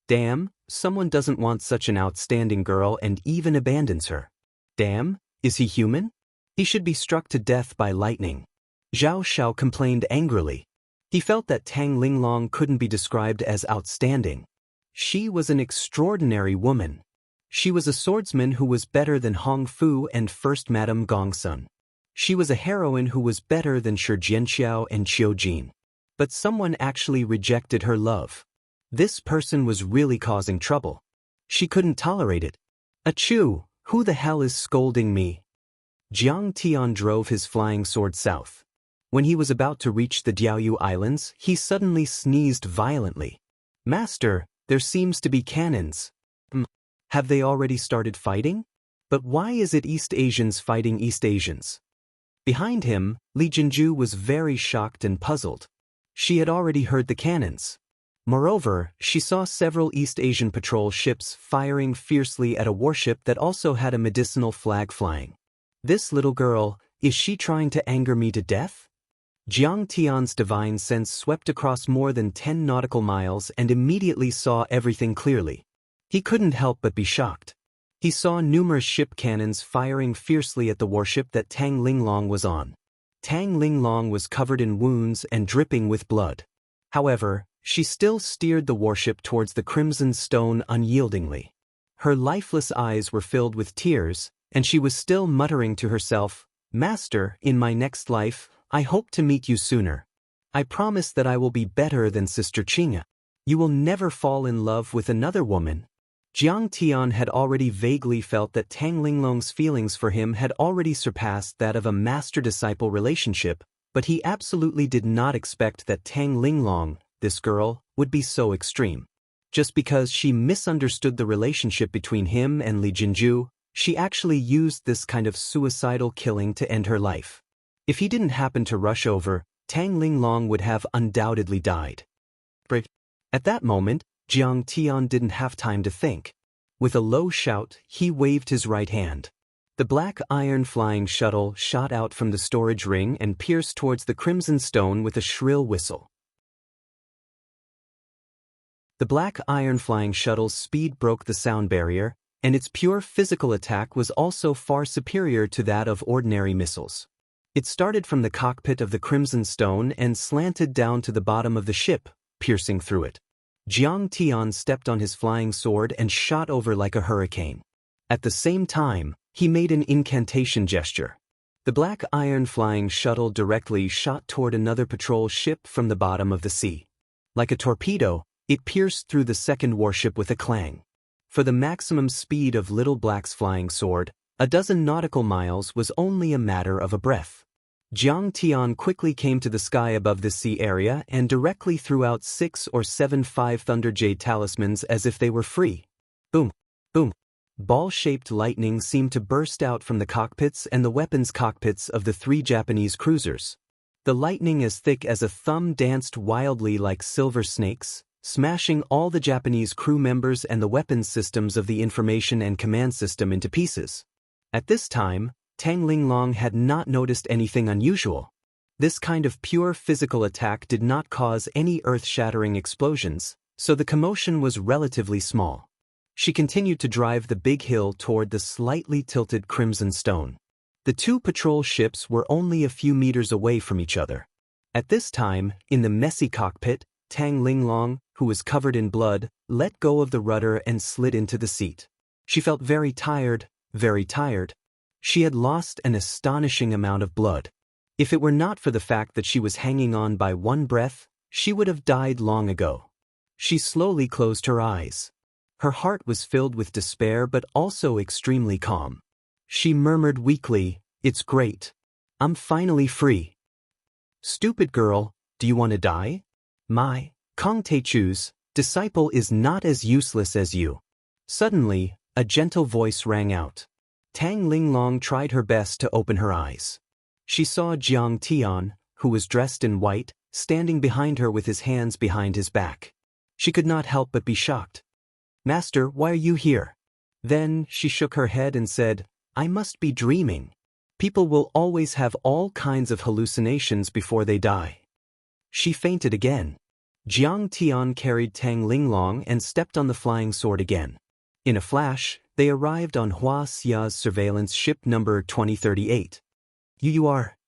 Damn, someone doesn't want such an outstanding girl and even abandons her. Damn, is he human? He should be struck to death by lightning." Zhao Xiao complained angrily. He felt that Tang Linglong couldn't be described as outstanding. She was an extraordinary woman. She was a swordsman who was better than Hong Fu and First Madame Gongsun. She was a heroine who was better than Shi Jianxiao and Qiu Jin. But someone actually rejected her love. This person was really causing trouble. She couldn't tolerate it. "Achoo, who the hell is scolding me?" Jiang Tian drove his flying sword south. When he was about to reach the Diaoyu Islands, he suddenly sneezed violently. "Master, there seems to be cannons." Have they already started fighting? But why is it East Asians fighting East Asians?" Behind him, Li Jinju was very shocked and puzzled. She had already heard the cannons. Moreover, she saw several East Asian patrol ships firing fiercely at a warship that also had a medicinal flag flying. This little girl, is she trying to anger me to death? Jiang Tian's divine sense swept across more than 10 nautical miles and immediately saw everything clearly. He couldn't help but be shocked. He saw numerous ship cannons firing fiercely at the warship that Tang Linglong was on. Tang Linglong was covered in wounds and dripping with blood. However, she still steered the warship towards the Crimson Stone unyieldingly. Her lifeless eyes were filled with tears, and she was still muttering to herself, "Master, in my next life, I hope to meet you sooner. I promise that I will be better than Sister Qingya. You will never fall in love with another woman." Jiang Tian had already vaguely felt that Tang Linglong's feelings for him had already surpassed that of a master-disciple relationship, but he absolutely did not expect that Tang Linglong, this girl, would be so extreme. Just because she misunderstood the relationship between him and Li Jinju, she actually used this kind of suicidal killing to end her life. If he didn't happen to rush over, Tang Linglong would have undoubtedly died. But at that moment, Jiang Tian didn't have time to think. With a low shout, he waved his right hand. The black iron flying shuttle shot out from the storage ring and pierced towards the Crimson Stone with a shrill whistle. The black iron flying shuttle's speed broke the sound barrier, and its pure physical attack was also far superior to that of ordinary missiles. It started from the cockpit of the Crimson Stone and slanted down to the bottom of the ship, piercing through it. Jiang Tian stepped on his flying sword and shot over like a hurricane. At the same time, he made an incantation gesture. The black iron flying shuttle directly shot toward another patrol ship from the bottom of the sea. Like a torpedo, it pierced through the second warship with a clang. For the maximum speed of Little Black's flying sword, a dozen nautical miles was only a matter of a breath. Jiang Tian quickly came to the sky above the sea area and directly threw out 6 or 7 5 Thunderjade talismans as if they were free. Boom, boom. Ball-shaped lightning seemed to burst out from the cockpits and the weapons cockpits of the 3 Japanese cruisers. The lightning as thick as a thumb danced wildly like silver snakes, smashing all the Japanese crew members and the weapons systems of the information and command system into pieces. At this time, Tang Linglong had not noticed anything unusual. This kind of pure physical attack did not cause any earth-shattering explosions, so the commotion was relatively small. She continued to drive the big hill toward the slightly tilted Crimson Stone. The 2 patrol ships were only a few meters away from each other. At this time, in the messy cockpit, Tang Linglong, who was covered in blood, let go of the rudder and slid into the seat. She felt very tired, very tired. She had lost an astonishing amount of blood. If it were not for the fact that she was hanging on by one breath, she would have died long ago. She slowly closed her eyes. Her heart was filled with despair but also extremely calm. She murmured weakly, "It's great. I'm finally free." "Stupid girl, do you want to die? My, Kong Teichu's disciple is not as useless as you." Suddenly, a gentle voice rang out. Tang Linglong tried her best to open her eyes. She saw Jiang Tian, who was dressed in white, standing behind her with his hands behind his back. She could not help but be shocked. "Master, why are you here?" Then she shook her head and said, "I must be dreaming. People will always have all kinds of hallucinations before they die." She fainted again. Jiang Tian carried Tang Linglong and stepped on the flying sword again. In a flash, they arrived on Wuxia's surveillance ship number 2038. You are?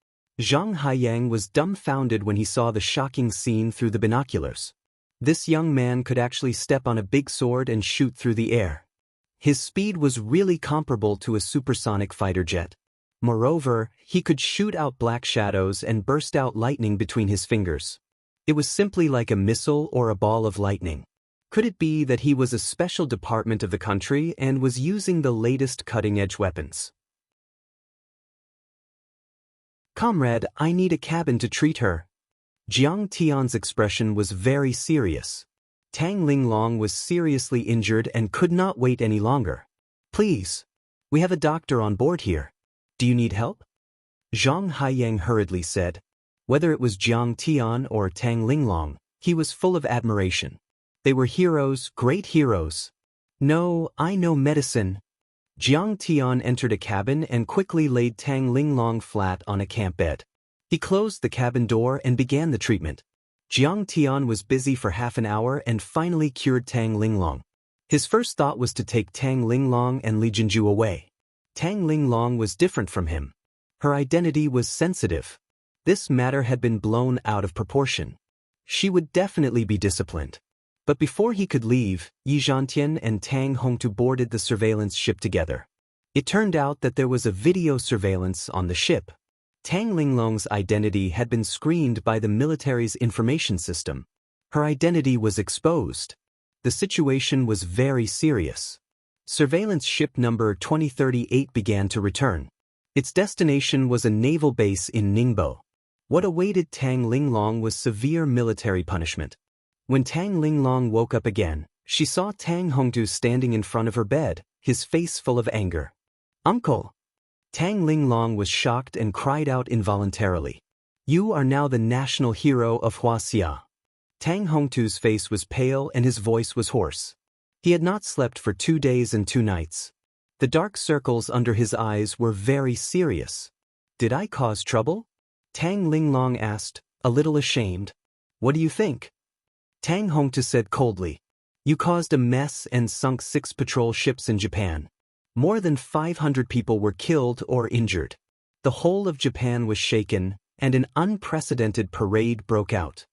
Zhang Haiyang was dumbfounded when he saw the shocking scene through the binoculars. This young man could actually step on a big sword and shoot through the air. His speed was really comparable to a supersonic fighter jet. Moreover, he could shoot out black shadows and burst out lightning between his fingers. It was simply like a missile or a ball of lightning. Could it be that he was a special department of the country and was using the latest cutting-edge weapons? "Comrade, I need a cabin to treat her." Jiang Tian's expression was very serious. Tang Linglong was seriously injured and could not wait any longer. "Please. We have a doctor on board here. Do you need help?" Zhang Haiyang hurriedly said. Whether it was Jiang Tian or Tang Linglong, he was full of admiration. They were heroes, great heroes. "No, I know medicine." Jiang Tian entered a cabin and quickly laid Tang Linglong flat on a camp bed. He closed the cabin door and began the treatment. Jiang Tian was busy for half an hour and finally cured Tang Linglong. His first thought was to take Tang Linglong and Li Jinju away. Tang Linglong was different from him. Her identity was sensitive. This matter had been blown out of proportion. She would definitely be disciplined. But before he could leave, Yi Zhantian and Tang Hongtu boarded the surveillance ship together. It turned out that there was a video surveillance on the ship. Tang Linglong's identity had been screened by the military's information system. Her identity was exposed. The situation was very serious. Surveillance ship number 2038 began to return. Its destination was a naval base in Ningbo. What awaited Tang Linglong was severe military punishment. When Tang Linglong woke up again, she saw Tang Hongtu standing in front of her bed, his face full of anger. "Uncle!" Tang Linglong was shocked and cried out involuntarily. "You are now the national hero of Wuxia." Tang Hongtu's face was pale and his voice was hoarse. He had not slept for 2 days and 2 nights. The dark circles under his eyes were very serious. "Did I cause trouble?" Tang Linglong asked, a little ashamed. "What do you think?" Tang Hongtu said coldly. "You caused a mess and sunk 6 patrol ships in Japan. More than 500 people were killed or injured. The whole of Japan was shaken, and an unprecedented parade broke out."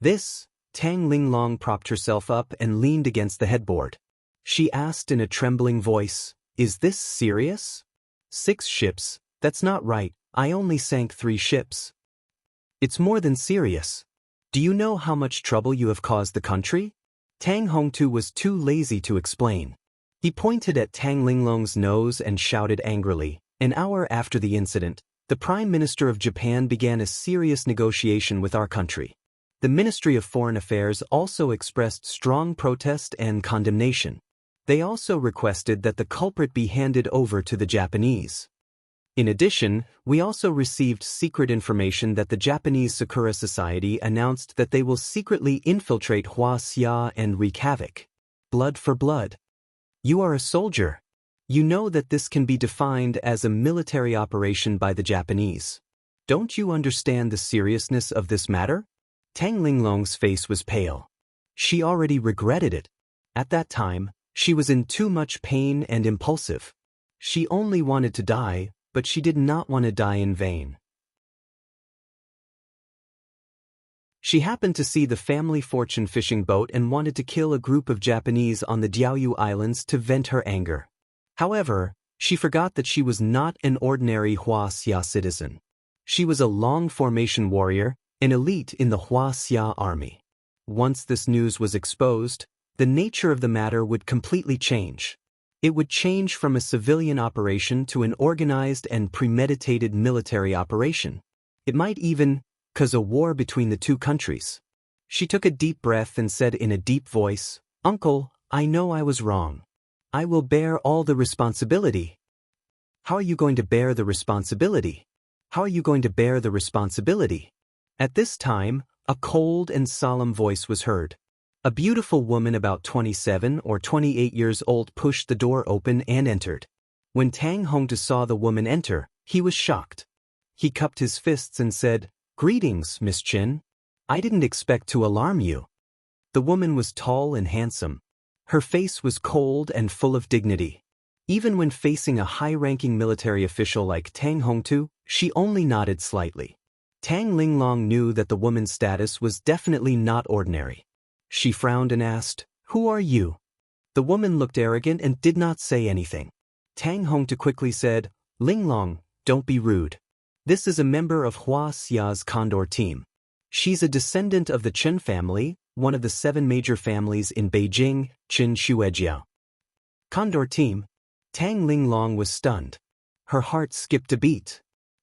This, Tang Linglong propped herself up and leaned against the headboard. She asked in a trembling voice, "Is this serious? 6 ships, That's not right, I only sank 3 ships. It's more than serious. Do you know how much trouble you have caused the country? Tang Hongtu was too lazy to explain. He pointed at Tang Linglong's nose and shouted angrily. An hour after the incident, the Prime Minister of Japan began a serious negotiation with our country. The Ministry of Foreign Affairs also expressed strong protest and condemnation. They also requested that the culprit be handed over to the Japanese. In addition, we also received secret information that the Japanese Sakura Society announced that they will secretly infiltrate Wuxia and wreak havoc. Blood for blood. You are a soldier. You know that this can be defined as a military operation by the Japanese. Don't you understand the seriousness of this matter? Tang Linglong's face was pale. She already regretted it. At that time, she was in too much pain and impulsive. She only wanted to die, but she did not want to die in vain. She happened to see the family fortune fishing boat and wanted to kill a group of Japanese on the Diaoyu Islands to vent her anger. However, she forgot that she was not an ordinary Wuxia citizen. She was a long-formation warrior, an elite in the Wuxia army. Once this news was exposed, the nature of the matter would completely change. It would change from a civilian operation to an organized and premeditated military operation. It might even cause a war between the two countries. She took a deep breath and said in a deep voice, "Uncle, I know I was wrong. I will bear all the responsibility." How are you going to bear the responsibility? How are you going to bear the responsibility? At this time, a cold and solemn voice was heard. A beautiful woman about 27 or 28 years old pushed the door open and entered. When Tang Hongtu saw the woman enter, he was shocked. He cupped his fists and said, "Greetings, Miss Chin. I didn't expect to alarm you." The woman was tall and handsome. Her face was cold and full of dignity. Even when facing a high-ranking military official like Tang Hongtu, she only nodded slightly. Tang Linglong knew that the woman's status was definitely not ordinary. She frowned and asked, "Who are you?" The woman looked arrogant and did not say anything. Tang Hongtu quickly said, "Linglong, don't be rude. This is a member of Wuxia's Condor team. She's a descendant of the Chen family, one of the 7 major families in Beijing, Qin Shuejiao." Condor team? Tang Linglong was stunned. Her heart skipped a beat.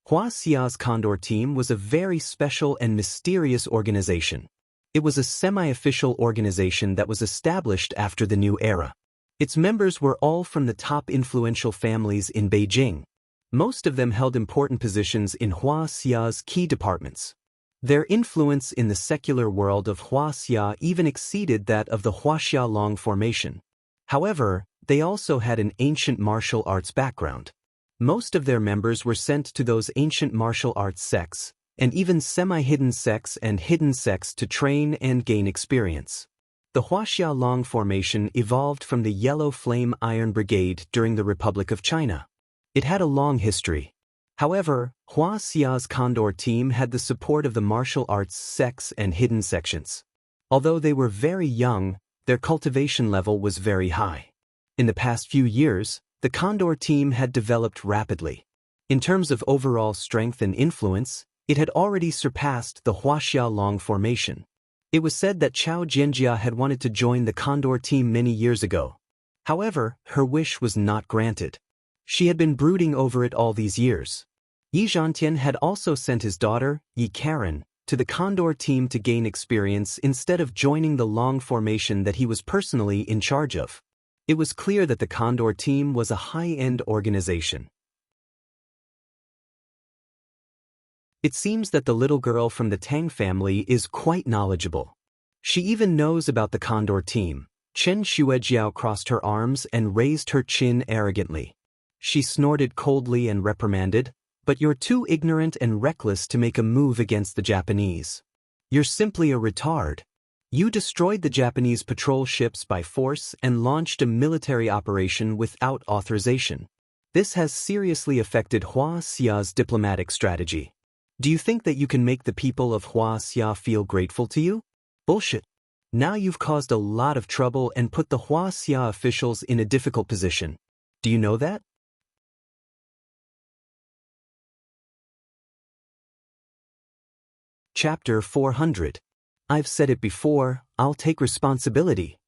Wuxia's Condor team was a very special and mysterious organization. It was a semi-official organization that was established after the new era. Its members were all from the top influential families in Beijing. Most of them held important positions in Wuxia's key departments. Their influence in the secular world of Wuxia even exceeded that of the Wuxia Long formation. However, they also had an ancient martial arts background. Most of their members were sent to those ancient martial arts sects, and even semi-hidden sects and hidden sects to train and gain experience. The Wuxia Long formation evolved from the Yellow Flame Iron Brigade during the Republic of China. It had a long history. However, Wuxia's Condor team had the support of the martial arts sects and hidden sections. Although they were very young, their cultivation level was very high. In the past few years, the Condor team had developed rapidly. In terms of overall strength and influence, it had already surpassed the Wuxia Long formation. It was said that Chao Jianjia had wanted to join the Condor team many years ago. However, her wish was not granted. She had been brooding over it all these years. Yi Zhantian had also sent his daughter, Yi Karen, to the Condor team to gain experience instead of joining the Long formation that he was personally in charge of. It was clear that the Condor team was a high-end organization. It seems that the little girl from the Tang family is quite knowledgeable. She even knows about the Condor team. Chen Shuejiao crossed her arms and raised her chin arrogantly. She snorted coldly and reprimanded, "But you're too ignorant and reckless to make a move against the Japanese. You're simply a retard. You destroyed the Japanese patrol ships by force and launched a military operation without authorization. This has seriously affected Wuxia's diplomatic strategy. Do you think that you can make the people of Wuxia feel grateful to you? Bullshit. Now you've caused a lot of trouble and put the Wuxia officials in a difficult position. Do you know that?" Chapter 400. I've said it before, I'll take responsibility.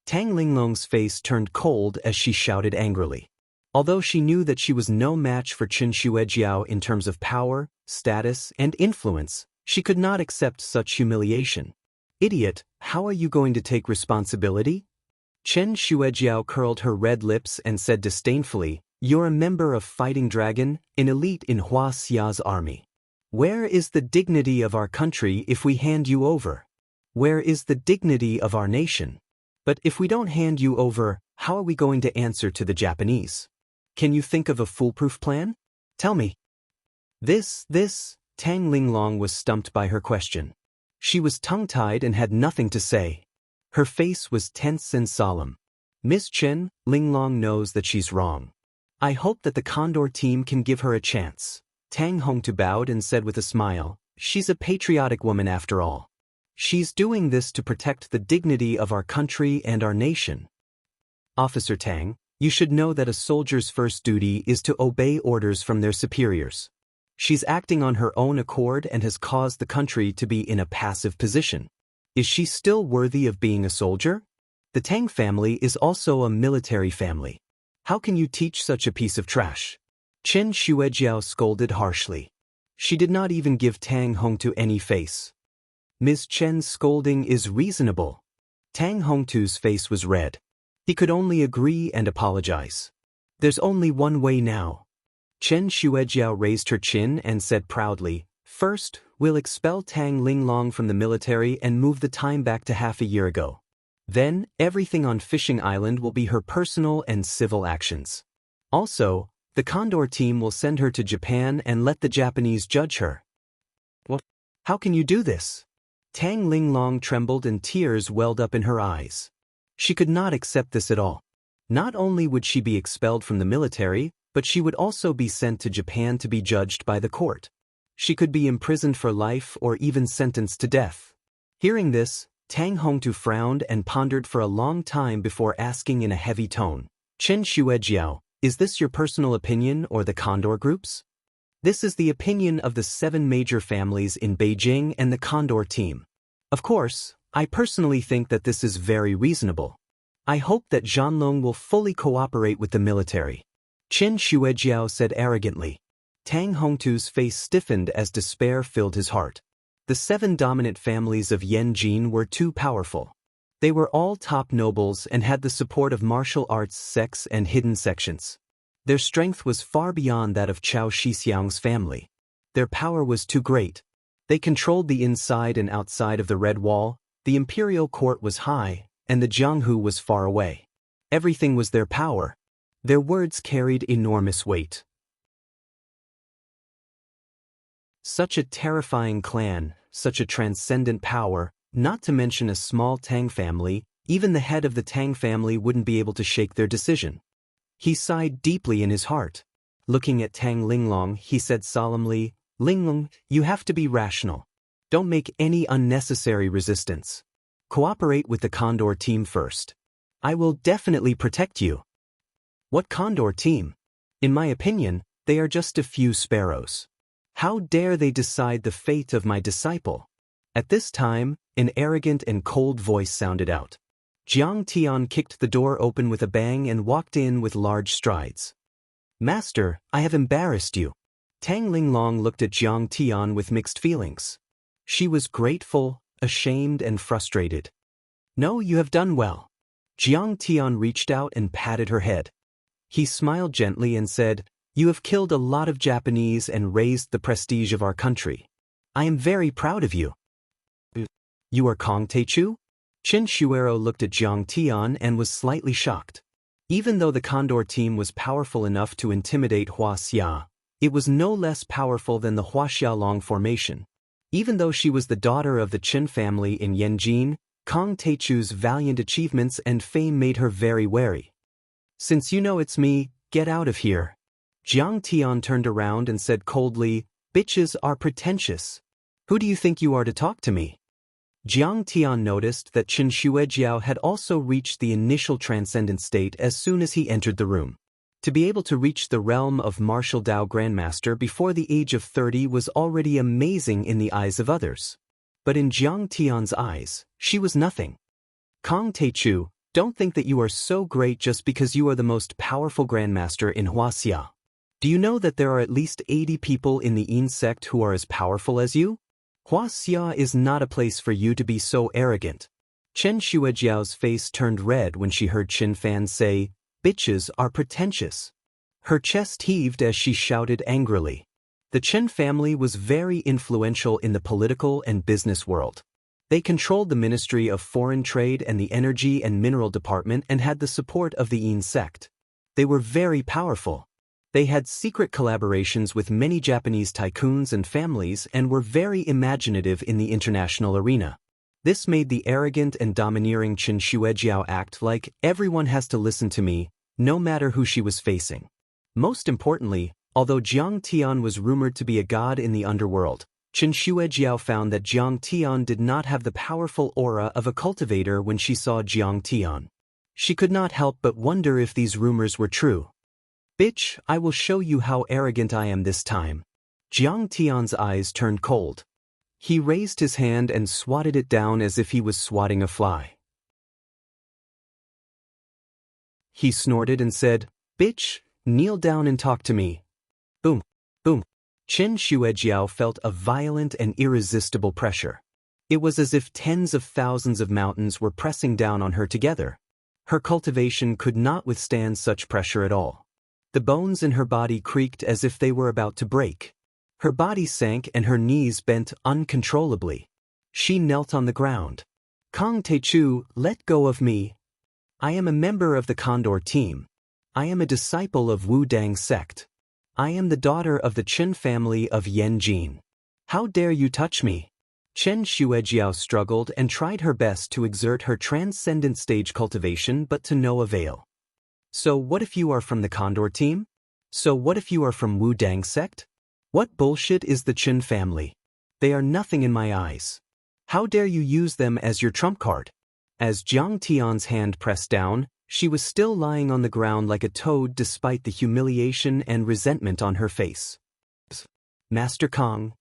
Tang Linglong's face turned cold as she shouted angrily. Although she knew that she was no match for Qin Xuejiao in terms of power, status, and influence, she could not accept such humiliation. Idiot, how are you going to take responsibility? Chen Xuejiao curled her red lips and said disdainfully, You're a member of Fighting Dragon, an elite in Hua Xia's army. Where is the dignity of our country if we hand you over? Where is the dignity of our nation? But if we don't hand you over, how are we going to answer to the Japanese? Can you think of a foolproof plan? Tell me. Tang Linglong was stumped by her question. She was tongue-tied and had nothing to say. Her face was tense and solemn. Miss Chen, Linglong knows that she's wrong. I hope that the Condor team can give her a chance. Tang Hongtu bowed and said with a smile, She's a patriotic woman after all. She's doing this to protect the dignity of our country and our nation. Officer Tang, you should know that a soldier's first duty is to obey orders from their superiors. She's acting on her own accord and has caused the country to be in a passive position. Is she still worthy of being a soldier? The Tang family is also a military family. How can you teach such a piece of trash? Qin Xuejiao scolded harshly. She did not even give Tang Hongtu any face. Ms. Chen's scolding is reasonable. Tang Hongtu's face was red. He could only agree and apologize. There's only one way now. Chen Xuejiao raised her chin and said proudly, First, we'll expel Tang Linglong from the military and move the time back to half a year ago. Then, everything on Fishing Island will be her personal and civil actions. Also, the Condor team will send her to Japan and let the Japanese judge her. What? How can you do this? Tang Linglong trembled and tears welled up in her eyes. She could not accept this at all. Not only would she be expelled from the military, but she would also be sent to Japan to be judged by the court. She could be imprisoned for life or even sentenced to death. Hearing this, Tang Hongtu frowned and pondered for a long time before asking in a heavy tone, Chen Xuejiao, is this your personal opinion or the Condor Group's? This is the opinion of the 7 major families in Beijing and the Condor team. Of course, I personally think that this is very reasonable. I hope that Zhanlong will fully cooperate with the military. Qin Xuejiao said arrogantly. Tang Hongtu's face stiffened as despair filled his heart. The 7 dominant families of Yanjin were too powerful. They were all top nobles and had the support of martial arts sects and hidden sections. Their strength was far beyond that of Chao Shixiang's family. Their power was too great. They controlled the inside and outside of the Red Wall, the imperial court was high, and the Jianghu was far away. Everything was their power. Their words carried enormous weight. Such a terrifying clan, such a transcendent power, not to mention a small Tang family, even the head of the Tang family wouldn't be able to shake their decision. He sighed deeply in his heart. Looking at Tang Linglong, he said solemnly, Linglong, you have to be rational. Don't make any unnecessary resistance. Cooperate with the Condor team first. I will definitely protect you. What Condor team? In my opinion, they are just a few sparrows. How dare they decide the fate of my disciple? At this time, an arrogant and cold voice sounded out. Jiang Tian kicked the door open with a bang and walked in with large strides. Master, I have embarrassed you. Tang Linglong looked at Jiang Tian with mixed feelings. She was grateful, ashamed, and frustrated. No, you have done well. Jiang Tian reached out and patted her head. He smiled gently and said, You have killed a lot of Japanese and raised the prestige of our country. I am very proud of you. You are Kong Teichu? Qin Shuero looked at Jiang Tian and was slightly shocked. Even though the Condor team was powerful enough to intimidate Hua Xia, it was no less powerful than the Huaxiaolong formation. Even though she was the daughter of the Qin family in Yanjin, Kong Teichu's valiant achievements and fame made her very wary. Since you know it's me, get out of here. Jiang Tian turned around and said coldly, Bitches are pretentious. Who do you think you are to talk to me? Jiang Tian noticed that Qin Xuejiao had also reached the initial transcendent state as soon as he entered the room. To be able to reach the realm of martial Dao Grandmaster before the age of 30 was already amazing in the eyes of others. But in Jiang Tian's eyes, she was nothing. Kong Teichu, don't think that you are so great just because you are the most powerful Grandmaster in Wuxia. Do you know that there are at least 80 people in the Yin sect who are as powerful as you? Wuxia is not a place for you to be so arrogant. Chen Shuejiao's face turned red when she heard Qin Fan say, "Bitches are pretentious." Her chest heaved as she shouted angrily. The Chen family was very influential in the political and business world. They controlled the Ministry of Foreign Trade and the Energy and Mineral Department and had the support of the Yin sect. They were very powerful. They had secret collaborations with many Japanese tycoons and families and were very imaginative in the international arena. This made the arrogant and domineering Chen Shuejiao act like everyone has to listen to me, no matter who she was facing. Most importantly, although Jiang Tian was rumored to be a god in the underworld, Chen Shuejiao found that Jiang Tian did not have the powerful aura of a cultivator when she saw Jiang Tian. She could not help but wonder if these rumors were true. "Bitch, I will show you how arrogant I am this time." Jiang Tian's eyes turned cold. He raised his hand and swatted it down as if he was swatting a fly. He snorted and said, "Bitch, kneel down and talk to me." Boom, boom. Chen Shuejiao felt a violent and irresistible pressure. It was as if tens of thousands of mountains were pressing down on her together. Her cultivation could not withstand such pressure at all. The bones in her body creaked as if they were about to break. Her body sank and her knees bent uncontrollably. She knelt on the ground. "Kong Teichu, let go of me. I am a member of the Condor team. I am a disciple of Wu Dang sect. I am the daughter of the Chen family of Yanjin. How dare you touch me?" Chen Shuejiao struggled and tried her best to exert her transcendent stage cultivation, but to no avail. "So what if you are from the Condor team? So what if you are from Wu Dang sect? What bullshit is the Chen family? They are nothing in my eyes. How dare you use them as your trump card?" As Jiang Tian's hand pressed down, she was still lying on the ground like a toad despite the humiliation and resentment on her face. "Master Kong."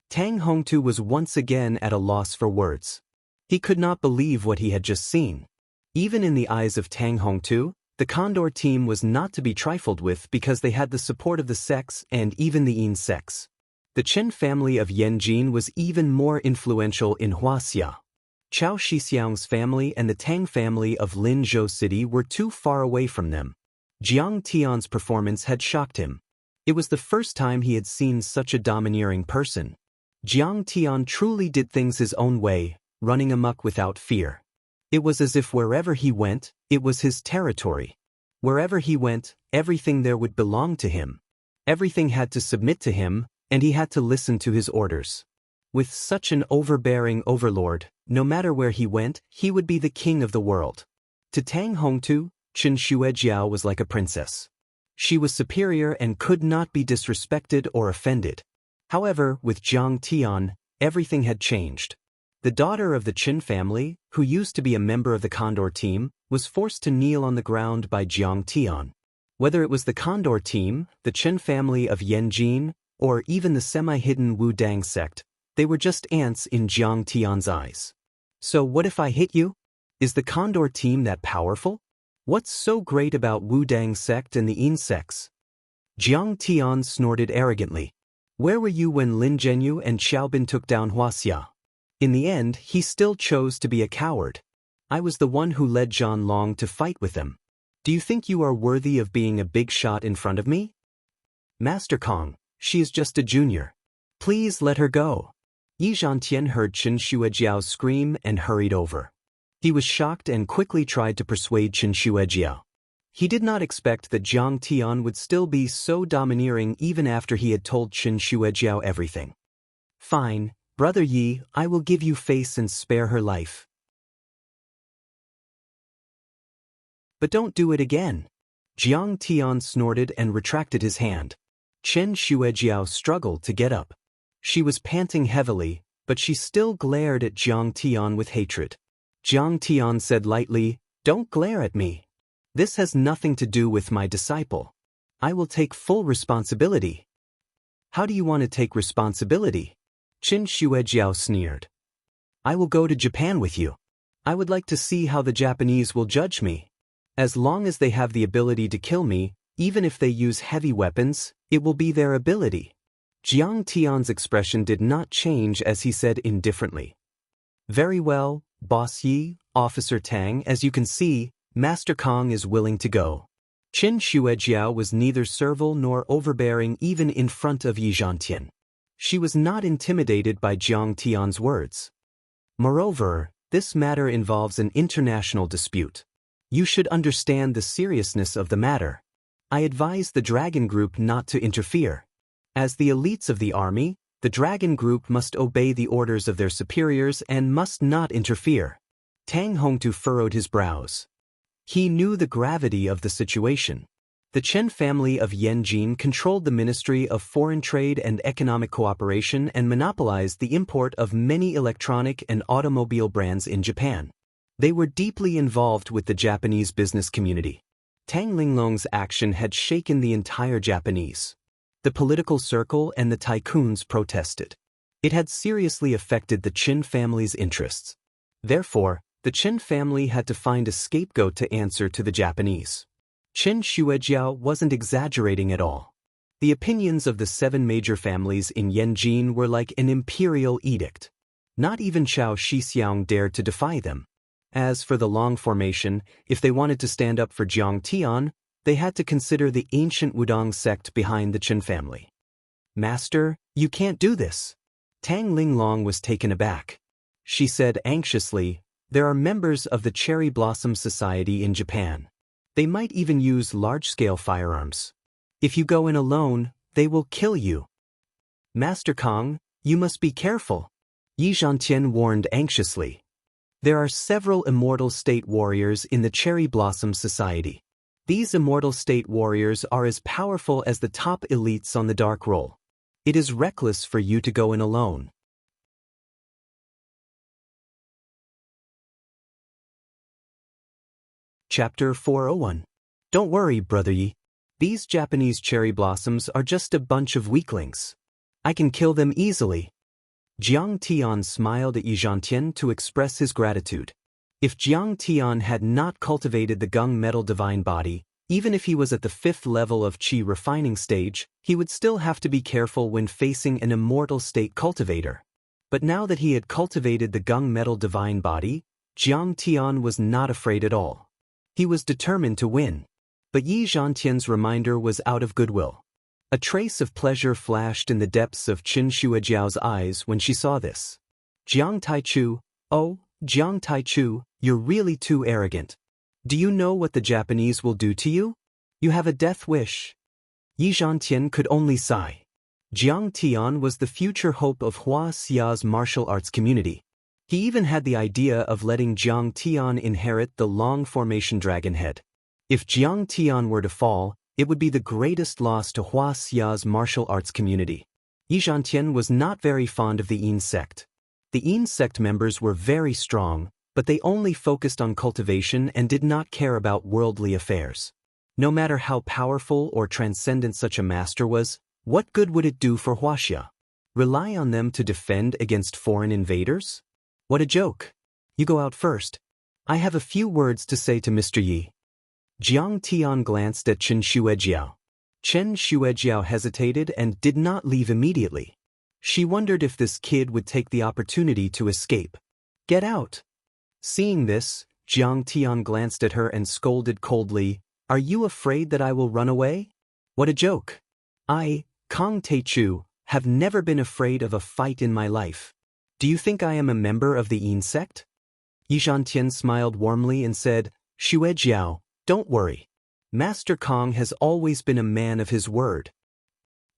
Tang Hongtu was once again at a loss for words. He could not believe what he had just seen. Even in the eyes of Tang Hongtu, the Condor team was not to be trifled with because they had the support of the sects and even the Yin sects. The Chen family of Yanjin was even more influential in Wuxia. Chao Shixiang's family and the Tang family of Linzhou City were too far away from them. Jiang Tian's performance had shocked him. It was the first time he had seen such a domineering person. Jiang Tian truly did things his own way, running amok without fear. It was as if wherever he went, it was his territory. Wherever he went, everything there would belong to him. Everything had to submit to him, and he had to listen to his orders. With such an overbearing overlord, no matter where he went, he would be the king of the world. To Tang Hongtu, Chen Shuejiao was like a princess. She was superior and could not be disrespected or offended. However, with Jiang Tian, everything had changed. The daughter of the Qin family, who used to be a member of the Condor team, was forced to kneel on the ground by Jiang Tian. Whether it was the Condor team, the Qin family of Yanjin, or even the semi-hidden Wu Dang sect, they were just ants in Jiang Tian's eyes. "So what if I hit you? Is the Condor team that powerful? What's so great about Wu Dang sect and the Yin sects?" Jiang Tian snorted arrogantly. "Where were you when Lin Zhenyu and Xiaobin took down Wuxia? In the end, he still chose to be a coward. I was the one who led Zhan Long to fight with them. Do you think you are worthy of being a big shot in front of me?" "Master Kong, she is just a junior. Please let her go." Yi Zhantian heard Chen Shuejiao scream and hurried over. He was shocked and quickly tried to persuade Chen Shuejiao. He did not expect that Jiang Tian would still be so domineering even after he had told Chen Shuejiao everything. "Fine, Brother Yi, I will give you face and spare her life. But don't do it again." Jiang Tian snorted and retracted his hand. Chen Shuejiao struggled to get up. She was panting heavily, but she still glared at Jiang Tian with hatred. Jiang Tian said lightly, "Don't glare at me. This has nothing to do with my disciple. I will take full responsibility. How do you want to take responsibility? Qin Shuejiao sneered. I will go to Japan with you. I would like to see how the Japanese will judge me. As long as they have the ability to kill me, even if they use heavy weapons, it will be their ability. Jiang Tian's expression did not change as he said indifferently. Very well, Boss Yi, Officer Tang, as you can see, Master Kong is willing to go. Qin Shuejiao was neither servile nor overbearing even in front of Yi Zhantian. She was not intimidated by Jiang Tian's words. Moreover, this matter involves an international dispute. You should understand the seriousness of the matter. I advise the Dragon Group not to interfere. As the elites of the army, the Dragon Group must obey the orders of their superiors and must not interfere. Tang Hongtu furrowed his brows. He knew the gravity of the situation. The Chen family of Yanjin controlled the Ministry of Foreign Trade and Economic Cooperation and monopolized the import of many electronic and automobile brands in Japan. They were deeply involved with the Japanese business community. Tang Linglong's action had shaken the entire Japanese. The political circle and the tycoons protested. It had seriously affected the Qin family's interests. Therefore, the Qin family had to find a scapegoat to answer to the Japanese. Qin Shuejiao wasn't exaggerating at all. The opinions of the 7 major families in Yanjin were like an imperial edict. Not even Chao Shixiang dared to defy them. As for the Long formation, if they wanted to stand up for Jiang Tian, they had to consider the ancient Wudong sect behind the Qin family. Master, you can't do this. Tang Linglong was taken aback. She said anxiously, there are members of the Cherry Blossom Society in Japan. They might even use large-scale firearms. If you go in alone, they will kill you. Master Kong, you must be careful. Yi Zhantian warned anxiously. There are several immortal state warriors in the Cherry Blossom Society. These immortal state warriors are as powerful as the top elites on the dark roll. It is reckless for you to go in alone. Chapter 401. Don't worry, Brother Yi. These Japanese cherry blossoms are just a bunch of weaklings. I can kill them easily. Jiang Tian smiled at Yi Zhantian to express his gratitude. If Jiang Tian had not cultivated the gung metal divine body, even if he was at the 5th level of qi refining stage, he would still have to be careful when facing an immortal state cultivator. But now that he had cultivated the gung metal divine body, Jiang Tian was not afraid at all. He was determined to win. But Yi Zhantian's reminder was out of goodwill. A trace of pleasure flashed in the depths of Qin Shuejiao's eyes when she saw this. Jiang Taichu, oh, Jiang Taichu, you're really too arrogant. Do you know what the Japanese will do to you? You have a death wish. Yi Zhantian could only sigh. Jiang Tian was the future hope of Hua Xia's martial arts community. He even had the idea of letting Jiang Tian inherit the long formation dragon head. If Jiang Tian were to fall, it would be the greatest loss to Hua Xia's martial arts community. Yi Zhantian was not very fond of the Yin sect. The Yin sect members were very strong, but they only focused on cultivation and did not care about worldly affairs. No matter how powerful or transcendent such a master was, what good would it do for Huaxia? Rely on them to defend against foreign invaders? What a joke. You go out first. I have a few words to say to Mr. Yi. Jiang Tian glanced at Qin Shuejiao. Qin Shuejiao hesitated and did not leave immediately. She wondered if this kid would take the opportunity to escape. Get out. Seeing this, Jiang Tian glanced at her and scolded coldly, Are you afraid that I will run away? What a joke. I, Kong Taichu, have never been afraid of a fight in my life. Do you think I am a member of the Yin sect? Yi Zhantian smiled warmly and said, Shuejiao, don't worry. Master Kong has always been a man of his word.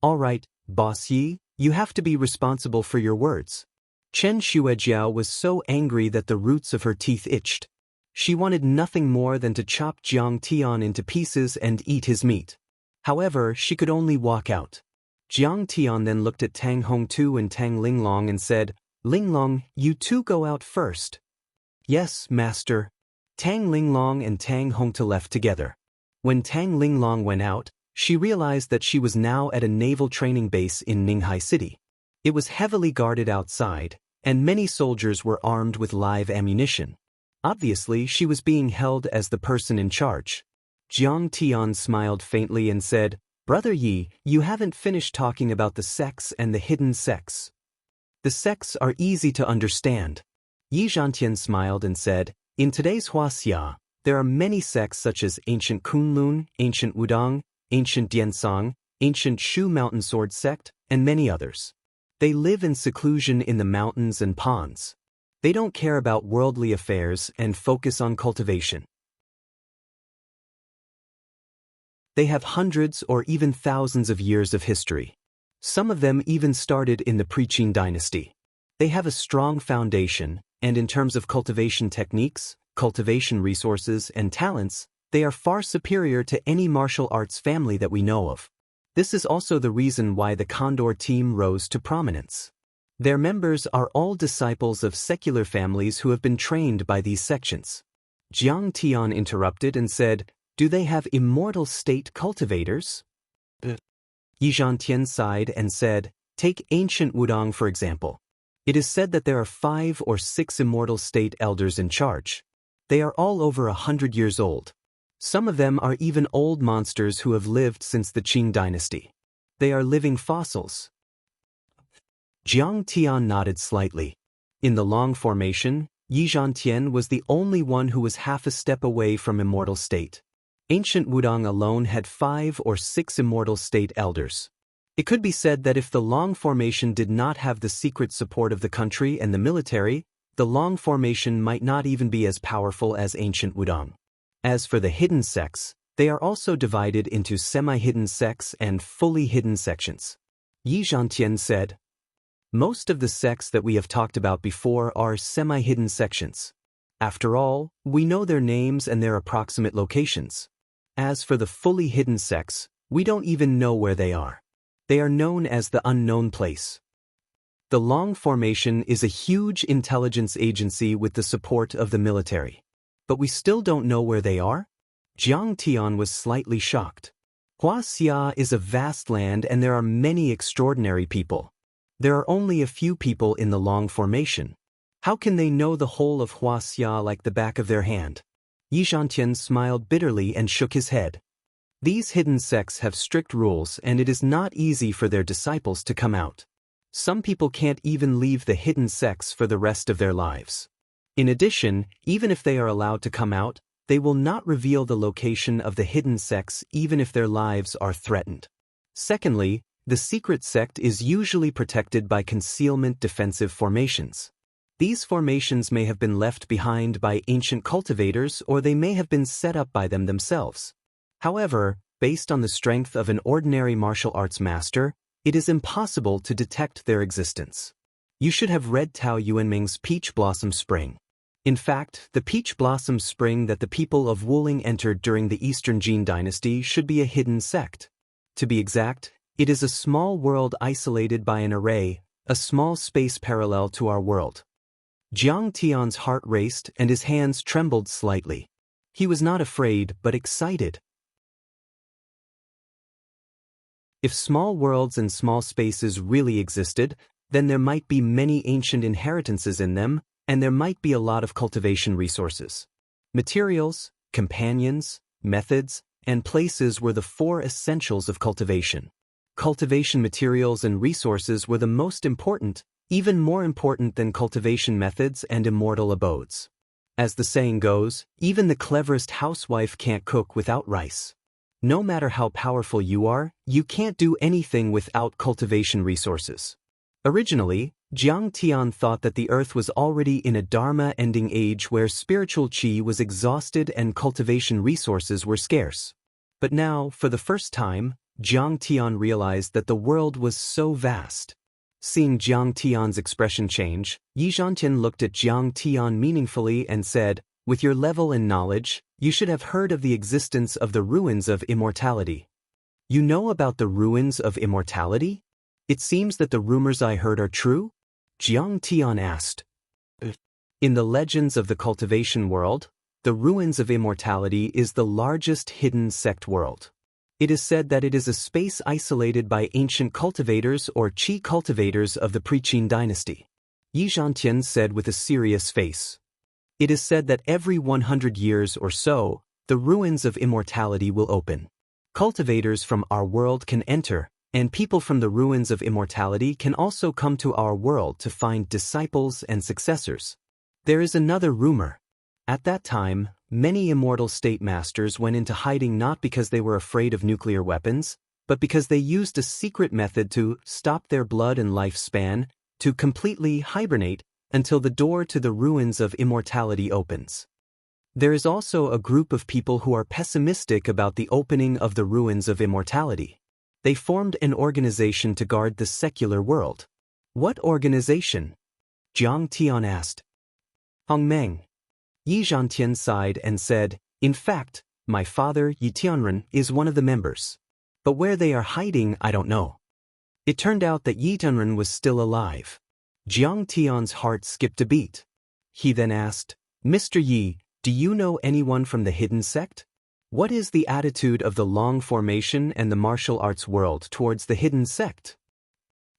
All right, Boss Yi, you have to be responsible for your words. Chen Shuejiao was so angry that the roots of her teeth itched. She wanted nothing more than to chop Jiang Tian into pieces and eat his meat. However, she could only walk out. Jiang Tian then looked at Tang Hongtu and Tang Linglong and said, Linglong, you two go out first. Yes, master. Tang Linglong and Tang Hongtu left together. When Tang Linglong went out, She realized that she was now at a naval training base in Ninghai City. It was heavily guarded outside, and many soldiers were armed with live ammunition. Obviously, she was being held as the person in charge. Jiang Tian smiled faintly and said, "Brother Yi, you haven't finished talking about the sects and the hidden sects." "The sects are easy to understand." Yi Zhantian smiled and said, "In today's Wuxia, there are many sects such as Ancient Kunlun, Ancient Wudang, Ancient Diansong, Ancient Shu Mountain Sword Sect, and many others. They live in seclusion in the mountains and ponds. They don't care about worldly affairs and focus on cultivation. They have hundreds or even thousands of years of history. Some of them even started in the pre-Qin dynasty. They have a strong foundation, and in terms of cultivation techniques, cultivation resources, and talents, they are far superior to any martial arts family that we know of. This is also the reason why the Condor team rose to prominence. Their members are all disciples of secular families who have been trained by these sections." Jiang Tian interrupted and said, "Do they have immortal state cultivators?" Yi Zhantian sighed and said, "Take ancient Wudang for example. It is said that there are 5 or 6 immortal state elders in charge. They are all over 100 years old. Some of them are even old monsters who have lived since the Qing dynasty. They are living fossils." Jiang Tian nodded slightly. In the long formation, Yi Zhantian was the only one who was half a step away from immortal state. Ancient Wudang alone had 5 or 6 immortal state elders. It could be said that if the long formation did not have the secret support of the country and the military, the long formation might not even be as powerful as ancient Wudang. As for the hidden sects, they are also divided into semi-hidden sects and fully hidden sections. Yi Zhantian said, "Most of the sects that we have talked about before are semi-hidden sections. After all, we know their names and their approximate locations. As for the fully hidden sects, we don't even know where they are. They are known as the unknown place." The Long Formation is a huge intelligence agency with the support of the military. But we still don't know where they are? Jiang Tian was slightly shocked. Wuxia is a vast land and there are many extraordinary people. There are only a few people in the Long Formation. How can they know the whole of Wuxia like the back of their hand? Yi Zhantian smiled bitterly and shook his head. These hidden sects have strict rules and it is not easy for their disciples to come out. Some people can't even leave the hidden sects for the rest of their lives. In addition, even if they are allowed to come out, they will not reveal the location of the hidden sects even if their lives are threatened. Secondly, the secret sect is usually protected by concealment defensive formations. These formations may have been left behind by ancient cultivators or they may have been set up by them themselves. However, based on the strength of an ordinary martial arts master, it is impossible to detect their existence. You should have read Tao Yuanming's Peach Blossom Spring. In fact, the peach blossom spring that the people of Wuling entered during the Eastern Jin dynasty should be a hidden sect. To be exact, it is a small world isolated by an array, a small space parallel to our world. Jiang Tian's heart raced and his hands trembled slightly. He was not afraid but excited. If small worlds and small spaces really existed, then there might be many ancient inheritances in them, and there might be a lot of cultivation resources. Materials, companions, methods, and places were the 4 essentials of cultivation. Cultivation materials and resources were the most important, even more important than cultivation methods and immortal abodes. As the saying goes, even the cleverest housewife can't cook without rice. No matter how powerful you are, you can't do anything without cultivation resources. Originally, Jiang Tian thought that the earth was already in a dharma-ending age where spiritual qi was exhausted and cultivation resources were scarce. But now, for the first time, Jiang Tian realized that the world was so vast. Seeing Jiang Tian's expression change, Yi Zhantian looked at Jiang Tian meaningfully and said, "With your level and knowledge, you should have heard of the existence of the ruins of immortality." "You know about the ruins of immortality? It seems that the rumors I heard are true?" Jiang Tian asked. In the legends of the cultivation world, the ruins of immortality is the largest hidden sect world. It is said that it is a space isolated by ancient cultivators or qi cultivators of the pre-Qin dynasty. Yi Zhantian said with a serious face. It is said that every 100 years or so, the ruins of immortality will open. Cultivators from our world can enter, and people from the ruins of immortality can also come to our world to find disciples and successors. There is another rumor. At that time, many immortal state masters went into hiding not because they were afraid of nuclear weapons, but because they used a secret method to stop their blood and lifespan, to completely hibernate until the door to the ruins of immortality opens. There is also a group of people who are pessimistic about the opening of the ruins of immortality. They formed an organization to guard the secular world. What organization? Jiang Tian asked. Hongmeng. Yi Zhantian sighed and said, in fact, my father Yi Tianren is one of the members. But where they are hiding I don't know. It turned out that Yi Tianren was still alive. Jiang Tian's heart skipped a beat. He then asked, Mr. Yi, do you know anyone from the hidden sect? What is the attitude of the Long Formation and the martial arts world towards the hidden sect?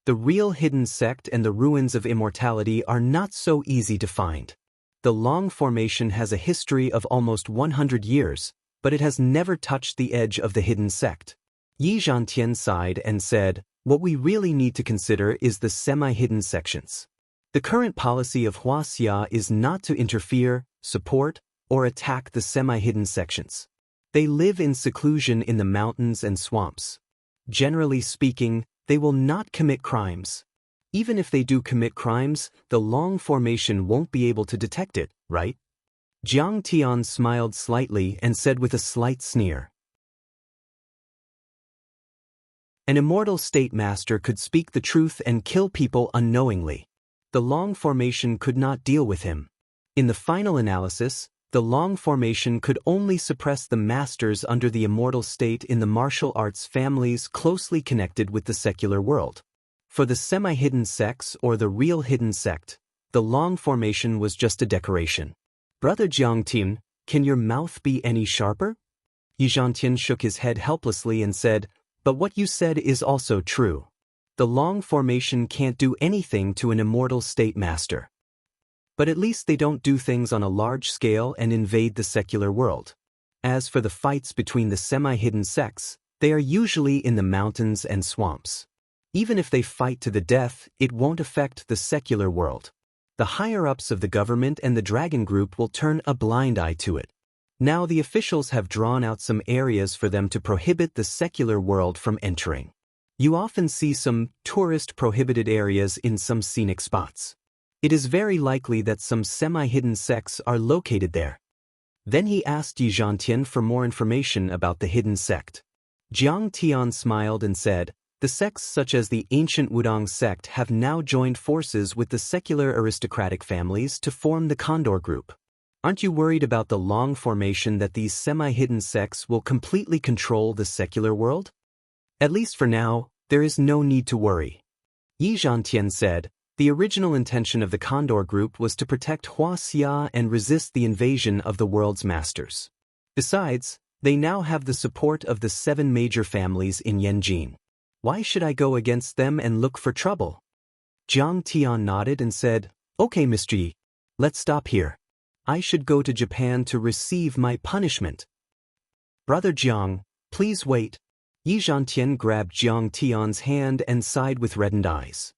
The real hidden sect and the ruins of immortality are not so easy to find. The Long Formation has a history of almost 100 years, but it has never touched the edge of the hidden sect. Yi Zhantian sighed and said, what we really need to consider is the semi-hidden sections. The current policy of Wuxia is not to interfere, support, or attack the semi-hidden sections. They live in seclusion in the mountains and swamps. Generally speaking, they will not commit crimes. Even if they do commit crimes, the Long Formation won't be able to detect it, right? Jiang Tian smiled slightly and said with a slight sneer. An immortal state master could speak the truth and kill people unknowingly. The Long Formation could not deal with him. In the final analysis, the Long Formation could only suppress the masters under the immortal state in the martial arts families closely connected with the secular world. For the semi-hidden sects or the real hidden sect, the Long Formation was just a decoration. Brother Jiang Tian, can your mouth be any sharper? Yi Zhantian shook his head helplessly and said, but what you said is also true. The Long Formation can't do anything to an immortal state master. But at least they don't do things on a large scale and invade the secular world. As for the fights between the semi-hidden sects, they are usually in the mountains and swamps. Even if they fight to the death, it won't affect the secular world. The higher-ups of the government and the Dragon Group will turn a blind eye to it. Now the officials have drawn out some areas for them to prohibit the secular world from entering. You often see some tourist-prohibited areas in some scenic spots. It is very likely that some semi-hidden sects are located there. Then he asked Yi Zhantian for more information about the hidden sect. Jiang Tian smiled and said, the sects such as the ancient Wudong sect have now joined forces with the secular aristocratic families to form the Condor Group. Aren't you worried about the Long Formation that these semi-hidden sects will completely control the secular world? At least for now, there is no need to worry. Yi Zhantian said, the original intention of the Condor Group was to protect Wuxia and resist the invasion of the world's masters. Besides, they now have the support of the 7 major families in Yanjin. Why should I go against them and look for trouble? Jiang Tian nodded and said, okay, Mr. Yi, let's stop here. I should go to Japan to receive my punishment. Brother Jiang, please wait. Yi Zhantian grabbed Jiang Tian's hand and sighed with reddened eyes.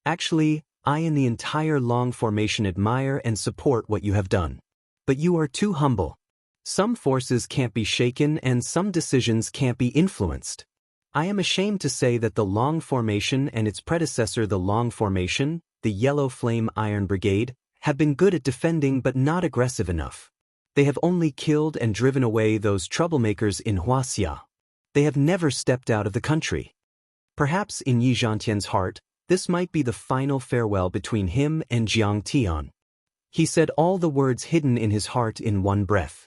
Actually, I and the entire Long Formation admire and support what you have done. But you are too humble. Some forces can't be shaken and some decisions can't be influenced. I am ashamed to say that the Long Formation and its predecessor the Long Formation, the Yellow Flame Iron Brigade, have been good at defending but not aggressive enough. They have only killed and driven away those troublemakers in Wuxia. They have never stepped out of the country. Perhaps in Yi Zhantian's heart, this might be the final farewell between him and Jiang Tian. He said all the words hidden in his heart in one breath.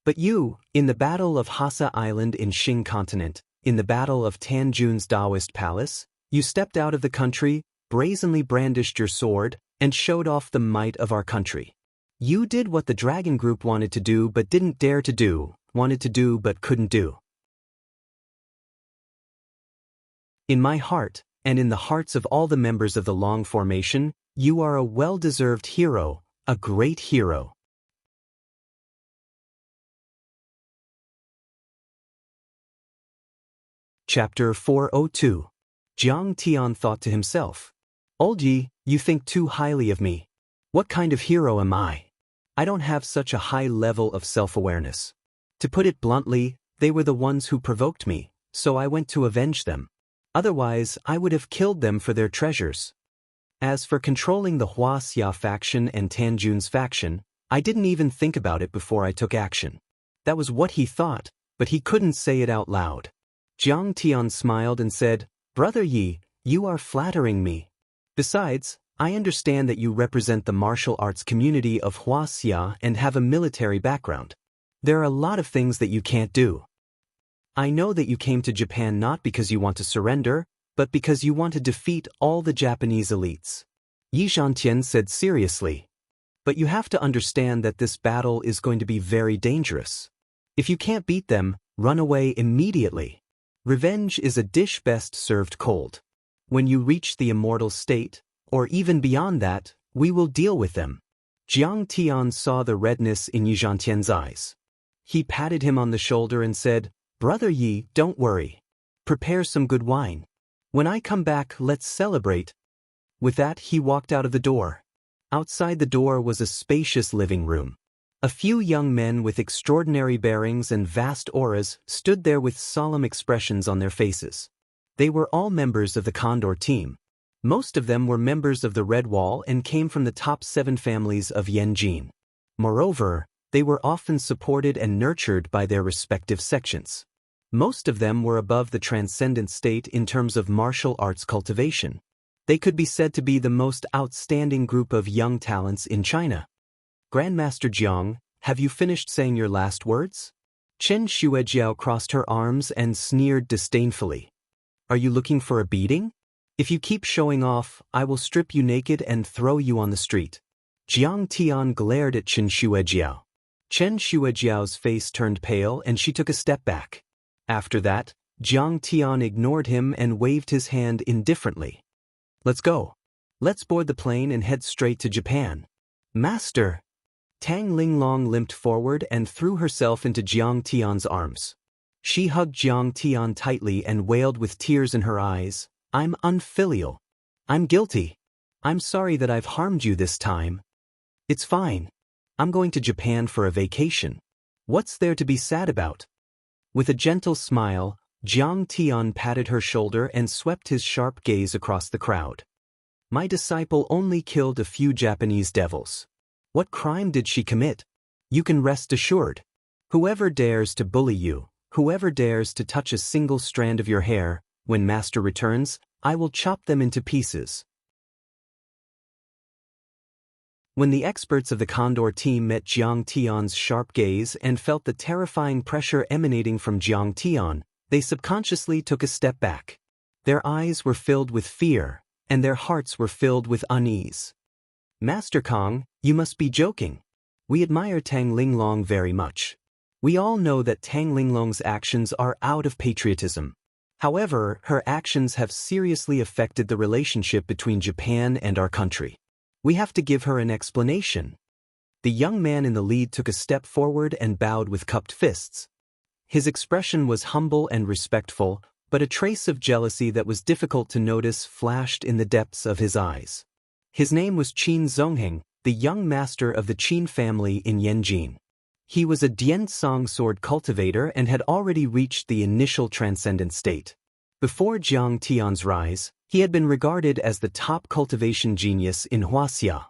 But you, in the Battle of Hassa Island in Xing Continent, in the Battle of Tanjun's Daoist Palace, you stepped out of the country, brazenly brandished your sword, and showed off the might of our country. You did what the Dragon Group wanted to do but didn't dare to do, wanted to do but couldn't do. In my heart, and in the hearts of all the members of the Long Formation, you are a well-deserved hero, a great hero. Chapter 402. Jiang Tian thought to himself, "Old Yi, you think too highly of me. What kind of hero am I? I don't have such a high level of self-awareness. To put it bluntly, they were the ones who provoked me, so I went to avenge them. Otherwise, I would have killed them for their treasures. As for controlling the Wuxia faction and Tanjun's faction, I didn't even think about it before I took action." That was what he thought, but he couldn't say it out loud. Jiang Tian smiled and said, "Brother Yi, you are flattering me. Besides, I understand that you represent the martial arts community of Wuxia and have a military background. There are a lot of things that you can't do. I know that you came to Japan not because you want to surrender, but because you want to defeat all the Japanese elites." Yi Zhantian said seriously. "But you have to understand that this battle is going to be very dangerous. If you can't beat them, run away immediately. Revenge is a dish best served cold. When you reach the immortal state, or even beyond that, we will deal with them." Jiang Tian saw the redness in Yi Zhantian's eyes. He patted him on the shoulder and said, "Brother Yi, don't worry. Prepare some good wine. When I come back, let's celebrate." With that, he walked out of the door. Outside the door was a spacious living room. A few young men with extraordinary bearings and vast auras stood there with solemn expressions on their faces. They were all members of the Condor team. Most of them were members of the Red Wall and came from the top 7 families of Yanjin. Moreover, they were often supported and nurtured by their respective sections. Most of them were above the transcendent state in terms of martial arts cultivation. They could be said to be the most outstanding group of young talents in China. "Grandmaster Jiang, have you finished saying your last words?" Chen Xuejiao crossed her arms and sneered disdainfully. "Are you looking for a beating? If you keep showing off, I will strip you naked and throw you on the street." Jiang Tian glared at Chen Xuejiao. Chen Xuejiao's face turned pale and she took a step back. After that, Jiang Tian ignored him and waved his hand indifferently. "Let's go. Let's board the plane and head straight to Japan." "Master!" Tang Linglong limped forward and threw herself into Jiang Tian's arms. She hugged Jiang Tian tightly and wailed with tears in her eyes, "I'm unfilial. I'm guilty. I'm sorry that I've harmed you this time. It's fine. I'm going to Japan for a vacation. What's there to be sad about?" With a gentle smile, Jiang Tian patted her shoulder and swept his sharp gaze across the crowd. "My disciple only killed a few Japanese devils. What crime did she commit? You can rest assured. Whoever dares to bully you, whoever dares to touch a single strand of your hair, when Master returns, I will chop them into pieces." When the experts of the Condor team met Jiang Tian's sharp gaze and felt the terrifying pressure emanating from Jiang Tian, they subconsciously took a step back. Their eyes were filled with fear, and their hearts were filled with unease. "Master Kong, you must be joking. We admire Tang Linglong very much. We all know that Tang Linglong's actions are out of patriotism. However, her actions have seriously affected the relationship between Japan and our country. We have to give her an explanation." The young man in the lead took a step forward and bowed with cupped fists. His expression was humble and respectful, but a trace of jealousy that was difficult to notice flashed in the depths of his eyes. His name was Qin Zongheng, the young master of the Qin family in Yanjin. He was a Dian-Song sword cultivator and had already reached the initial transcendent state. Before Jiang Tian's rise, he had been regarded as the top cultivation genius in Wuxia.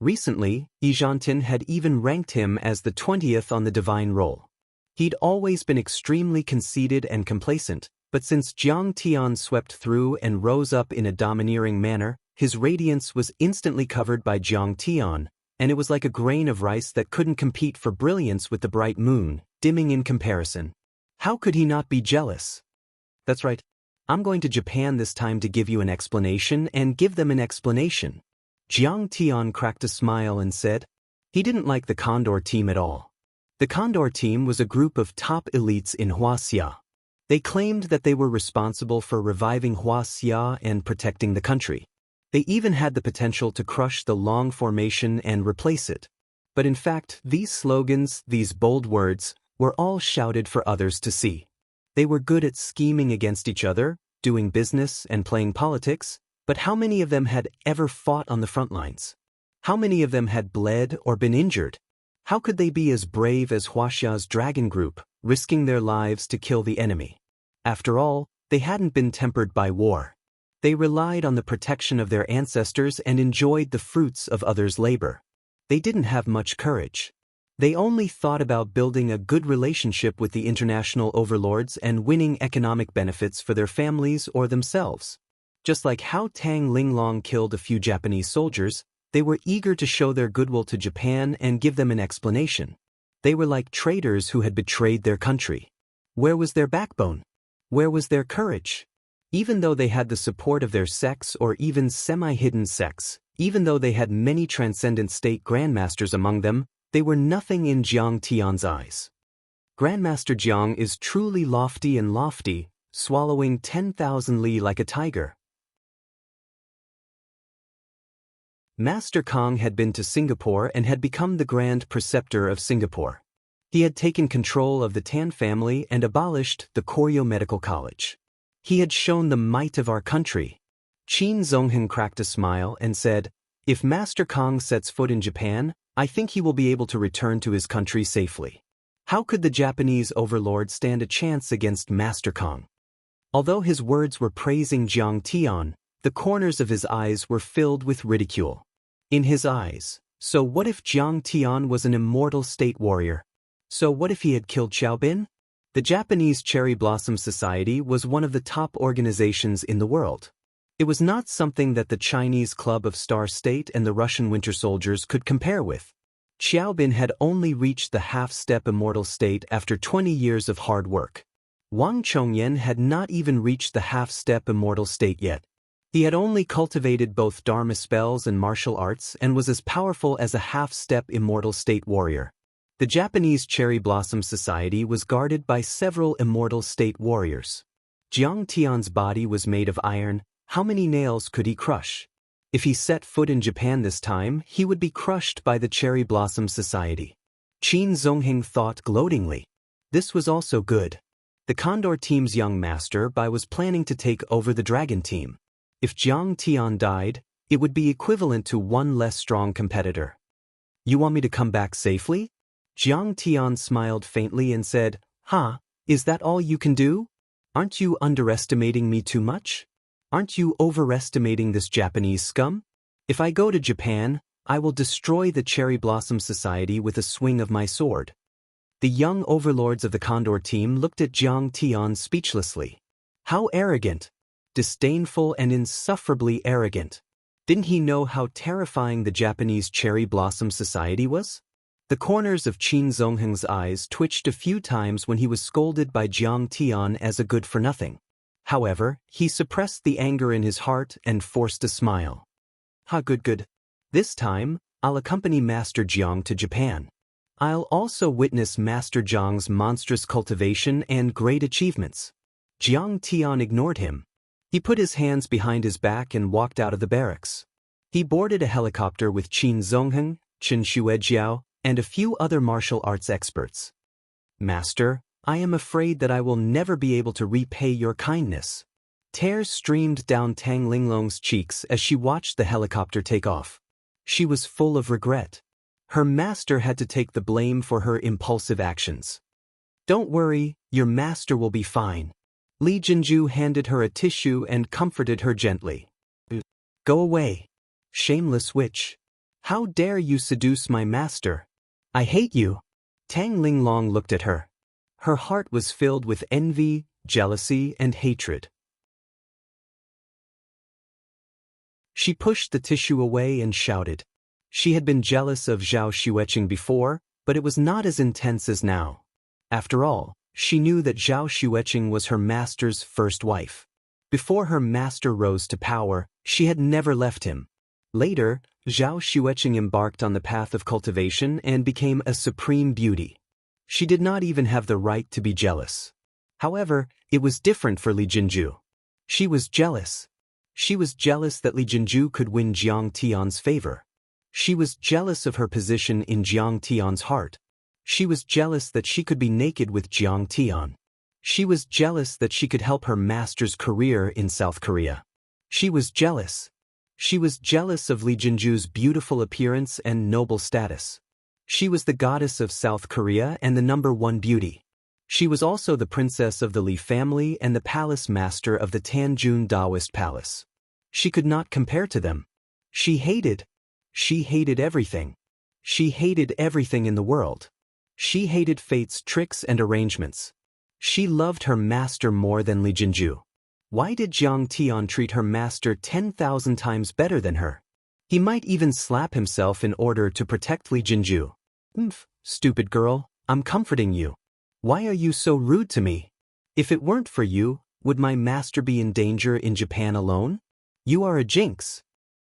Recently, Yi Zhantian had even ranked him as the 20th on the divine roll. He'd always been extremely conceited and complacent, but since Jiang Tian swept through and rose up in a domineering manner, his radiance was instantly covered by Jiang Tian, and it was like a grain of rice that couldn't compete for brilliance with the bright moon, dimming in comparison. How could he not be jealous? "That's right. I'm going to Japan this time to give you an explanation and give them an explanation." Jiang Tian cracked a smile and said. He didn't like the Condor team at all. The Condor team was a group of top elites in Wuxia. They claimed that they were responsible for reviving Wuxia and protecting the country. They even had the potential to crush the Long formation and replace it. But in fact, these slogans, these bold words, were all shouted for others to see. They were good at scheming against each other, doing business and playing politics, but how many of them had ever fought on the front lines? How many of them had bled or been injured? How could they be as brave as Huaxia's dragon group, risking their lives to kill the enemy? After all, they hadn't been tempered by war. They relied on the protection of their ancestors and enjoyed the fruits of others' labor. They didn't have much courage. They only thought about building a good relationship with the international overlords and winning economic benefits for their families or themselves. Just like how Tang Linglong killed a few Japanese soldiers, they were eager to show their goodwill to Japan and give them an explanation. They were like traitors who had betrayed their country. Where was their backbone? Where was their courage? Even though they had the support of their sects or even semi-hidden sects, even though they had many transcendent state grandmasters among them, they were nothing in Jiang Tian's eyes. Grandmaster Jiang is truly lofty and lofty, swallowing 10,000 li like a tiger. Master Kong had been to Singapore and had become the Grand Preceptor of Singapore. He had taken control of the Tan family and abolished the Koryo Medical College. He had shown the might of our country. Qin Zhonghen cracked a smile and said, "If Master Kong sets foot in Japan, I think he will be able to return to his country safely." How could the Japanese overlord stand a chance against Master Kong? Although his words were praising Jiang Tian, the corners of his eyes were filled with ridicule. In his eyes, so what if Jiang Tian was an immortal state warrior? So what if he had killed Xiaobin? The Japanese Cherry Blossom Society was one of the top organizations in the world. It was not something that the Chinese Club of Star State and the Russian Winter Soldiers could compare with. Xiaobin had only reached the half-step immortal state after 20 years of hard work. Wang Chongyan had not even reached the half-step immortal state yet. He had only cultivated both Dharma spells and martial arts and was as powerful as a half-step immortal state warrior. The Japanese Cherry Blossom Society was guarded by several immortal state warriors. Jiang Tian's body was made of iron. How many nails could he crush? If he set foot in Japan this time, he would be crushed by the Cherry Blossom Society. Qin Zhonghen thought gloatingly. This was also good. The Condor team's young master Bai was planning to take over the Dragon team. If Jiang Tian died, it would be equivalent to one less strong competitor. "You want me to come back safely?" Jiang Tian smiled faintly and said, "Ha, is that all you can do? Aren't you underestimating me too much? Aren't you overestimating this Japanese scum? If I go to Japan, I will destroy the Cherry Blossom Society with a swing of my sword." The young overlords of the Condor team looked at Jiang Tian speechlessly. How arrogant! Disdainful and insufferably arrogant. Didn't he know how terrifying the Japanese Cherry Blossom Society was? The corners of Qin Zhonghen's eyes twitched a few times when he was scolded by Jiang Tian as a good-for-nothing. However, he suppressed the anger in his heart and forced a smile. "Ha, good. This time, I'll accompany Master Jiang to Japan. I'll also witness Master Jiang's monstrous cultivation and great achievements." Jiang Tian ignored him. He put his hands behind his back and walked out of the barracks. He boarded a helicopter with Qin Zhonghen, Chen Xuejiao, and a few other martial arts experts. "Master, I am afraid that I will never be able to repay your kindness." Tears streamed down Tang Linglong's cheeks as she watched the helicopter take off. She was full of regret. Her master had to take the blame for her impulsive actions. "Don't worry, your master will be fine." Li Jinju handed her a tissue and comforted her gently. "Go away. Shameless witch. How dare you seduce my master? I hate you." Tang Linglong looked at her. Her heart was filled with envy, jealousy, and hatred. She pushed the tissue away and shouted. She had been jealous of Zhao Xueqing before, but it was not as intense as now. After all, she knew that Zhao Xueqing was her master's first wife. Before her master rose to power, she had never left him. Later, Zhao Xueqing embarked on the path of cultivation and became a supreme beauty. She did not even have the right to be jealous. However, it was different for Li Jinju. She was jealous. She was jealous that Li Jinju could win Jiang Tian's favor. She was jealous of her position in Jiang Tian's heart. She was jealous that she could be naked with Jiang Tian. She was jealous that she could help her master's career in South Korea. She was jealous. She was jealous of Li Jinju's beautiful appearance and noble status. She was the goddess of South Korea and the #1 beauty. She was also the princess of the Li family and the palace master of the Tanjun Daoist palace. She could not compare to them. She hated everything. She hated everything in the world. She hated fate's tricks and arrangements. She loved her master more than Li Jinju. Why did Jiang Tian treat her master 10,000 times better than her? He might even slap himself in order to protect Li Jinju. Stupid girl, I'm comforting you. Why are you so rude to me? If it weren't for you, would my master be in danger in Japan alone? You are a jinx.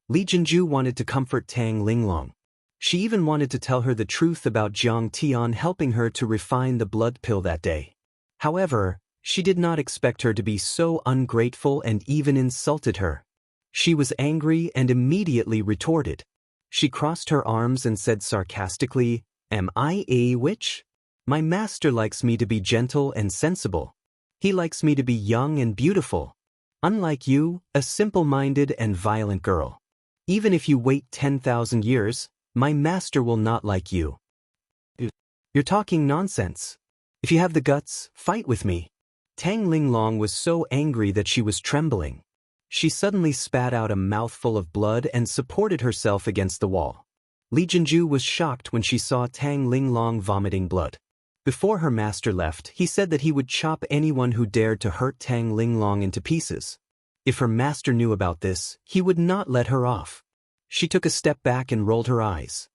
Li Jinju wanted to comfort Tang Linglong. She even wanted to tell her the truth about Jiang Tian helping her to refine the blood pill that day. However, she did not expect her to be so ungrateful and even insulted her. She was angry and immediately retorted. She crossed her arms and said sarcastically, "Am I a witch? My master likes me to be gentle and sensible. He likes me to be young and beautiful. Unlike you, a simple-minded and violent girl. Even if you wait 10,000 years, my master will not like you." You're talking nonsense. If you have the guts, fight with me. Tang Linglong was so angry that she was trembling. She suddenly spat out a mouthful of blood and supported herself against the wall. Li Jinju was shocked when she saw Tang Linglong vomiting blood. Before her master left, he said that he would chop anyone who dared to hurt Tang Linglong into pieces. If her master knew about this, he would not let her off. She took a step back and rolled her eyes.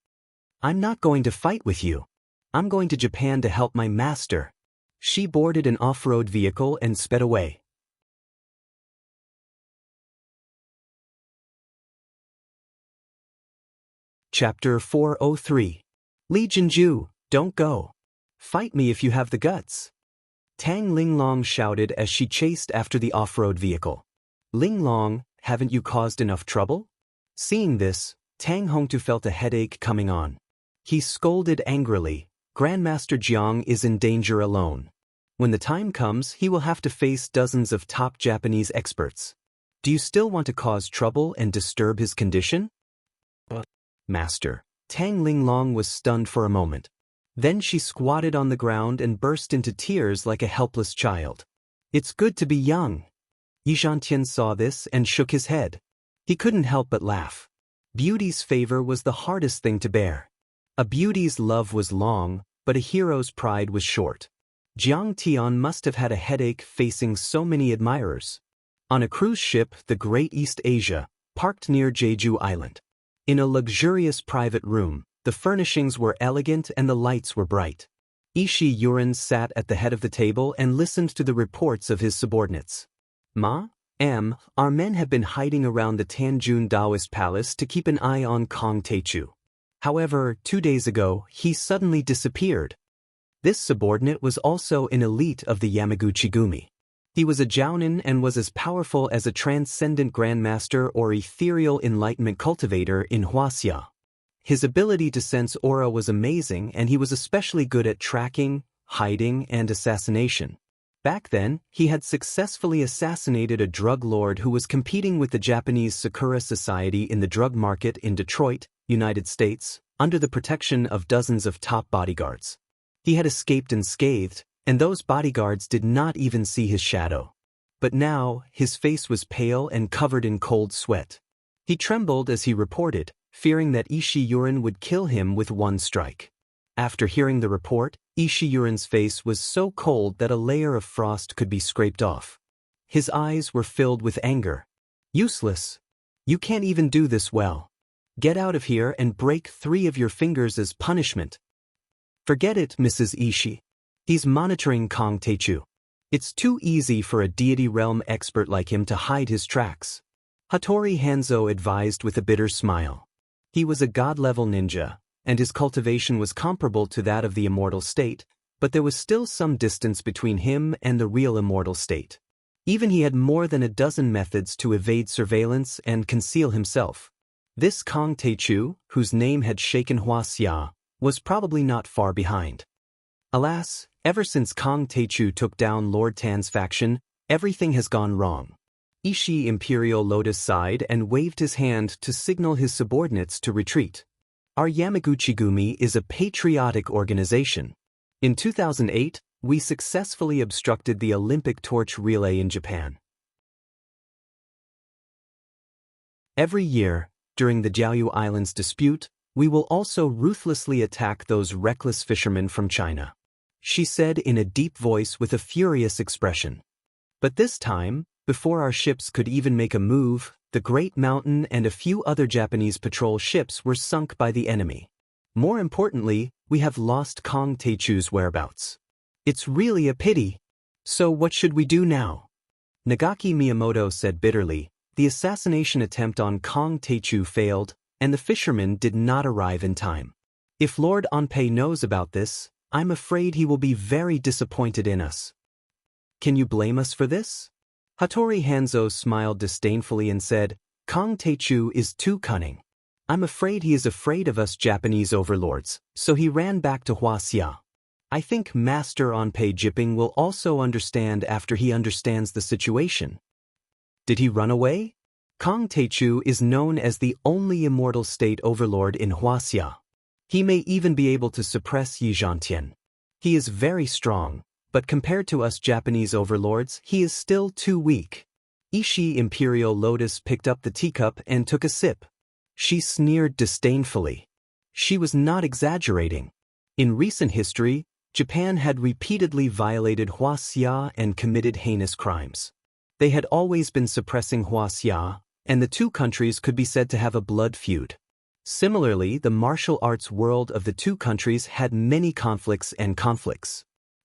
"I'm not going to fight with you. I'm going to Japan to help my master." She boarded an off-road vehicle and sped away. Chapter 403. Li Jinju, don't go. Fight me if you have the guts. Tang Linglong shouted as she chased after the off-road vehicle. "Linglong, haven't you caused enough trouble?" Seeing this, Tang Hongtu felt a headache coming on. He scolded angrily, "Grandmaster Jiang is in danger alone. When the time comes, he will have to face dozens of top Japanese experts. Do you still want to cause trouble and disturb his condition?" "Master." Tang Linglong was stunned for a moment. Then she squatted on the ground and burst into tears like a helpless child. "It's good to be young." Yi Zhantian saw this and shook his head. He couldn't help but laugh. Beauty's favor was the hardest thing to bear. A beauty's love was long, but a hero's pride was short. Jiang Tian must have had a headache facing so many admirers. On a cruise ship, the Great East Asia, parked near Jeju Island. In a luxurious private room, the furnishings were elegant and the lights were bright. Ishi Yuren sat at the head of the table and listened to the reports of his subordinates. Our men have been hiding around the Tanjun Daoist palace to keep an eye on Kong Teichu. However, 2 days ago, he suddenly disappeared." This subordinate was also an elite of the Yamaguchi Gumi. He was a jounin and was as powerful as a transcendent grandmaster or ethereal enlightenment cultivator in Wuxia. His ability to sense aura was amazing, and he was especially good at tracking, hiding, and assassination. Back then, he had successfully assassinated a drug lord who was competing with the Japanese Sakura Society in the drug market in Detroit, United States, under the protection of dozens of top bodyguards. He had escaped unscathed, and those bodyguards did not even see his shadow. But now, his face was pale and covered in cold sweat. He trembled as he reported, fearing that Ishi Yuren would kill him with one strike. After hearing the report, Ishi Yuren's face was so cold that a layer of frost could be scraped off. His eyes were filled with anger. "Useless. You can't even do this well. Get out of here and break 3 of your fingers as punishment." "Forget it, Mrs. Ishi. He's monitoring Kong Teichu. It's too easy for a deity realm expert like him to hide his tracks." Hattori Hanzo advised with a bitter smile. He was a god-level ninja, and his cultivation was comparable to that of the immortal state, but there was still some distance between him and the real immortal state. Even he had more than a dozen methods to evade surveillance and conceal himself. This Kang Teichu, whose name had shaken Wuxia, was probably not far behind. Alas, ever since Kang Teichu took down Lord Tan's faction, everything has gone wrong. Ishi Imperial Lotus sighed and waved his hand to signal his subordinates to retreat. Our Yamaguchi-gumi is a patriotic organization. In 2008, we successfully obstructed the Olympic torch relay in Japan. Every year, during the Jiaoyu Islands dispute, we will also ruthlessly attack those reckless fishermen from China, she said in a deep voice with a furious expression. But this time, before our ships could even make a move, the Great Mountain and a few other Japanese patrol ships were sunk by the enemy. More importantly, we have lost Kang Teichu's whereabouts. It's really a pity. So what should we do now? Nagaki Miyamoto said bitterly. The assassination attempt on Kang Teichu failed, and the fishermen did not arrive in time. If Lord Anpei knows about this, I'm afraid he will be very disappointed in us. Can you blame us for this? Hattori Hanzo smiled disdainfully and said, Kang Teichu is too cunning. I'm afraid he is afraid of us Japanese overlords, so he ran back to Wuxia. I think Master Anpei Jipping will also understand after he understands the situation. Did he run away? Kang Teichu is known as the only immortal state overlord in Wuxia. He may even be able to suppress Yi Zhantian. He is very strong, but compared to us Japanese overlords, he is still too weak. Ishi Imperial Lotus picked up the teacup and took a sip. She sneered disdainfully. She was not exaggerating. In recent history, Japan had repeatedly violated Wuxia and committed heinous crimes. They had always been suppressing Wuxia, and the two countries could be said to have a blood feud. Similarly, the martial arts world of the two countries had many conflicts.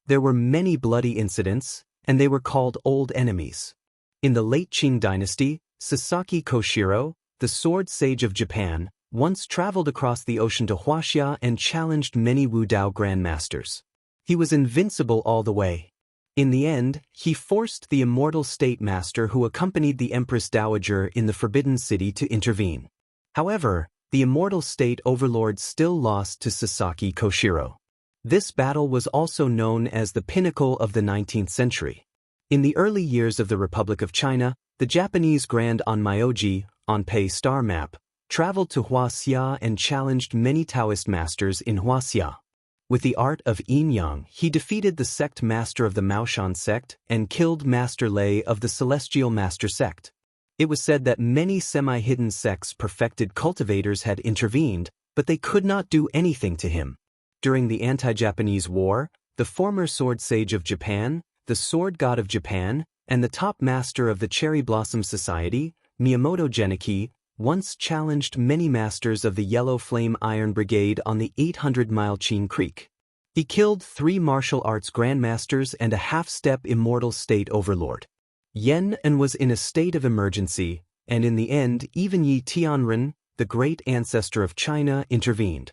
There were many bloody incidents, and they were called old enemies. In the late Qing dynasty, Sasaki Koshiro, the sword sage of Japan, once traveled across the ocean to Wuxia and challenged many Wu Dao grandmasters. He was invincible all the way. In the end, he forced the immortal state master who accompanied the Empress Dowager in the Forbidden City to intervene. However, the immortal state overlord still lost to Sasaki Koshiro. This battle was also known as the pinnacle of the 19th century. In the early years of the Republic of China, the Japanese Grand Onmyoji, Anpei star map, traveled to Wuxia and challenged many Daoist masters in Wuxia. With the art of yin-yang, he defeated the sect master of the Maoshan sect and killed Master Lei of the Celestial Master sect. It was said that many semi-hidden sects perfected cultivators had intervened, but they could not do anything to him. During the anti-Japanese war, the former sword sage of Japan, the sword god of Japan, and the top master of the Cherry Blossom Society, Miyamoto Genichi, once challenged many masters of the Yellow Flame Iron Brigade on the 800-mile Chin Creek. He killed 3 martial arts grandmasters and a half-step immortal state overlord. Yen and was in a state of emergency, and in the end even Yi Tianren, the great ancestor of China, intervened.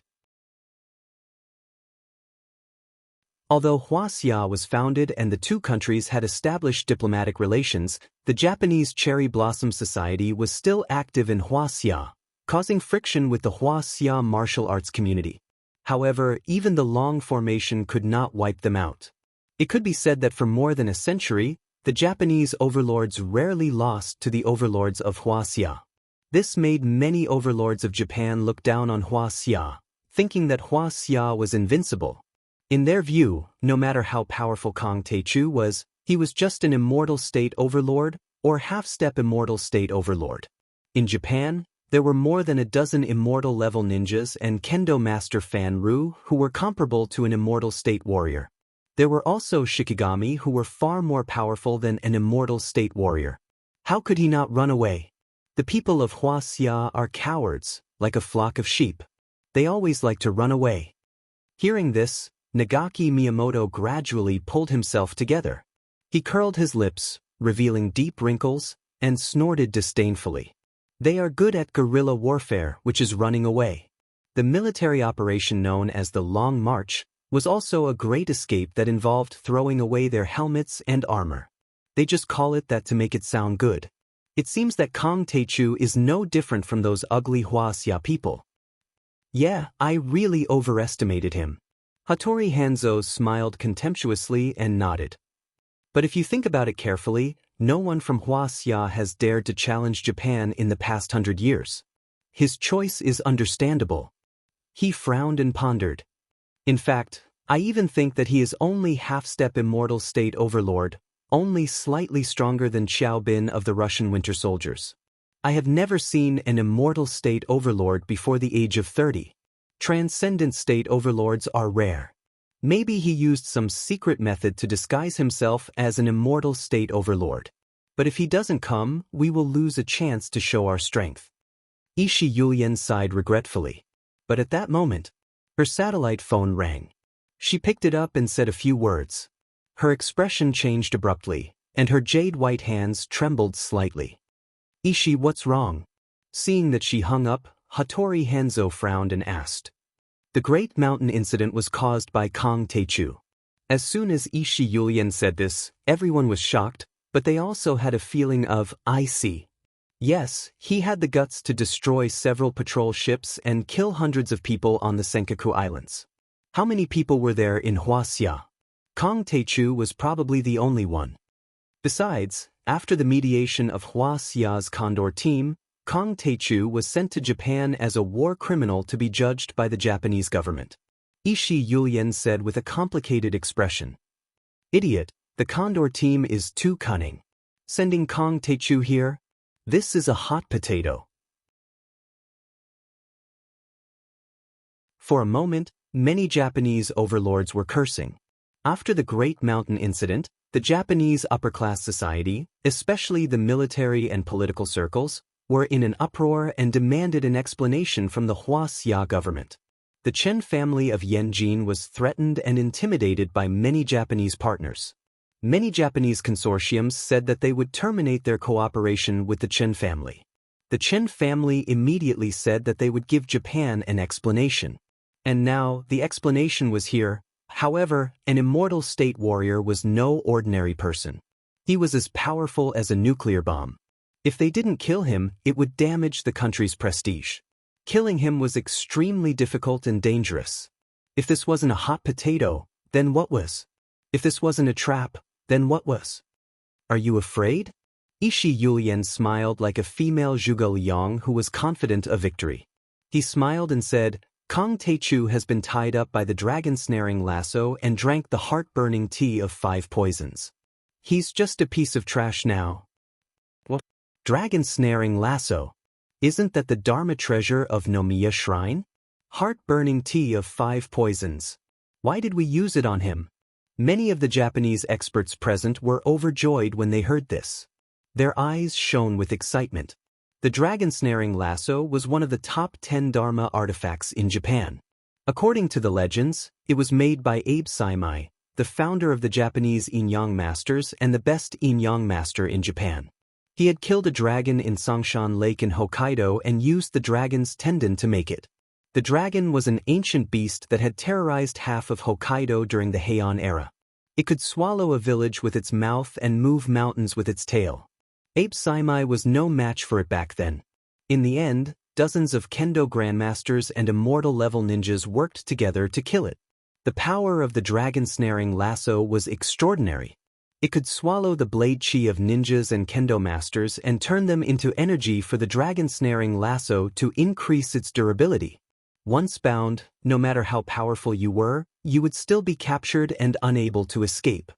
Although Wuxia was founded and the two countries had established diplomatic relations, the Japanese Cherry Blossom Society was still active in Wuxia, causing friction with the Wuxia martial arts community. However, even the Long Formation could not wipe them out. It could be said that for more than a century, the Japanese overlords rarely lost to the overlords of Wuxia. This made many overlords of Japan look down on Wuxia, thinking that Wuxia was invincible. In their view, no matter how powerful Kang Teichu was, he was just an immortal state overlord or half-step immortal state overlord. In Japan, there were more than a dozen immortal-level ninjas and kendo master Fan-Ru who were comparable to an immortal state warrior. There were also Shikigami who were far more powerful than an immortal state warrior. How could he not run away? The people of Wuxia are cowards, like a flock of sheep. They always like to run away. Hearing this, Nagaki Miyamoto gradually pulled himself together. He curled his lips, revealing deep wrinkles, and snorted disdainfully. They are good at guerrilla warfare, which is running away. The military operation known as the Long March was also a great escape that involved throwing away their helmets and armor. They just call it that to make it sound good. It seems that Kong Teichu is no different from those ugly Wuxia people. Yeah, I really overestimated him. Hattori Hanzo smiled contemptuously and nodded. But if you think about it carefully, no one from Wuxia has dared to challenge Japan in the past 100 years. His choice is understandable. He frowned and pondered. In fact, I even think that he is only half-step immortal state overlord, only slightly stronger than Xiao Bin of the Russian Winter Soldiers. I have never seen an immortal state overlord before the age of 30. Transcendent state overlords are rare. Maybe he used some secret method to disguise himself as an immortal state overlord. But if he doesn't come, we will lose a chance to show our strength. Ishi Yulian sighed regretfully. But at that moment, her satellite phone rang. She picked it up and said a few words. Her expression changed abruptly, and her jade-white hands trembled slightly. Ishi, what's wrong? Seeing that she hung up, Hattori Hanzo frowned and asked. The Great Mountain incident was caused by Kong Teichu. As soon as Ishi Yulian said this, everyone was shocked, but they also had a feeling of, I see. Yes, he had the guts to destroy several patrol ships and kill hundreds of people on the Senkaku Islands. How many people were there in Wuxia? Kong Teichu was probably the only one. Besides, after the mediation of Wuxia's Condor team, Kong Teichu was sent to Japan as a war criminal to be judged by the Japanese government. Ishi Yulian said with a complicated expression. Idiot, the Condor team is too cunning. Sending Kong Teichu here? This is a hot potato. For a moment, many Japanese overlords were cursing. After the Great Mountain incident, the Japanese upper-class society, especially the military and political circles, were in an uproar and demanded an explanation from the Wuxia government. The Chen family of Yanjin was threatened and intimidated by many Japanese partners. Many Japanese consortiums said that they would terminate their cooperation with the Chen family. The Chen family immediately said that they would give Japan an explanation. And now, the explanation was here. However, an immortal state warrior was no ordinary person. He was as powerful as a nuclear bomb. If they didn't kill him, it would damage the country's prestige. Killing him was extremely difficult and dangerous. If this wasn't a hot potato, then what was? If this wasn't a trap, then what was? Are you afraid? Ishi Yulian smiled like a female Zhuge Liang who was confident of victory. He smiled and said, Kong Teichu has been tied up by the dragon-snaring lasso and drank the heart-burning tea of 5 poisons. He's just a piece of trash now. What? Dragon-snaring lasso? Isn't that the Dharma treasure of Nomiya Shrine? Heart-burning tea of 5 poisons. Why did we use it on him? Many of the Japanese experts present were overjoyed when they heard this. Their eyes shone with excitement. The dragon-snaring lasso was one of the top 10 Dharma artifacts in Japan. According to the legends, it was made by Abe Saimai, the founder of the Japanese Yin-Yang Masters and the best Yin-Yang master in Japan. He had killed a dragon in Songshan Lake in Hokkaido and used the dragon's tendon to make it. The dragon was an ancient beast that had terrorized half of Hokkaido during the Heian era. It could swallow a village with its mouth and move mountains with its tail. Abe Saimai was no match for it back then. In the end, dozens of kendo grandmasters and immortal-level ninjas worked together to kill it. The power of the dragon-snaring lasso was extraordinary. It could swallow the blade chi of ninjas and kendo masters and turn them into energy for the dragon-snaring lasso to increase its durability. Once bound, no matter how powerful you were, you would still be captured and unable to escape.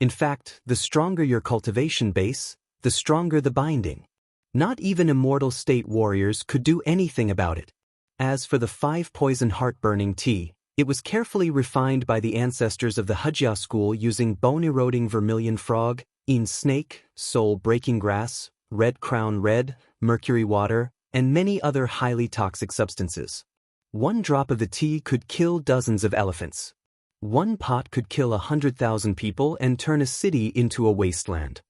In fact, the stronger your cultivation base, the stronger the binding. Not even immortal state warriors could do anything about it. As for the 5 poison heart-burning tea, it was carefully refined by the ancestors of the Hujia school using bone-eroding vermilion frog, een snake, soul-breaking grass, red crown red, mercury water, and many other highly toxic substances. 1 drop of the tea could kill dozens of elephants. 1 pot could kill 100,000 people and turn a city into a wasteland.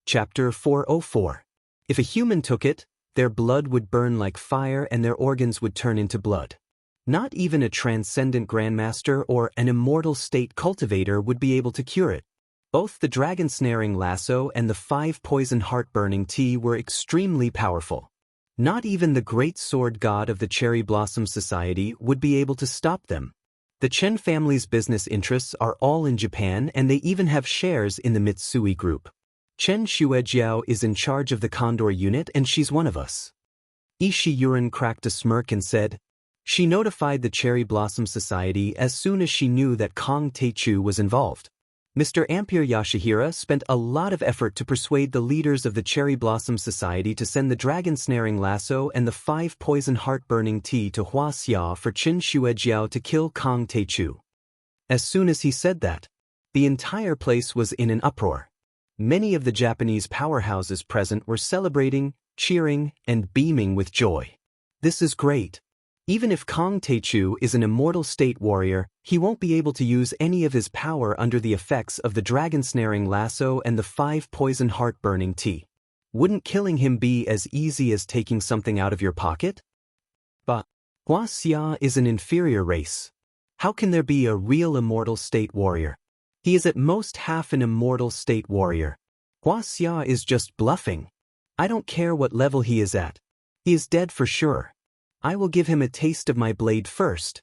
Chapter 404. If a human took it, their blood would burn like fire and their organs would turn into blood. Not even a transcendent grandmaster or an immortal state cultivator would be able to cure it. Both the dragon-snaring lasso and the 5-poison heart-burning tea were extremely powerful. Not even the great sword god of the Cherry Blossom Society would be able to stop them. The Chen family's business interests are all in Japan, and they even have shares in the Mitsui Group. Chen Xuejiao is in charge of the Condor unit, and she's one of us. Ishi Yuren cracked a smirk and said, she notified the Cherry Blossom Society as soon as she knew that Kong Teichu was involved. Mr. Ampere Yashihira spent a lot of effort to persuade the leaders of the Cherry Blossom Society to send the dragon-snaring lasso and the 5-poison heart-burning tea to Huaxia for Chen Xuejiao to kill Kong Teichu. As soon as he said that, the entire place was in an uproar. Many of the Japanese powerhouses present were celebrating, cheering, and beaming with joy. This is great. Even if Kong Teichu is an immortal state warrior, he won't be able to use any of his power under the effects of the dragon-snaring lasso and the 5-poison heart-burning tea. Wouldn't killing him be as easy as taking something out of your pocket? But Huaxia is an inferior race. How can there be a real immortal state warrior? He is at most half an immortal state warrior. Huaxia is just bluffing. I don't care what level he is at. He is dead for sure. I will give him a taste of my blade first.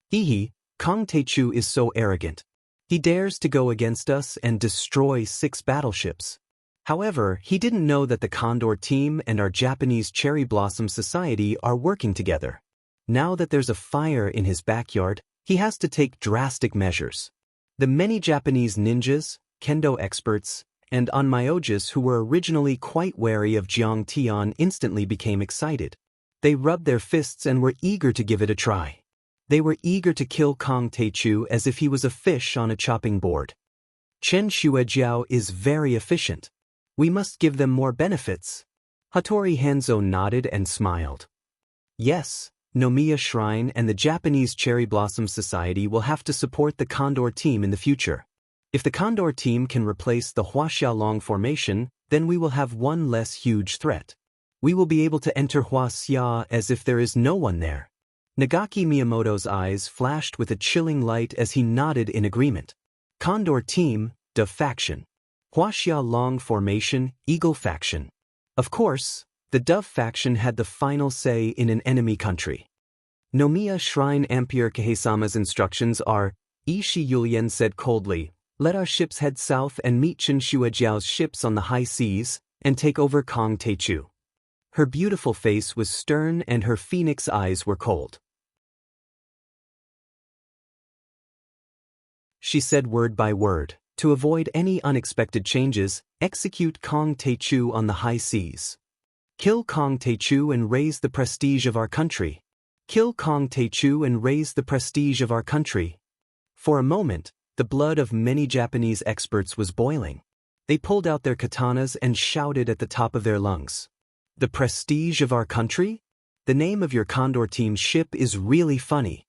Hehe, Kong Teichu is so arrogant. He dares to go against us and destroy 6 battleships. However, he didn't know that the Condor team and our Japanese Cherry Blossom Society are working together. Now that there's a fire in his backyard, he has to take drastic measures. The many Japanese ninjas, kendo experts, and onmyoges who were originally quite wary of Jiang Tian instantly became excited. They rubbed their fists and were eager to give it a try. They were eager to kill Kong Teichu as if he was a fish on a chopping board. Chen Xuejiao is very efficient. We must give them more benefits. Hattori Hanzo nodded and smiled. Yes, Nomiya Shrine and the Japanese Cherry Blossom Society will have to support the Condor team in the future. If the Condor team can replace the Huaxiaolong formation, then we will have one less huge threat. We will be able to enter Huaxia as if there is no one there. Nagaki Miyamoto's eyes flashed with a chilling light as he nodded in agreement. Condor team, De faction. Huaxiaolong formation, Eagle faction. Of course, the Dove faction had the final say in an enemy country. Nomiya Shrine Ampere Kahesama's instructions are, Ishi Yulien said coldly, let our ships head south and meet Chen Xuejiao's ships on the high seas, and take over Kong Teichu. Her beautiful face was stern and her phoenix eyes were cold. She said word by word, to avoid any unexpected changes, execute Kong Teichu on the high seas. Kill Kong Teichu and raise the prestige of our country. Kill Kong Teichu and raise the prestige of our country. For a moment, the blood of many Japanese experts was boiling. They pulled out their katanas and shouted at the top of their lungs. The prestige of our country? The name of your Condor team's ship is really funny.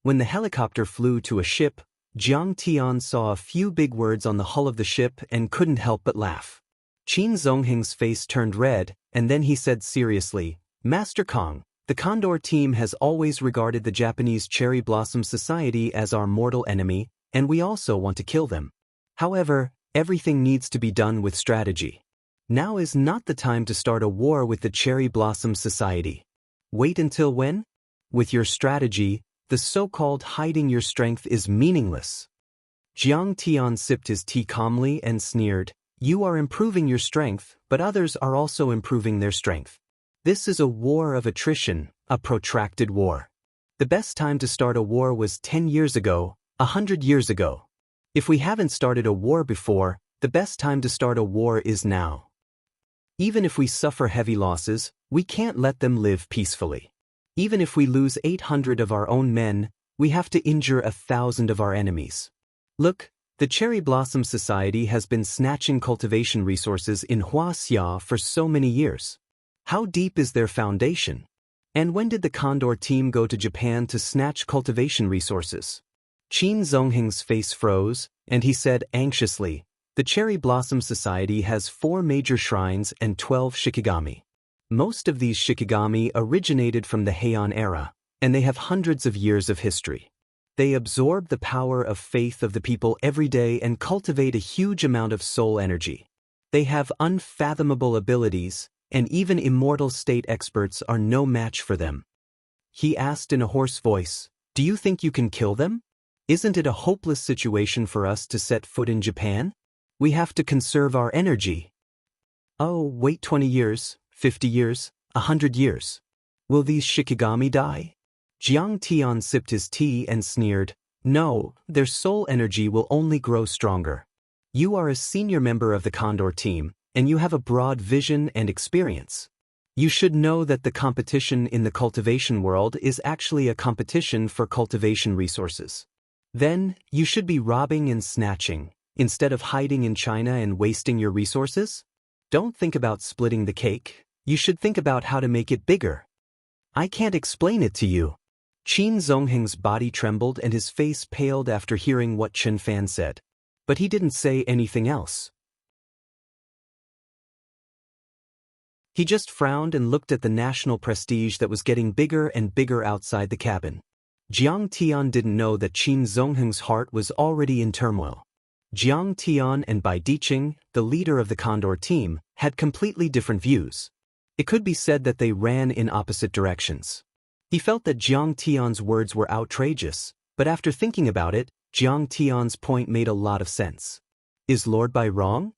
When the helicopter flew to a ship, Jiang Tian saw a few big words on the hull of the ship and couldn't help but laugh. Qin Zongheng's face turned red, and then he said seriously, Master Kong, the Condor team has always regarded the Japanese Cherry Blossom Society as our mortal enemy, and we also want to kill them. However, everything needs to be done with strategy. Now is not the time to start a war with the Cherry Blossom Society. Wait until when? With your strategy, the so-called hiding your strength is meaningless. Jiang Tian sipped his tea calmly and sneered, you are improving your strength, but others are also improving their strength. This is a war of attrition, a protracted war. The best time to start a war was 10 years ago, 100 years ago. If we haven't started a war before, the best time to start a war is now. Even if we suffer heavy losses, we can't let them live peacefully. Even if we lose 800 of our own men, we have to injure 1,000 of our enemies. Look, the Cherry Blossom Society has been snatching cultivation resources in Huaxia for so many years. How deep is their foundation? And when did the Condor team go to Japan to snatch cultivation resources? Qin Zongheng's face froze, and he said anxiously, the Cherry Blossom Society has 4 major shrines and 12 shikigami. Most of these shikigami originated from the Heian era, and they have hundreds of years of history. They absorb the power of faith of the people every day and cultivate a huge amount of soul energy. They have unfathomable abilities, and even immortal state experts are no match for them. He asked in a hoarse voice, "Do you think you can kill them? Isn't it a hopeless situation for us to set foot in Japan? We have to conserve our energy." "Oh, wait 20 years, 50 years, 100 years. Will these shikigami die?" Jiang Tian sipped his tea and sneered, "No, their soul energy will only grow stronger. You are a senior member of the Condor team, and you have a broad vision and experience. You should know that the competition in the cultivation world is actually a competition for cultivation resources. Then, you should be robbing and snatching, instead of hiding in China and wasting your resources. Don't think about splitting the cake, you should think about how to make it bigger. I can't explain it to you." Qin Zongheng's body trembled and his face paled after hearing what Chen Fan said. But he didn't say anything else. He just frowned and looked at the national prestige that was getting bigger and bigger outside the cabin. Jiang Tian didn't know that Qin Zongheng's heart was already in turmoil. Jiang Tian and Bai Diqing, the leader of the Condor team, had completely different views. It could be said that they ran in opposite directions. He felt that Jiang Tian's words were outrageous, but after thinking about it, Jiang Tian's point made a lot of sense. Is Lord Bai wrong?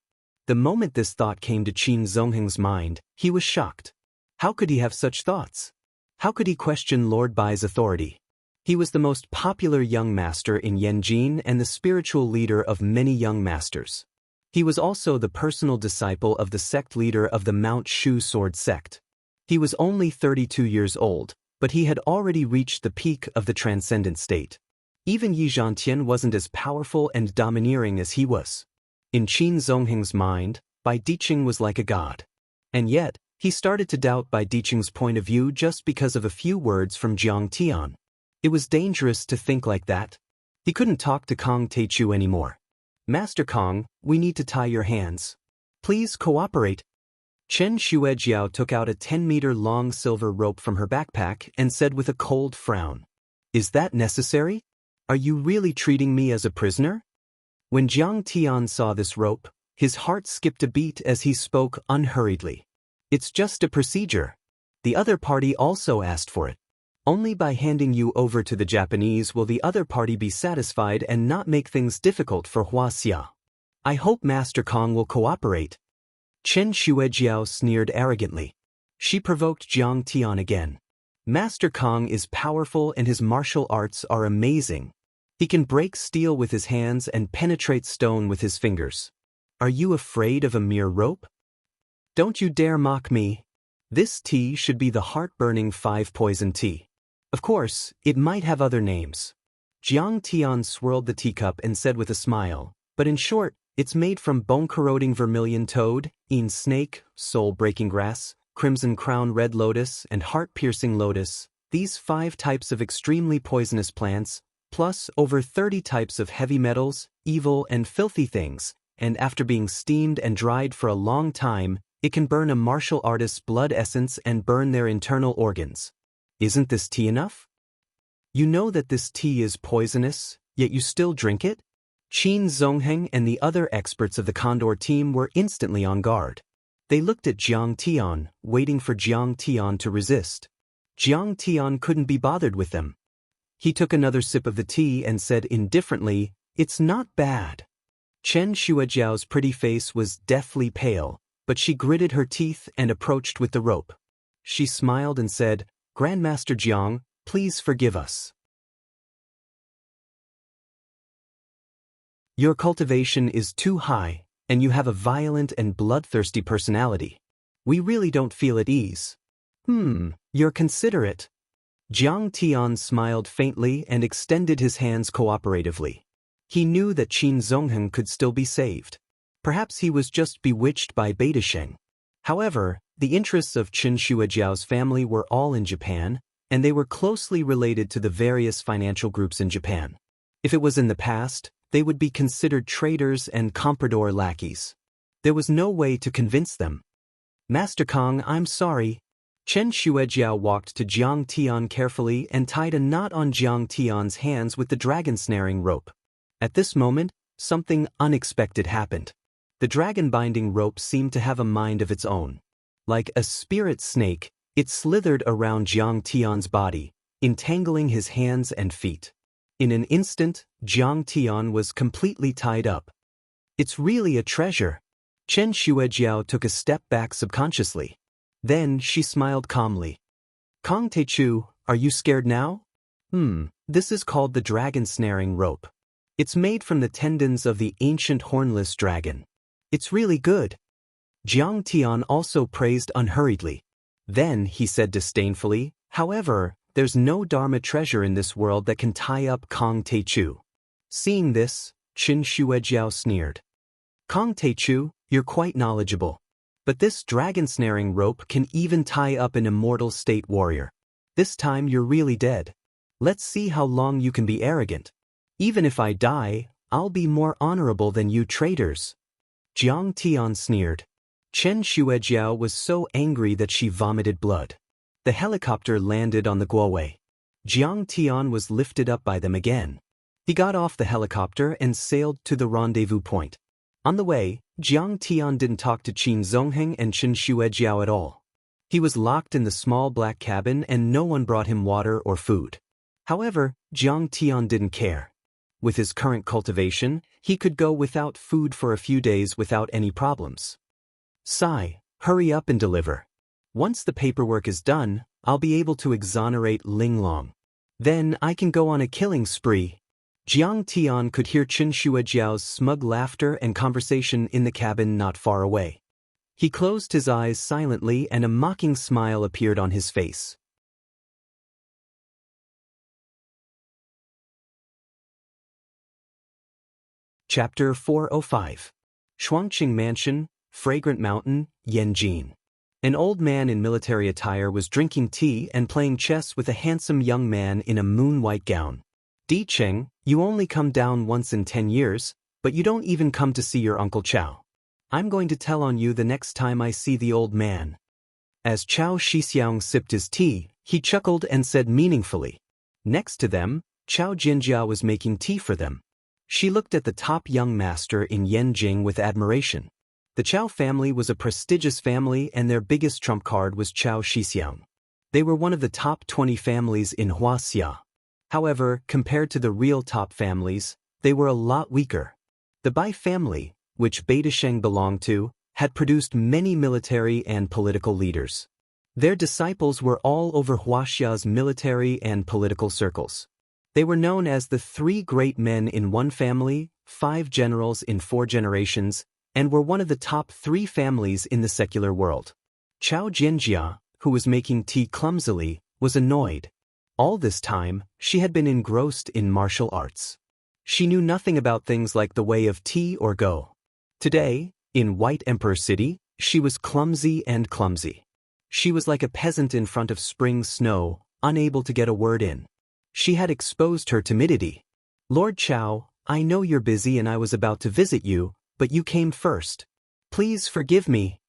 The moment this thought came to Qin Zongheng's mind, he was shocked. How could he have such thoughts? How could he question Lord Bai's authority? He was the most popular young master in Yanjin and the spiritual leader of many young masters. He was also the personal disciple of the sect leader of the Mount Shu Sword sect. He was only 32 years old, but he had already reached the peak of the transcendent state. Even Yi Zhantian wasn't as powerful and domineering as he was. In Qin Zongheng's mind, Bai Diqing was like a god. And yet, he started to doubt Bai Diqing's point of view just because of a few words from Jiang Tian. It was dangerous to think like that. He couldn't talk to Kong Teichu anymore. "Master Kong, we need to tie your hands. Please cooperate." Chen Xuejiao took out a 10-meter-long silver rope from her backpack and said with a cold frown, "Is that necessary? Are you really treating me as a prisoner?" When Jiang Tian saw this rope, his heart skipped a beat as he spoke unhurriedly. "It's just a procedure. The other party also asked for it. Only by handing you over to the Japanese will the other party be satisfied and not make things difficult for Huaxia. I hope Master Kong will cooperate." Chen Xuejiao sneered arrogantly. She provoked Jiang Tian again. "Master Kong is powerful and his martial arts are amazing. He can break steel with his hands and penetrate stone with his fingers. Are you afraid of a mere rope? Don't you dare mock me. This tea should be the heart-burning 5-poison tea. Of course, it might have other names." Jiang Tian swirled the teacup and said with a smile, "But in short, it's made from bone-corroding vermilion toad, een snake, soul-breaking grass, crimson crown red lotus, and heart-piercing lotus, these 5 types of extremely poisonous plants, plus over 30 types of heavy metals, evil and filthy things, and after being steamed and dried for a long time, it can burn a martial artist's blood essence and burn their internal organs. Isn't this tea enough? You know that this tea is poisonous, yet you still drink it?" Qin Zongheng and the other experts of the Condor team were instantly on guard. They looked at Jiang Tian, waiting for Jiang Tian to resist. Jiang Tian couldn't be bothered with them. He took another sip of the tea and said indifferently, "It's not bad." Chen Xuejiao's pretty face was deathly pale, but she gritted her teeth and approached with the rope. She smiled and said, "Grandmaster Jiang, please forgive us. Your cultivation is too high, and you have a violent and bloodthirsty personality. We really don't feel at ease." You're considerate." Jiang Tian smiled faintly and extended his hands cooperatively. He knew that Qin Zongheng could still be saved. Perhaps he was just bewitched by Bai Diqing. However, the interests of Chen Xuejiao's family were all in Japan, and they were closely related to the various financial groups in Japan. If it was in the past, they would be considered traitors and comprador lackeys. There was no way to convince them. Master Kong, I'm sorry. Chen Shuejiao walked to Jiang Tian carefully and tied a knot on Jiang Tian's hands with the dragon snaring rope. At this moment, something unexpected happened. The dragon binding rope seemed to have a mind of its own. Like a spirit snake, it slithered around Jiang Tian's body, entangling his hands and feet. In an instant, Jiang Tian was completely tied up. It's really a treasure. Chen Shuejiao took a step back subconsciously. Then she smiled calmly. Kong Teichu, are you scared now? This is called the dragon snaring rope. It's made from the tendons of the ancient hornless dragon. It's really good. Jiang Tian also praised unhurriedly. Then he said disdainfully, however, there's no Dharma treasure in this world that can tie up Kong Teichu. Seeing this, Chen Shuejiao sneered. Kong Teichu, you're quite knowledgeable. But this dragon snaring rope can even tie up an immortal state warrior. This time you're really dead. Let's see how long you can be arrogant. Even if I die, I'll be more honorable than you traitors. Jiang Tian sneered. Chen Shuejiao was so angry that she vomited blood. The helicopter landed on the Guowei. Jiang Tian was lifted up by them again. He got off the helicopter and sailed to the rendezvous point. On the way, Jiang Tian didn't talk to Qin Zongheng and Chen Shuejiao at all. He was locked in the small black cabin and no one brought him water or food. However, Jiang Tian didn't care. With his current cultivation, he could go without food for a few days without any problems. Sai, hurry up and deliver. Once the paperwork is done, I'll be able to exonerate Linglong. Then I can go on a killing spree. Jiang Tian could hear Chen Shuejiao's smug laughter and conversation in the cabin not far away. He closed his eyes silently and a mocking smile appeared on his face. Chapter 405. Shuangqing Mansion, Fragrant Mountain, Yanjin. An old man in military attire was drinking tea and playing chess with a handsome young man in a moon-white gown. Di Cheng, you only come down once in 10 years, but you don't even come to see your Uncle Chao. I'm going to tell on you the next time I see the old man. As Chao Shixiang sipped his tea, he chuckled and said meaningfully. Next to them, Chao Jinjia was making tea for them. She looked at the top young master in Yanjing with admiration. The Chao family was a prestigious family and their biggest trump card was Chao Shixiang. They were one of the top 20 families in Wuxia. However, compared to the real top families, they were a lot weaker. The Bai family, which Beta Sheng belonged to, had produced many military and political leaders. Their disciples were all over Wuxia's military and political circles. They were known as the 3 great men in one family, 5 generals in 4 generations, and were one of the top 3 families in the secular world. Chao Jinjia, who was making tea clumsily, was annoyed. All this time, she had been engrossed in martial arts. She knew nothing about things like the way of tea or go. Today, in White Emperor City, she was clumsy and clumsy. She was like a peasant in front of spring snow, unable to get a word in. She had exposed her timidity. Lord Chao, I know you're busy and I was about to visit you, but you came first. Please forgive me.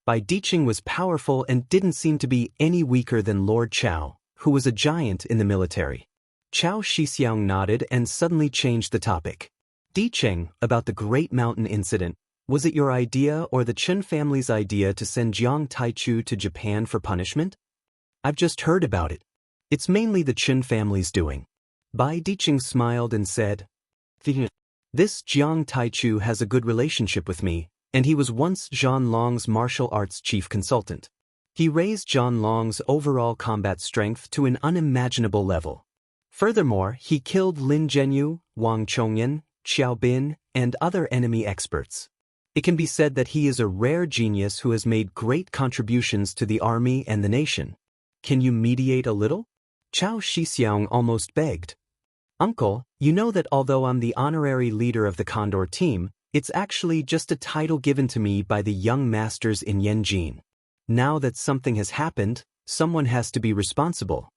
Bai Diqing was powerful and didn't seem to be any weaker than Lord Chao, who was a giant in the military. Chao Shixiang nodded and suddenly changed the topic. Diqing, about the Great Mountain incident, was it your idea or the Chen family's idea to send Jiang Taichu to Japan for punishment? I've just heard about it. It's mainly the Chen family's doing. Bai Diqing smiled and said, This Jiang Taichu has a good relationship with me, and he was once Zhan Long's martial arts chief consultant. He raised Zhan Long's overall combat strength to an unimaginable level. Furthermore, he killed Lin Zhenyu, Wang Chongyan, Xiao Bin, and other enemy experts. It can be said that he is a rare genius who has made great contributions to the army and the nation. Can you mediate a little? Chao Shixiang almost begged. Uncle, you know that although I'm the honorary leader of the Condor team, it's actually just a title given to me by the young masters in Yanjin. Now that something has happened, someone has to be responsible.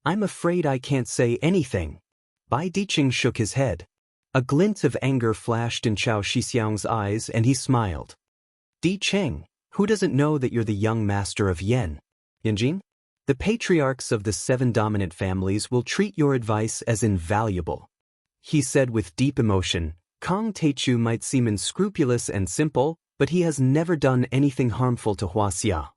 I'm afraid I can't say anything. Bai Diqing shook his head. A glint of anger flashed in Chao Shixiang's eyes and he smiled. Di Cheng, Who doesn't know that you're the young master of Yen? Yanjin? The patriarchs of the 7 dominant families will treat your advice as invaluable. He said with deep emotion. Kong Teichu might seem unscrupulous and simple, but he has never done anything harmful to Wuxia.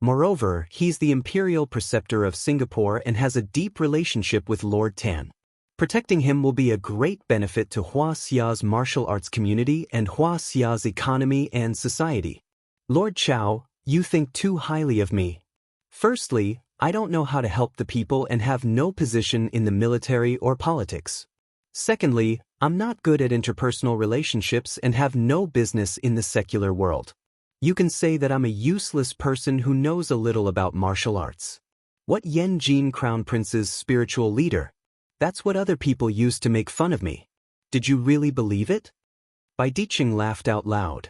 Moreover, he's the imperial preceptor of Singapore and has a deep relationship with Lord Tan. Protecting him will be a great benefit to Wuxia's martial arts community and Wuxia's economy and society. Lord Chao, you think too highly of me. Firstly, I don't know how to help the people and have no position in the military or politics. Secondly, I'm not good at interpersonal relationships and have no business in the secular world. You can say that I'm a useless person who knows a little about martial arts. What Yen Jin Crown Prince's spiritual leader? That's what other people used to make fun of me. Did you really believe it? Bai Diqing laughed out loud.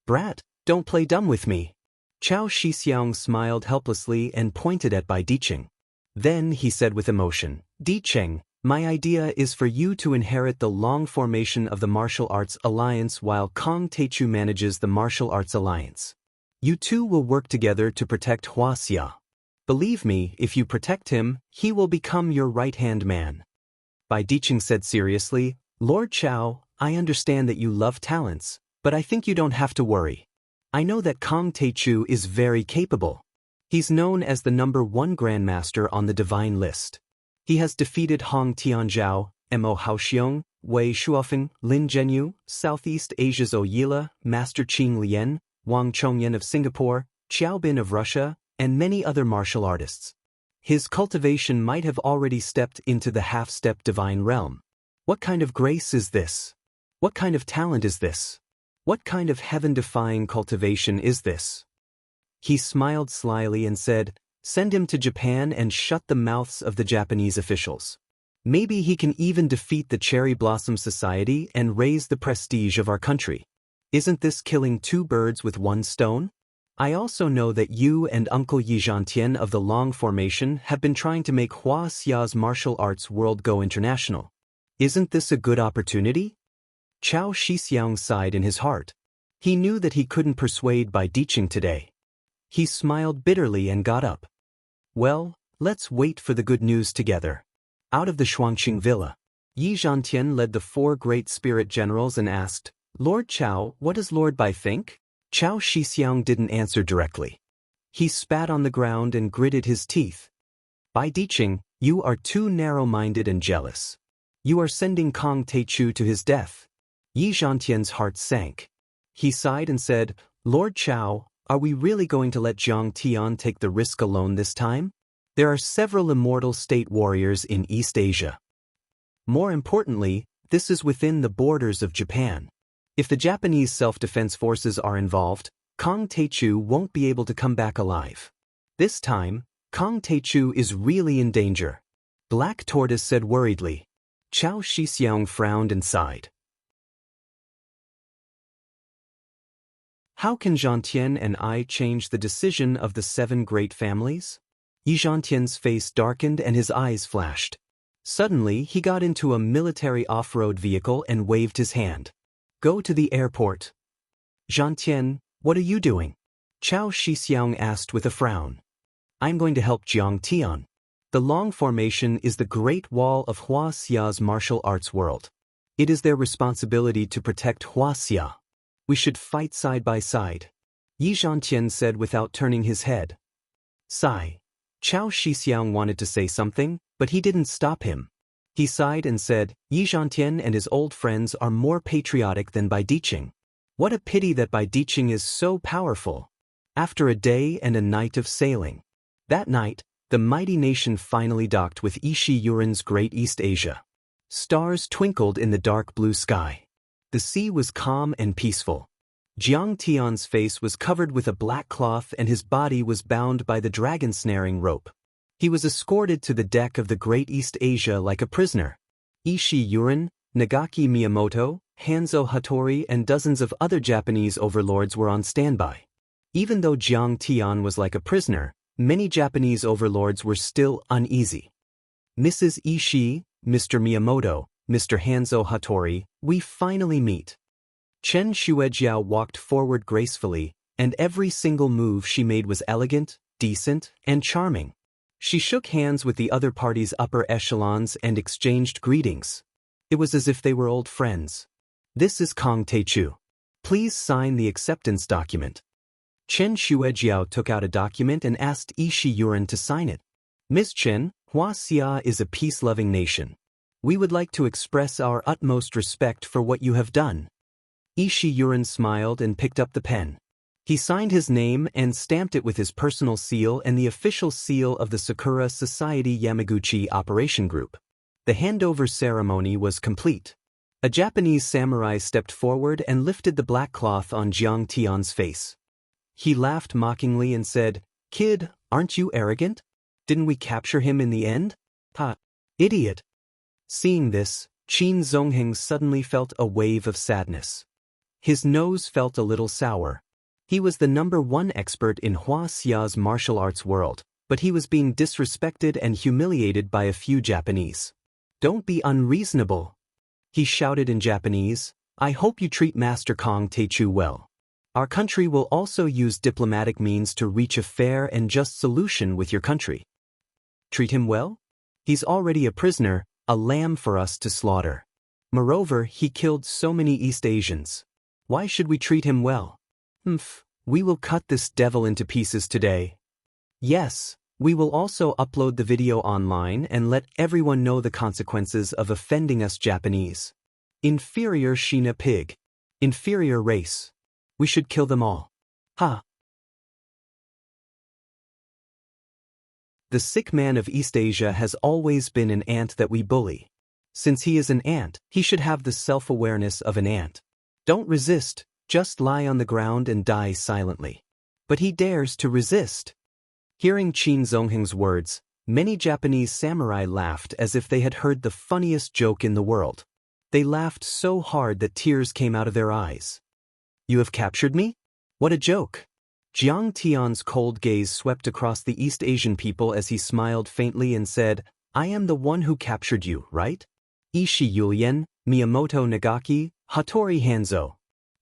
Brat, don't play dumb with me. Chao Shixiang smiled helplessly and pointed at Bai Diqing. Then he said with emotion, Diqing, my idea is for you to inherit the long formation of the Martial Arts Alliance while Kong Teichu manages the Martial Arts Alliance. You two will work together to protect Wuxia. Believe me, if you protect him, he will become your right-hand man. Bai Diqing said seriously, Lord Chao, I understand that you love talents, but I think you don't have to worry. I know that Kong Teichu is very capable. He's known as the #1 Grandmaster on the Divine List. He has defeated Hong Tianzhao, Mo Haoxiong, Wei Shuofeng, Lin Zhenyu, Southeast Asia's Oyila, Master Qing Lian, Wang Chongyan of Singapore, Xiaobin of Russia, and many other martial artists. His cultivation might have already stepped into the half-step divine realm. What kind of grace is this? What kind of talent is this? What kind of heaven-defying cultivation is this? He smiled slyly and said, Send him to Japan and shut the mouths of the Japanese officials. Maybe he can even defeat the Cherry Blossom Society and raise the prestige of our country. Isn't this killing 2 birds with 1 stone? I also know that you and Uncle Yi Zhantian of the Long Formation have been trying to make Wuxia's martial arts world go international. Isn't this a good opportunity? Chao Shixiang sighed in his heart. He knew that he couldn't persuade Bai Diqing today. He smiled bitterly and got up. Well, let's wait for the good news together. Out of the Shuangqing villa, Yi Zhantian led the 4 great spirit generals and asked, Lord Chao, what does Lord Bai think? Chao Shixiang didn't answer directly. He spat on the ground and gritted his teeth. Bai Diqing, you are too narrow-minded and jealous. You are sending Kong Teichu to his death. Yi Zhantian's heart sank. He sighed and said, Lord Chao, are we really going to let Jiang Tian take the risk alone this time? There are several immortal state warriors in East Asia. More importantly, this is within the borders of Japan. If the Japanese self-defense forces are involved, Kong Teichu won't be able to come back alive. This time, Kong Teichu is really in danger. Black Tortoise said worriedly. Chao Shixiang frowned and sighed. How can Zhantian and I change the decision of the 7 great families? Yi Zhantian's face darkened and his eyes flashed. Suddenly, he got into a military off-road vehicle and waved his hand. Go to the airport. Zhantian, what are you doing? Chao Shixiang asked with a frown. I'm going to help Jiang Tian. The Long Formation is the Great Wall of Wuxia's martial arts world. It is their responsibility to protect Wuxia. We should fight side by side. Yi Zhantian said without turning his head. Sigh. Chao Shixiang wanted to say something, but he didn't stop him. He sighed and said, Yi Zhantian and his old friends are more patriotic than Bai Diqing. What a pity that Bai Diqing is so powerful. After a day and a night of sailing. That night, the mighty nation finally docked with Ishi Yuren's Great East Asia. Stars twinkled in the dark blue sky. The sea was calm and peaceful. Jiang Tian's face was covered with a black cloth and his body was bound by the dragon snaring rope. He was escorted to the deck of the Great East Asia like a prisoner. Ishi Yuren, Nagaki Miyamoto, Hanzo Hattori and dozens of other Japanese overlords were on standby. Even though Jiang Tian was like a prisoner, many Japanese overlords were still uneasy. Mrs. Ishii, Mr. Miyamoto, Mr. Hanzo Hattori, we finally meet. Chen Shuejiao walked forward gracefully, and every single move she made was elegant, decent, and charming. She shook hands with the other party's upper echelons and exchanged greetings. It was as if they were old friends. This is Kong Teichu. Please sign the acceptance document. Chen Shuejiao took out a document and asked Ishi Yuran to sign it. Ms. Chen, Huaxia is a peace-loving nation. We would like to express our utmost respect for what you have done. Ishi Yuran smiled and picked up the pen. He signed his name and stamped it with his personal seal and the official seal of the Sakura Society Yamaguchi Operation Group. The handover ceremony was complete. A Japanese samurai stepped forward and lifted the black cloth on Jiang Tian's face. He laughed mockingly and said, "Kid, aren't you arrogant? Didn't we capture him in the end? Ha! Idiot!" Seeing this, Qin Zongheng suddenly felt a wave of sadness. His nose felt a little sour. He was the #1 expert in Huaxia's martial arts world, but he was being disrespected and humiliated by a few Japanese. "Don't be unreasonable," he shouted in Japanese. "I hope you treat Master Kong Teichu well. Our country will also use diplomatic means to reach a fair and just solution with your country." Treat him well? He's already a prisoner, a lamb for us to slaughter. Moreover, he killed so many East Asians. Why should we treat him well? We will cut this devil into pieces today. Yes, we will also upload the video online and let everyone know the consequences of offending us Japanese. Inferior Shina pig. Inferior race. We should kill them all. Ha! The sick man of East Asia has always been an ant that we bully. Since he is an ant, he should have the self-awareness of an ant. Don't resist, just lie on the ground and die silently. But he dares to resist. Hearing Qin Zongheng's words, many Japanese samurai laughed as if they had heard the funniest joke in the world. They laughed so hard that tears came out of their eyes. "You have captured me? What a joke!" Jiang Tian's cold gaze swept across the East Asian people as he smiled faintly and said, "I am the one who captured you, right? Ishi Yulian, Miyamoto Nagaki, Hattori Hanzo.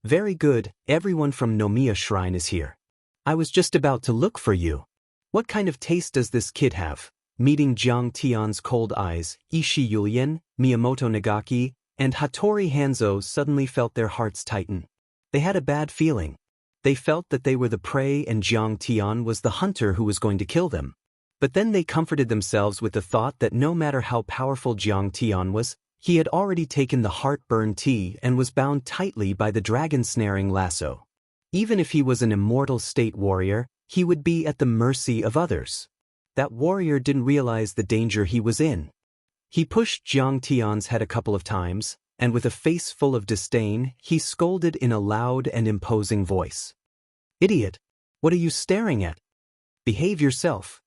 Very good, everyone from Nomiya Shrine is here. I was just about to look for you. What kind of taste does this kid have?" Meeting Jiang Tian's cold eyes, Ishi Yulian, Miyamoto Nagaki, and Hattori Hanzo suddenly felt their hearts tighten. They had a bad feeling. They felt that they were the prey and Jiang Tian was the hunter who was going to kill them. But then they comforted themselves with the thought that no matter how powerful Jiang Tian was, he had already taken the heartburn tea and was bound tightly by the dragon-snaring lasso. Even if he was an immortal state warrior, he would be at the mercy of others. That warrior didn't realize the danger he was in. He pushed Jiang Tian's head a couple of times, and with a face full of disdain, he scolded in a loud and imposing voice. "Idiot! What are you staring at? Behave yourself.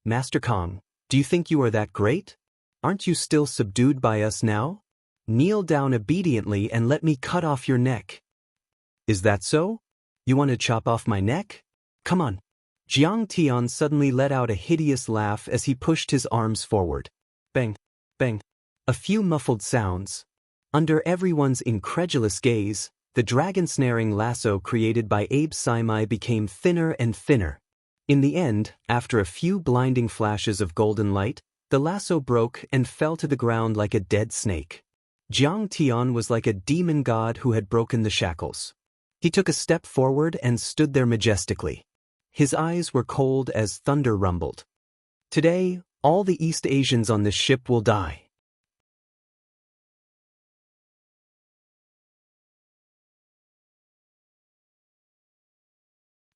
Master Kong, do you think you are that great? Aren't you still subdued by us now? Kneel down obediently and let me cut off your neck." "Is that so? You want to chop off my neck? Come on." Jiang Tian suddenly let out a hideous laugh as he pushed his arms forward. Bang, bang. A few muffled sounds. Under everyone's incredulous gaze, the dragon-snaring lasso created by Abe Saimai became thinner and thinner. In the end, after a few blinding flashes of golden light, the lasso broke and fell to the ground like a dead snake. Jiang Tian was like a demon god who had broken the shackles. He took a step forward and stood there majestically. His eyes were cold as thunder rumbled. "Today, all the East Asians on this ship will die."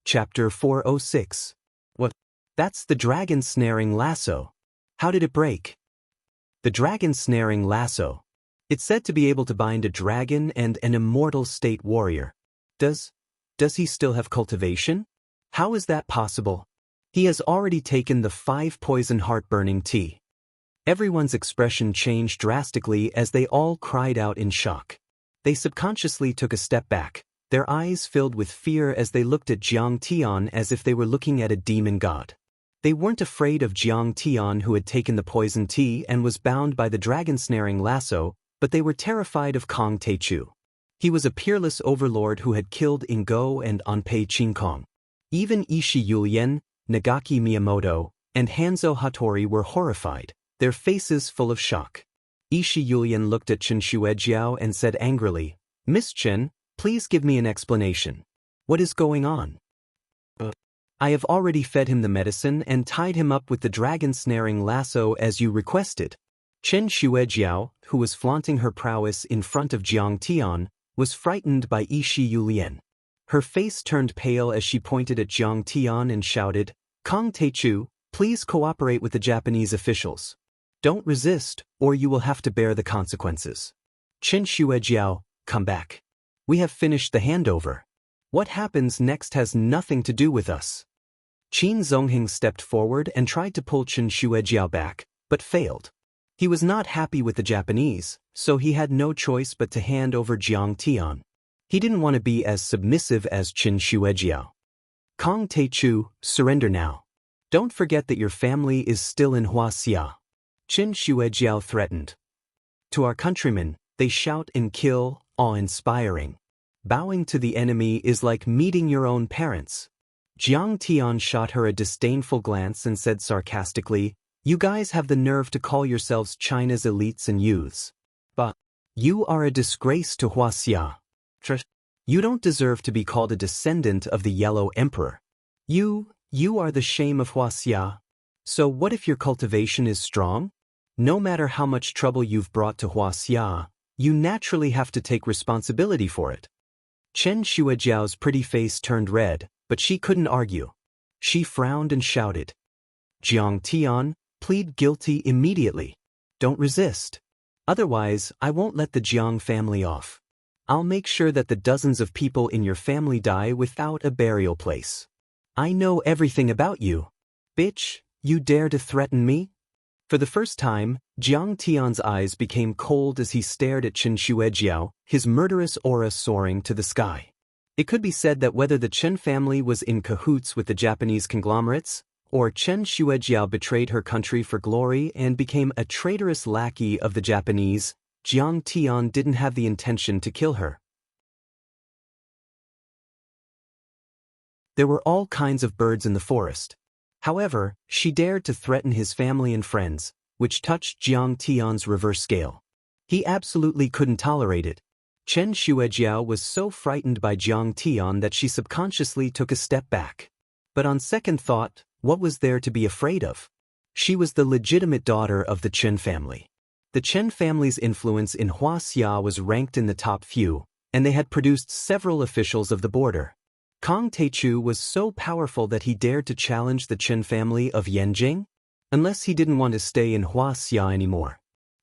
Chapter 406. What? That's the dragon-snaring lasso. How did it break? The dragon-snaring lasso. It's said to be able to bind a dragon and an immortal state warrior. Does he still have cultivation? How is that possible? He has already taken the 5 poison heart-burning tea. Everyone's expression changed drastically as they all cried out in shock. They subconsciously took a step back, their eyes filled with fear as they looked at Jiang Tian as if they were looking at a demon god. They weren't afraid of Jiang Tian who had taken the poison tea and was bound by the dragon-snaring lasso, but they were terrified of Kong Teichu. He was a peerless overlord who had killed Ingo and Anpei Qingkong. Even Ishii Yulien, Nagaki Miyamoto, and Hanzo Hattori were horrified, their faces full of shock. Ishii Yulien looked at Chen Shuejiao and said angrily, "Miss Chen, please give me an explanation. What is going on?" "I have already fed him the medicine and tied him up with the dragon-snaring lasso as you requested." Chen Shuejiao, who was flaunting her prowess in front of Jiang Tian, was frightened by Ishii Yulien. Her face turned pale as she pointed at Jiang Tian and shouted, "Kong Teichu, please cooperate with the Japanese officials. Don't resist, or you will have to bear the consequences." "Chen Shuejiao, come back. We have finished the handover. What happens next has nothing to do with us." Qin Zongheng stepped forward and tried to pull Chen Shuejiao back, but failed. He was not happy with the Japanese, so he had no choice but to hand over Jiang Tian. He didn't want to be as submissive as Chen Shuejiao. "Kong Teichu, surrender now. Don't forget that your family is still in Wuxia." Chen Shuejiao threatened. "To our countrymen, they shout and kill, awe-inspiring. Bowing to the enemy is like meeting your own parents." Jiang Tian shot her a disdainful glance and said sarcastically, "You guys have the nerve to call yourselves China's elites and youths. But you are a disgrace to Wuxia. You don't deserve to be called a descendant of the Yellow Emperor. You are the shame of Wuxia. So what if your cultivation is strong? No matter how much trouble you've brought to Wuxia, you naturally have to take responsibility for it." Chen Shuejiao's pretty face turned red, but she couldn't argue. She frowned and shouted, "Jiang Tian, plead guilty immediately. Don't resist. Otherwise, I won't let the Jiang family off. I'll make sure that the dozens of people in your family die without a burial place. I know everything about you. Bitch, you dare to threaten me?" For the first time, Jiang Tian's eyes became cold as he stared at Chen Shuejiao, his murderous aura soaring to the sky. It could be said that whether the Chen family was in cahoots with the Japanese conglomerates, or Chen Shuejiao betrayed her country for glory and became a traitorous lackey of the Japanese, Jiang Tian didn't have the intention to kill her. There were all kinds of birds in the forest. However, she dared to threaten his family and friends, which touched Jiang Tian's reverse scale. He absolutely couldn't tolerate it. Chen Shuejiao was so frightened by Jiang Tian that she subconsciously took a step back. But on second thought, what was there to be afraid of? She was the legitimate daughter of the Chen family. The Chen family's influence in Wuxia was ranked in the top few, and they had produced several officials of the border. Kong Teichu was so powerful that he dared to challenge the Chen family of Yanjing? Unless he didn't want to stay in Wuxia anymore.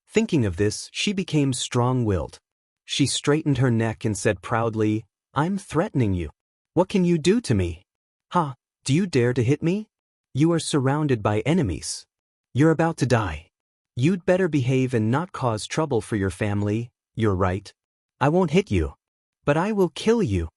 Thinking of this, she became strong-willed. She straightened her neck and said proudly, "I'm threatening you. What can you do to me? Ha, do you dare to hit me? You are surrounded by enemies. You're about to die. You'd better behave and not cause trouble for your family. You're right. I won't hit you. But I will kill you."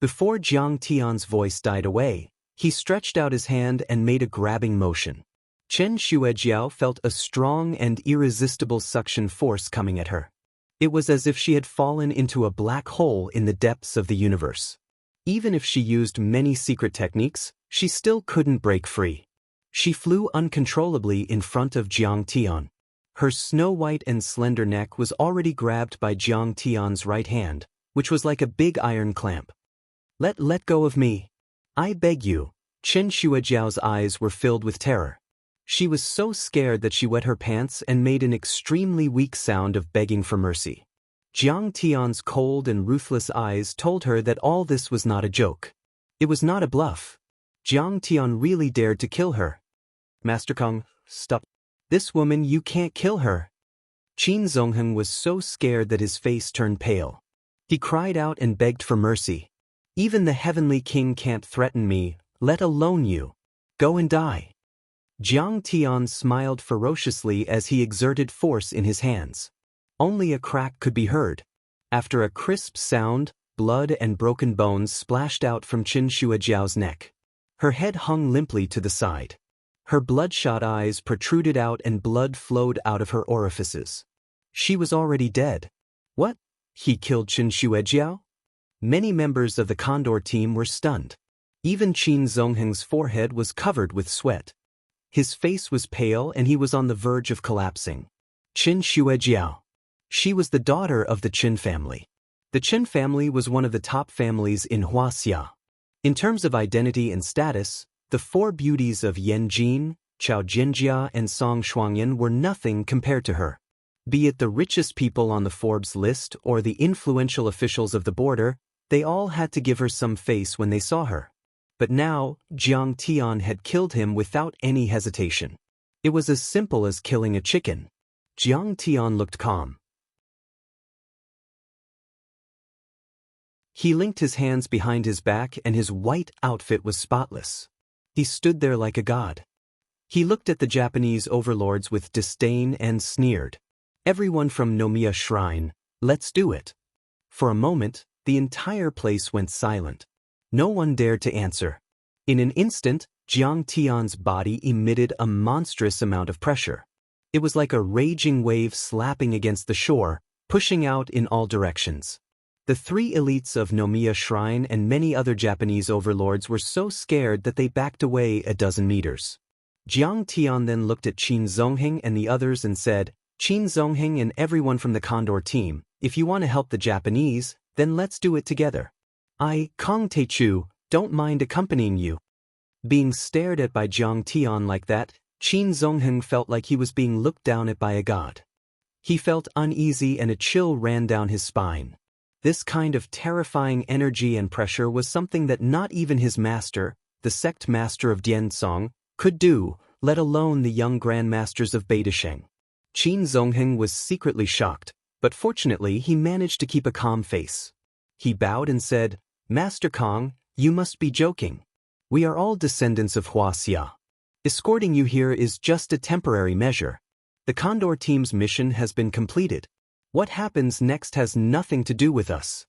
Before Jiang Tian's voice died away, he stretched out his hand and made a grabbing motion. Chen Shuejiao felt a strong and irresistible suction force coming at her. It was as if she had fallen into a black hole in the depths of the universe. Even if she used many secret techniques, she still couldn't break free. She flew uncontrollably in front of Jiang Tian. Her snow-white and slender neck was already grabbed by Jiang Tian's right hand, which was like a big iron clamp. Let go of me. I beg you." Chen Shuejiao's eyes were filled with terror. She was so scared that she wet her pants and made an extremely weak sound of begging for mercy. Jiang Tian's cold and ruthless eyes told her that all this was not a joke. It was not a bluff. Jiang Tian really dared to kill her. "Master Kong, stop. This woman, you can't kill her." Qin Zongheng was so scared that his face turned pale. He cried out and begged for mercy. "Even the Heavenly King can't threaten me, let alone you. Go and die." Jiang Tian smiled ferociously as he exerted force in his hands. Only a crack could be heard. After a crisp sound, blood and broken bones splashed out from Chen Shuejiao's neck. Her head hung limply to the side. Her bloodshot eyes protruded out and blood flowed out of her orifices. She was already dead. "What? He killed Qin Shuejiao? Many members of the Condor team were stunned. Even Qin Zongheng's forehead was covered with sweat. His face was pale and he was on the verge of collapsing. Qin Shuejiao. She was the daughter of the Qin family. The Qin family was one of the top families in Wuxia. In terms of identity and status, the four beauties of Yanjin, Chao Jinjia and Song Shuangyan were nothing compared to her. Be it the richest people on the Forbes list or the influential officials of the border, they all had to give her some face when they saw her. But now, Jiang Tian had killed him without any hesitation. It was as simple as killing a chicken. Jiang Tian looked calm. He linked his hands behind his back and his white outfit was spotless. He stood there like a god. He looked at the Japanese overlords with disdain and sneered. Everyone from Nomiya Shrine, let's do it. For a moment, the entire place went silent. No one dared to answer. In an instant, Jiang Tian's body emitted a monstrous amount of pressure. It was like a raging wave slapping against the shore, pushing out in all directions. The three elites of Nomiya Shrine and many other Japanese overlords were so scared that they backed away a dozen meters. Jiang Tian then looked at Qin Zongheng and the others and said, Qin Zongheng and everyone from the Condor team, if you want to help the Japanese, then let's do it together. I, Kong Teichu, don't mind accompanying you. Being stared at by Jiang Tian like that, Qin Zongheng felt like he was being looked down at by a god. He felt uneasy and a chill ran down his spine. This kind of terrifying energy and pressure was something that not even his master, the sect master of Diansong, could do, let alone the young grandmasters of Beidasheng. Qin Zongheng was secretly shocked, but fortunately he managed to keep a calm face. He bowed and said, Master Kong, you must be joking. We are all descendants of Wuxia. Escorting you here is just a temporary measure. The Condor team's mission has been completed. What happens next has nothing to do with us.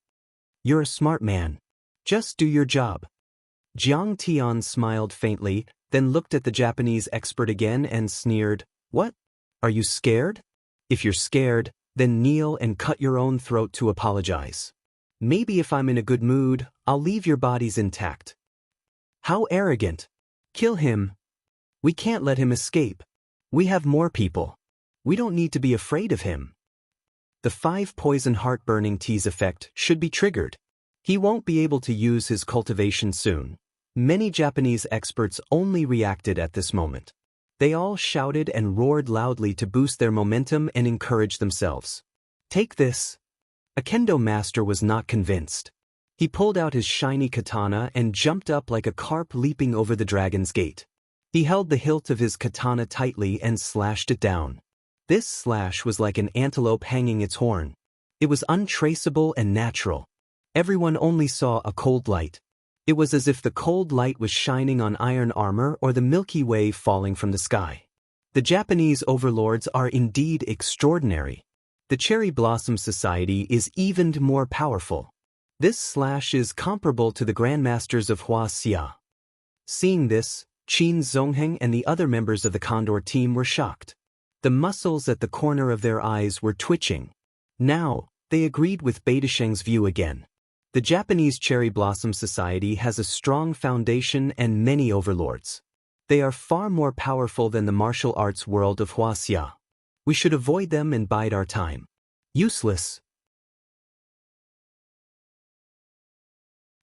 You're a smart man. Just do your job. Jiang Tian smiled faintly, then looked at the Japanese expert again and sneered, What? Are you scared? If you're scared, then kneel and cut your own throat to apologize. Maybe if I'm in a good mood, I'll leave your bodies intact. How arrogant. Kill him. We can't let him escape. We have more people. We don't need to be afraid of him. The 5 poison heart-burning teas effect should be triggered. He won't be able to use his cultivation soon. Many Japanese experts only reacted at this moment. They all shouted and roared loudly to boost their momentum and encourage themselves. Take this. A kendo master was not convinced. He pulled out his shiny katana and jumped up like a carp leaping over the dragon's gate. He held the hilt of his katana tightly and slashed it down. This slash was like an antelope hanging its horn. It was untraceable and natural. Everyone only saw a cold light. It was as if the cold light was shining on iron armor or the Milky Way falling from the sky. The Japanese overlords are indeed extraordinary. The Cherry Blossom Society is even more powerful. This slash is comparable to the Grandmasters of Wuxia. Seeing this, Qin Zongheng and the other members of the Condor team were shocked. The muscles at the corner of their eyes were twitching. Now, they agreed with Beidasheng's view again. The Japanese Cherry Blossom Society has a strong foundation and many overlords. They are far more powerful than the martial arts world of Wuxia. We should avoid them and bide our time. Useless.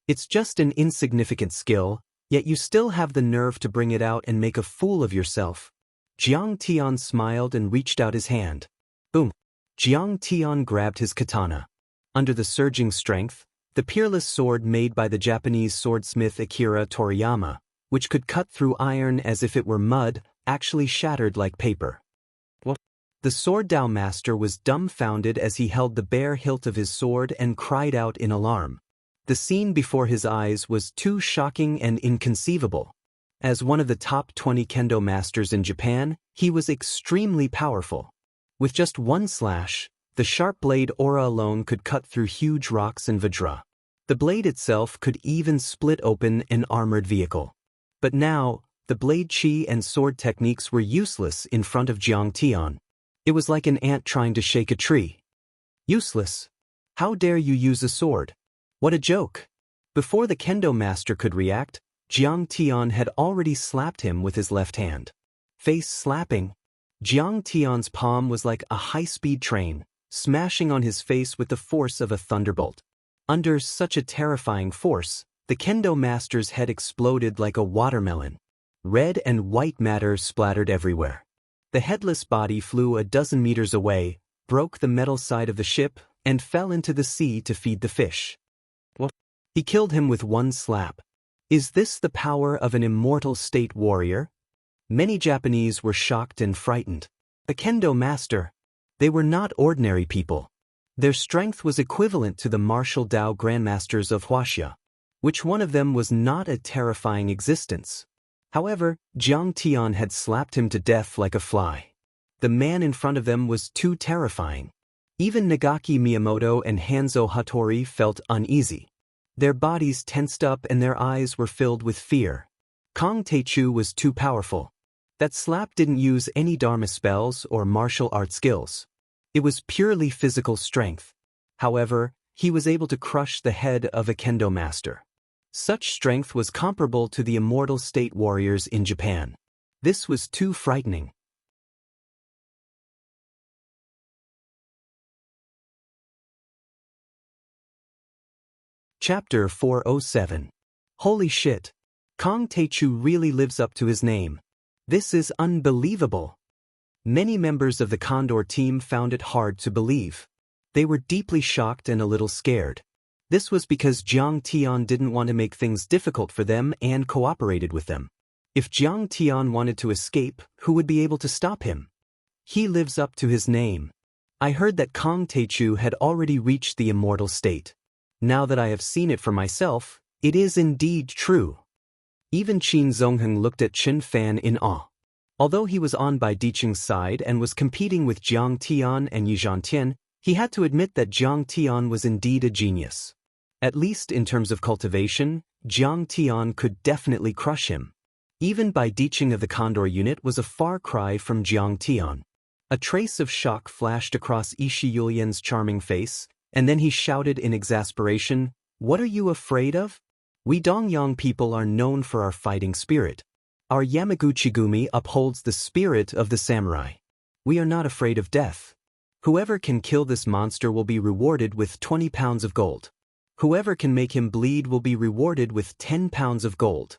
It's just an insignificant skill, yet you still have the nerve to bring it out and make a fool of yourself. Jiang Tian smiled and reached out his hand. Boom! Jiang Tian grabbed his katana. Under the surging strength, the peerless sword made by the Japanese swordsmith Akira Toriyama, which could cut through iron as if it were mud, actually shattered like paper. What? The sword Dao master was dumbfounded as he held the bare hilt of his sword and cried out in alarm. The scene before his eyes was too shocking and inconceivable. As one of the top 20 kendo masters in Japan, he was extremely powerful. With just one slash, the sharp blade aura alone could cut through huge rocks and vajra. The blade itself could even split open an armored vehicle. But now, the blade chi and sword techniques were useless in front of Jiang Tian. It was like an ant trying to shake a tree. Useless. How dare you use a sword? What a joke! Before the kendo master could react, Jiang Tian had already slapped him with his left hand. Face slapping. Jiang Tian's palm was like a high-speed train, smashing on his face with the force of a thunderbolt. Under such a terrifying force, the kendo master's head exploded like a watermelon. Red and white matter splattered everywhere. The headless body flew a dozen meters away, broke the metal side of the ship, and fell into the sea to feed the fish. What? He killed him with one slap. Is this the power of an immortal state warrior? Many Japanese were shocked and frightened. The kendo master. They were not ordinary people. Their strength was equivalent to the martial Dao grandmasters of Wuxia. Which one of them was not a terrifying existence? However, Jiang Tian had slapped him to death like a fly. The man in front of them was too terrifying. Even Nagaki Miyamoto and Hanzo Hattori felt uneasy. Their bodies tensed up and their eyes were filled with fear. Kong Teichu was too powerful. That slap didn't use any Dharma spells or martial art skills. It was purely physical strength. However, he was able to crush the head of a kendo master. Such strength was comparable to the immortal state warriors in Japan. This was too frightening. Chapter 407. Holy shit! Kong Teichu really lives up to his name. This is unbelievable. Many members of the Condor team found it hard to believe. They were deeply shocked and a little scared. This was because Jiang Tian didn't want to make things difficult for them and cooperated with them. If Jiang Tian wanted to escape, who would be able to stop him? He lives up to his name. I heard that Kong Teichu had already reached the immortal state. Now that I have seen it for myself, it is indeed true. Even Qin Zongheng looked at Chen Fan in awe. Although he was on by Diqing's side and was competing with Jiang Tian and Yi Zhantian, he had to admit that Jiang Tian was indeed a genius. At least in terms of cultivation, Jiang Tian could definitely crush him. Even Bai Diqing of the Condor unit was a far cry from Jiang Tian. A trace of shock flashed across Ishi Yulian's charming face, and then he shouted in exasperation, "What are you afraid of? We Dongyang people are known for our fighting spirit. Our Yamaguchi-gumi upholds the spirit of the samurai. We are not afraid of death. Whoever can kill this monster will be rewarded with 20 pounds of gold. Whoever can make him bleed will be rewarded with 10 pounds of gold."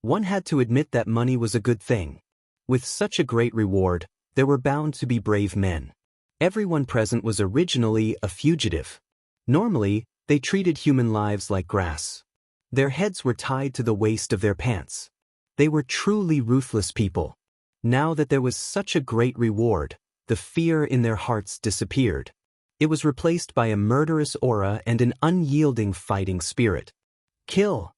One had to admit that money was a good thing. With such a great reward, there were bound to be brave men. Everyone present was originally a fugitive. Normally, they treated human lives like grass. Their heads were tied to the waist of their pants. They were truly ruthless people. Now that there was such a great reward, the fear in their hearts disappeared. It was replaced by a murderous aura and an unyielding fighting spirit. Kill.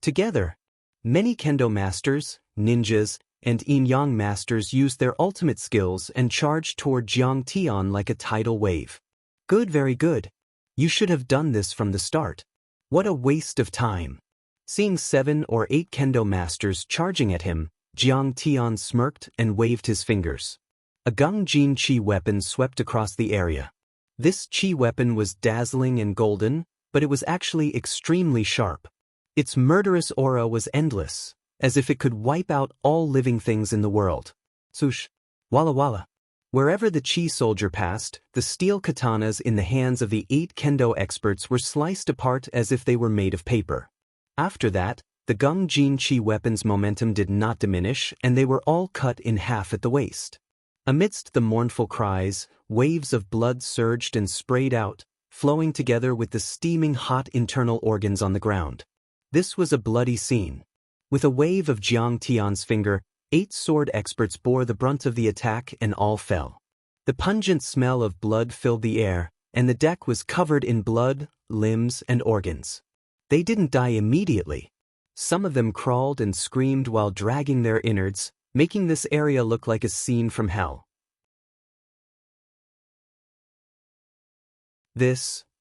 Together, many kendo masters, ninjas, and yin-yang masters used their ultimate skills and charged toward Jiang Tian like a tidal wave. Good, very good. You should have done this from the start. What a waste of time. Seeing 7 or 8 kendo masters charging at him, Jiang Tian smirked and waved his fingers. A Gung-Jin Qi weapon swept across the area. This Qi weapon was dazzling and golden, but it was actually extremely sharp. Its murderous aura was endless, as if it could wipe out all living things in the world. Swoosh. Walla walla. Wherever the Qi soldier passed, the steel katanas in the hands of the 8 kendo experts were sliced apart as if they were made of paper. After that, the Gung-Jin Qi weapon's momentum did not diminish, and they were all cut in half at the waist. Amidst the mournful cries, waves of blood surged and sprayed out, flowing together with the steaming hot internal organs on the ground. This was a bloody scene. With a wave of Jiang Tian's finger, 8 sword experts bore the brunt of the attack and all fell. The pungent smell of blood filled the air, and the deck was covered in blood, limbs, and organs. They didn't die immediately. Some of them crawled and screamed while dragging their innards, making this area look like a scene from hell.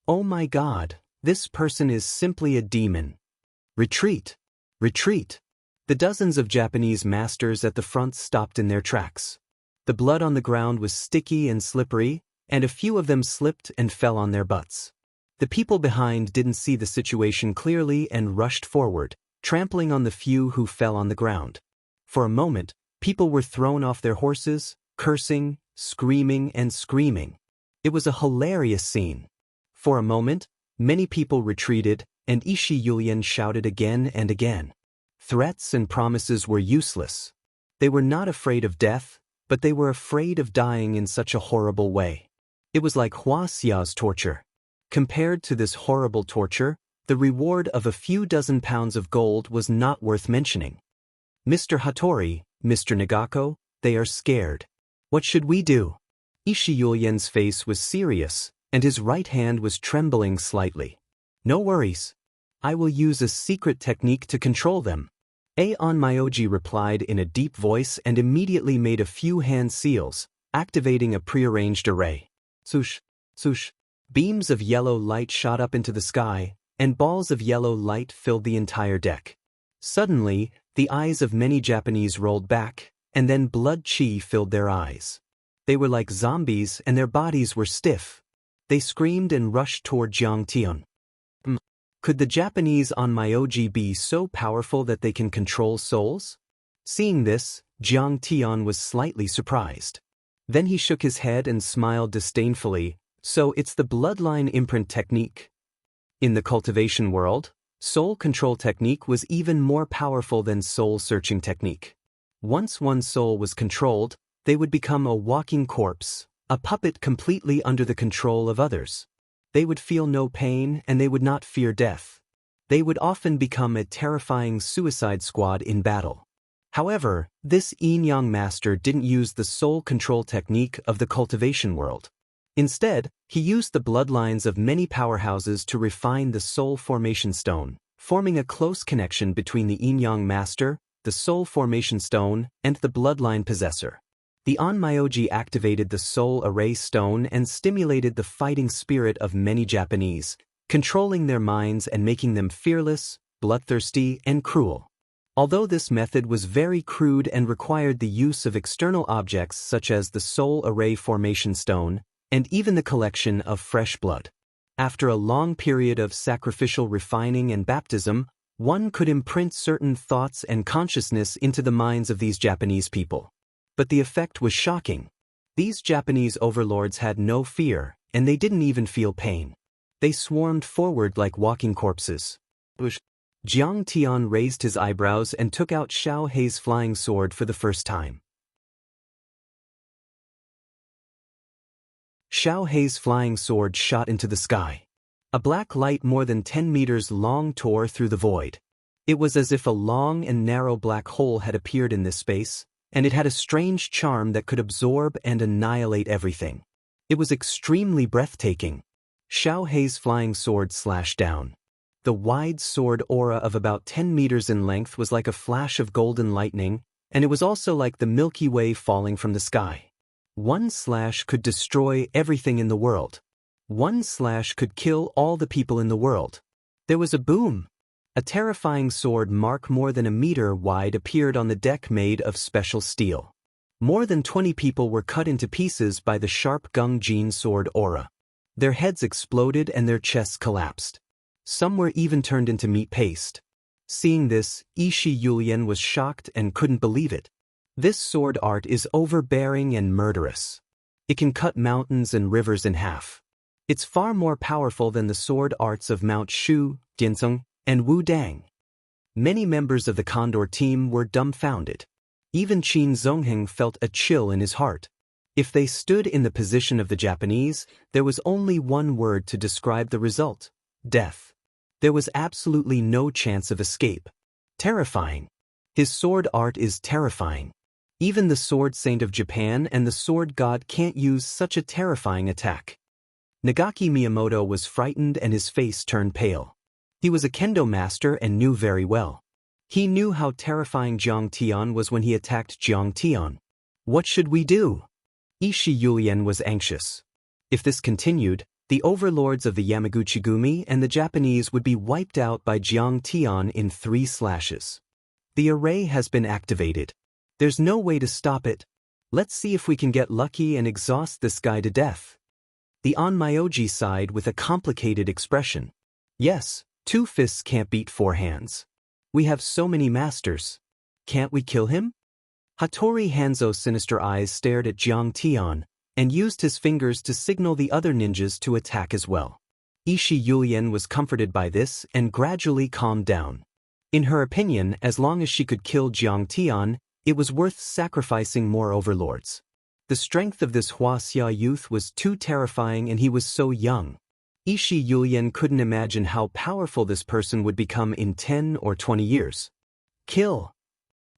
Oh my God, this person is simply a demon. Retreat! Retreat! The dozens of Japanese masters at the front stopped in their tracks. The blood on the ground was sticky and slippery, and a few of them slipped and fell on their butts. The people behind didn't see the situation clearly and rushed forward, trampling on the few who fell on the ground. For a moment, people were thrown off their horses, cursing, screaming and screaming. It was a hilarious scene. For a moment, many people retreated, and Ishi Yulian shouted again and again. Threats and promises were useless. They were not afraid of death, but they were afraid of dying in such a horrible way. It was like Hua Xia's torture. Compared to this horrible torture, the reward of a few dozen pounds of gold was not worth mentioning. Mr. Hattori, Mr. Nagako, they are scared. What should we do? Ishi Yulian's face was serious, and his right hand was trembling slightly. No worries. I will use a secret technique to control them. Aon Myoji replied in a deep voice and immediately made a few hand seals, activating a prearranged array. Swoosh, swoosh. Beams of yellow light shot up into the sky, and balls of yellow light filled the entire deck. Suddenly, the eyes of many Japanese rolled back, and then blood chi filled their eyes. They were like zombies and their bodies were stiff. They screamed and rushed toward Jiang Tian. Could the Japanese on Myoji be so powerful that they can control souls? Seeing this, Jiang Tian was slightly surprised. Then he shook his head and smiled disdainfully. So it's the bloodline imprint technique. In the cultivation world, soul control technique was even more powerful than soul searching technique. Once one soul was controlled, they would become a walking corpse, a puppet completely under the control of others. They would feel no pain and they would not fear death. They would often become a terrifying suicide squad in battle. However, this yin-yang master didn't use the soul control technique of the cultivation world. Instead, he used the bloodlines of many powerhouses to refine the soul formation stone, forming a close connection between the yin-yang master, the soul formation stone, and the bloodline possessor. The Onmyoji activated the soul array stone and stimulated the fighting spirit of many Japanese, controlling their minds and making them fearless, bloodthirsty, and cruel. Although this method was very crude and required the use of external objects such as the soul array formation stone, and even the collection of fresh blood. After a long period of sacrificial refining and baptism, one could imprint certain thoughts and consciousness into the minds of these Japanese people. But the effect was shocking. These Japanese overlords had no fear, and they didn't even feel pain. They swarmed forward like walking corpses. Jiang Tian raised his eyebrows and took out Xiao Hei's flying sword for the first time. Xiao Hei's flying sword shot into the sky. A black light more than 10 meters long tore through the void. It was as if a long and narrow black hole had appeared in this space, and it had a strange charm that could absorb and annihilate everything. It was extremely breathtaking. Xiao Hei's flying sword slashed down. The wide sword aura of about 10 meters in length was like a flash of golden lightning, and it was also like the Milky Way falling from the sky. One slash could destroy everything in the world. One slash could kill all the people in the world. There was a boom. A terrifying sword mark more than a meter wide appeared on the deck made of special steel. More than 20 people were cut into pieces by the sharp Gung Jin sword aura. Their heads exploded and their chests collapsed. Some were even turned into meat paste. Seeing this, Ishi Yulian was shocked and couldn't believe it. This sword art is overbearing and murderous. It can cut mountains and rivers in half. It's far more powerful than the sword arts of Mount Shu, Dinseng, and Wu Dang. Many members of the Condor team were dumbfounded. Even Qin Zongheng felt a chill in his heart. If they stood in the position of the Japanese, there was only one word to describe the result: death. There was absolutely no chance of escape. Terrifying. His sword art is terrifying. Even the Sword Saint of Japan and the Sword God can't use such a terrifying attack. Nagaki Miyamoto was frightened and his face turned pale. He was a kendo master and knew very well. He knew how terrifying Jiang Tian was when he attacked Jiang Tian. What should we do? Ishi Yulian was anxious. If this continued, the overlords of the Yamaguchi-gumi and the Japanese would be wiped out by Jiang Tian in 3 slashes. The array has been activated. There's no way to stop it. Let's see if we can get lucky and exhaust this guy to death. The Onmyoji sighed with a complicated expression. Yes, 2 fists can't beat 4 hands. We have so many masters. Can't we kill him? Hattori Hanzo's sinister eyes stared at Jiang Tian and used his fingers to signal the other ninjas to attack as well. Ishi Yulian was comforted by this and gradually calmed down. In her opinion, as long as she could kill Jiang Tian, it was worth sacrificing more overlords. The strength of this Wuxia youth was too terrifying, and he was so young. Ishi Yulian couldn't imagine how powerful this person would become in 10 or 20 years. Kill.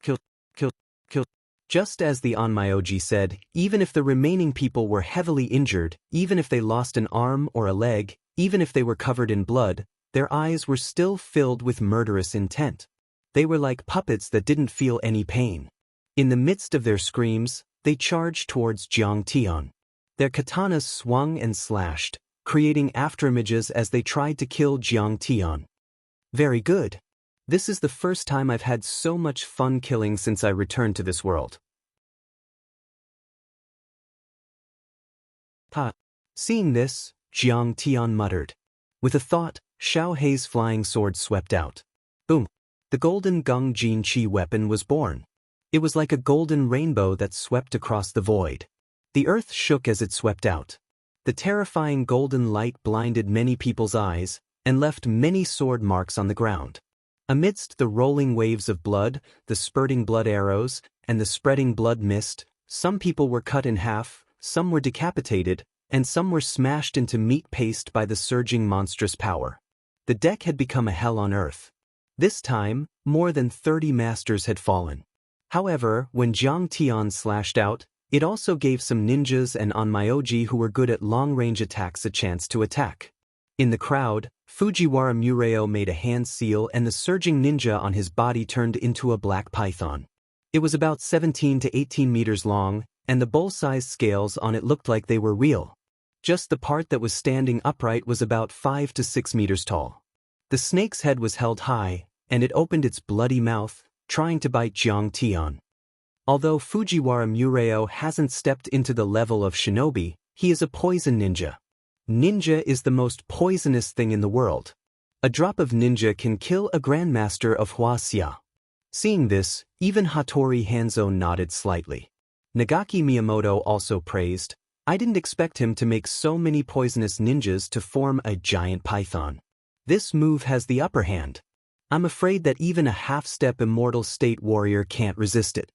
Kill. Kill. Kill. Just as the Onmyoji said, even if the remaining people were heavily injured, even if they lost an arm or a leg, even if they were covered in blood, their eyes were still filled with murderous intent. They were like puppets that didn't feel any pain. In the midst of their screams, they charged towards Jiang Tian. Their katanas swung and slashed, creating afterimages as they tried to kill Jiang Tian. Very good. This is the first time I've had so much fun killing since I returned to this world. Seeing this, Jiang Tian muttered. With a thought, Xiao Hei's flying sword swept out. Boom! The golden Gung Jin Chi weapon was born. It was like a golden rainbow that swept across the void. The earth shook as it swept out. The terrifying golden light blinded many people's eyes and left many sword marks on the ground. Amidst the rolling waves of blood, the spurting blood arrows, and the spreading blood mist, some people were cut in half, some were decapitated, and some were smashed into meat paste by the surging monstrous power. The deck had become a hell on earth. This time, more than 30 masters had fallen. However, when Jiang Tian slashed out, it also gave some ninjas and Onmyoji who were good at long-range attacks a chance to attack. In the crowd, Fujiwara Mureo made a hand seal, and the surging ninja on his body turned into a black python. It was about 17 to 18 meters long, and the bowl-sized scales on it looked like they were real. Just the part that was standing upright was about 5 to 6 meters tall. The snake's head was held high, and it opened its bloody mouth, trying to bite Jiang Tian. Although Fujiwara Mureo hasn't stepped into the level of shinobi, he is a poison ninja. Ninja is the most poisonous thing in the world. A drop of ninja can kill a grandmaster of Wuxia. Seeing this, even Hattori Hanzo nodded slightly. Nagaki Miyamoto also praised, I didn't expect him to make so many poisonous ninjas to form a giant python. This move has the upper hand. I'm afraid that even a half-step immortal state warrior can't resist it.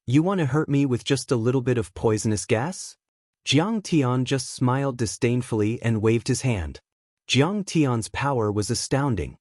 You want to hurt me with just a little bit of poisonous gas? Jiang Tian just smiled disdainfully and waved his hand. Jiang Tian's power was astounding.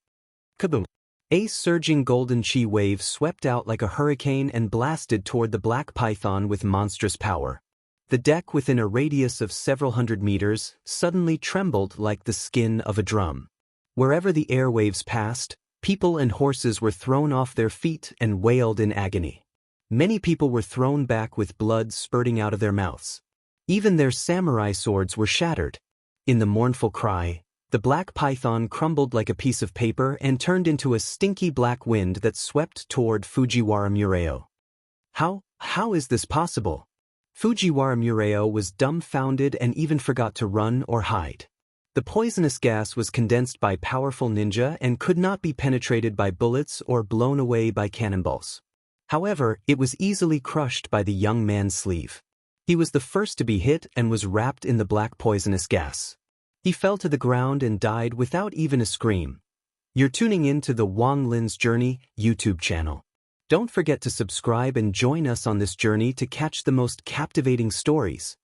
Kaboom! A surging golden chi wave swept out like a hurricane and blasted toward the black python with monstrous power. The deck within a radius of several hundred meters suddenly trembled like the skin of a drum. Wherever the airwaves passed, people and horses were thrown off their feet and wailed in agony. Many people were thrown back with blood spurting out of their mouths. Even their samurai swords were shattered. In the mournful cry, the black python crumbled like a piece of paper and turned into a stinky black wind that swept toward Fujiwara Mureo. How is this possible? Fujiwara Mureo was dumbfounded and even forgot to run or hide. The poisonous gas was condensed by powerful ninja and could not be penetrated by bullets or blown away by cannonballs. However, it was easily crushed by the young man's sleeve. He was the first to be hit and was wrapped in the black poisonous gas. He fell to the ground and died without even a scream. You're tuning in to the Wang Lin's Journey YouTube channel. Don't forget to subscribe and join us on this journey to catch the most captivating stories.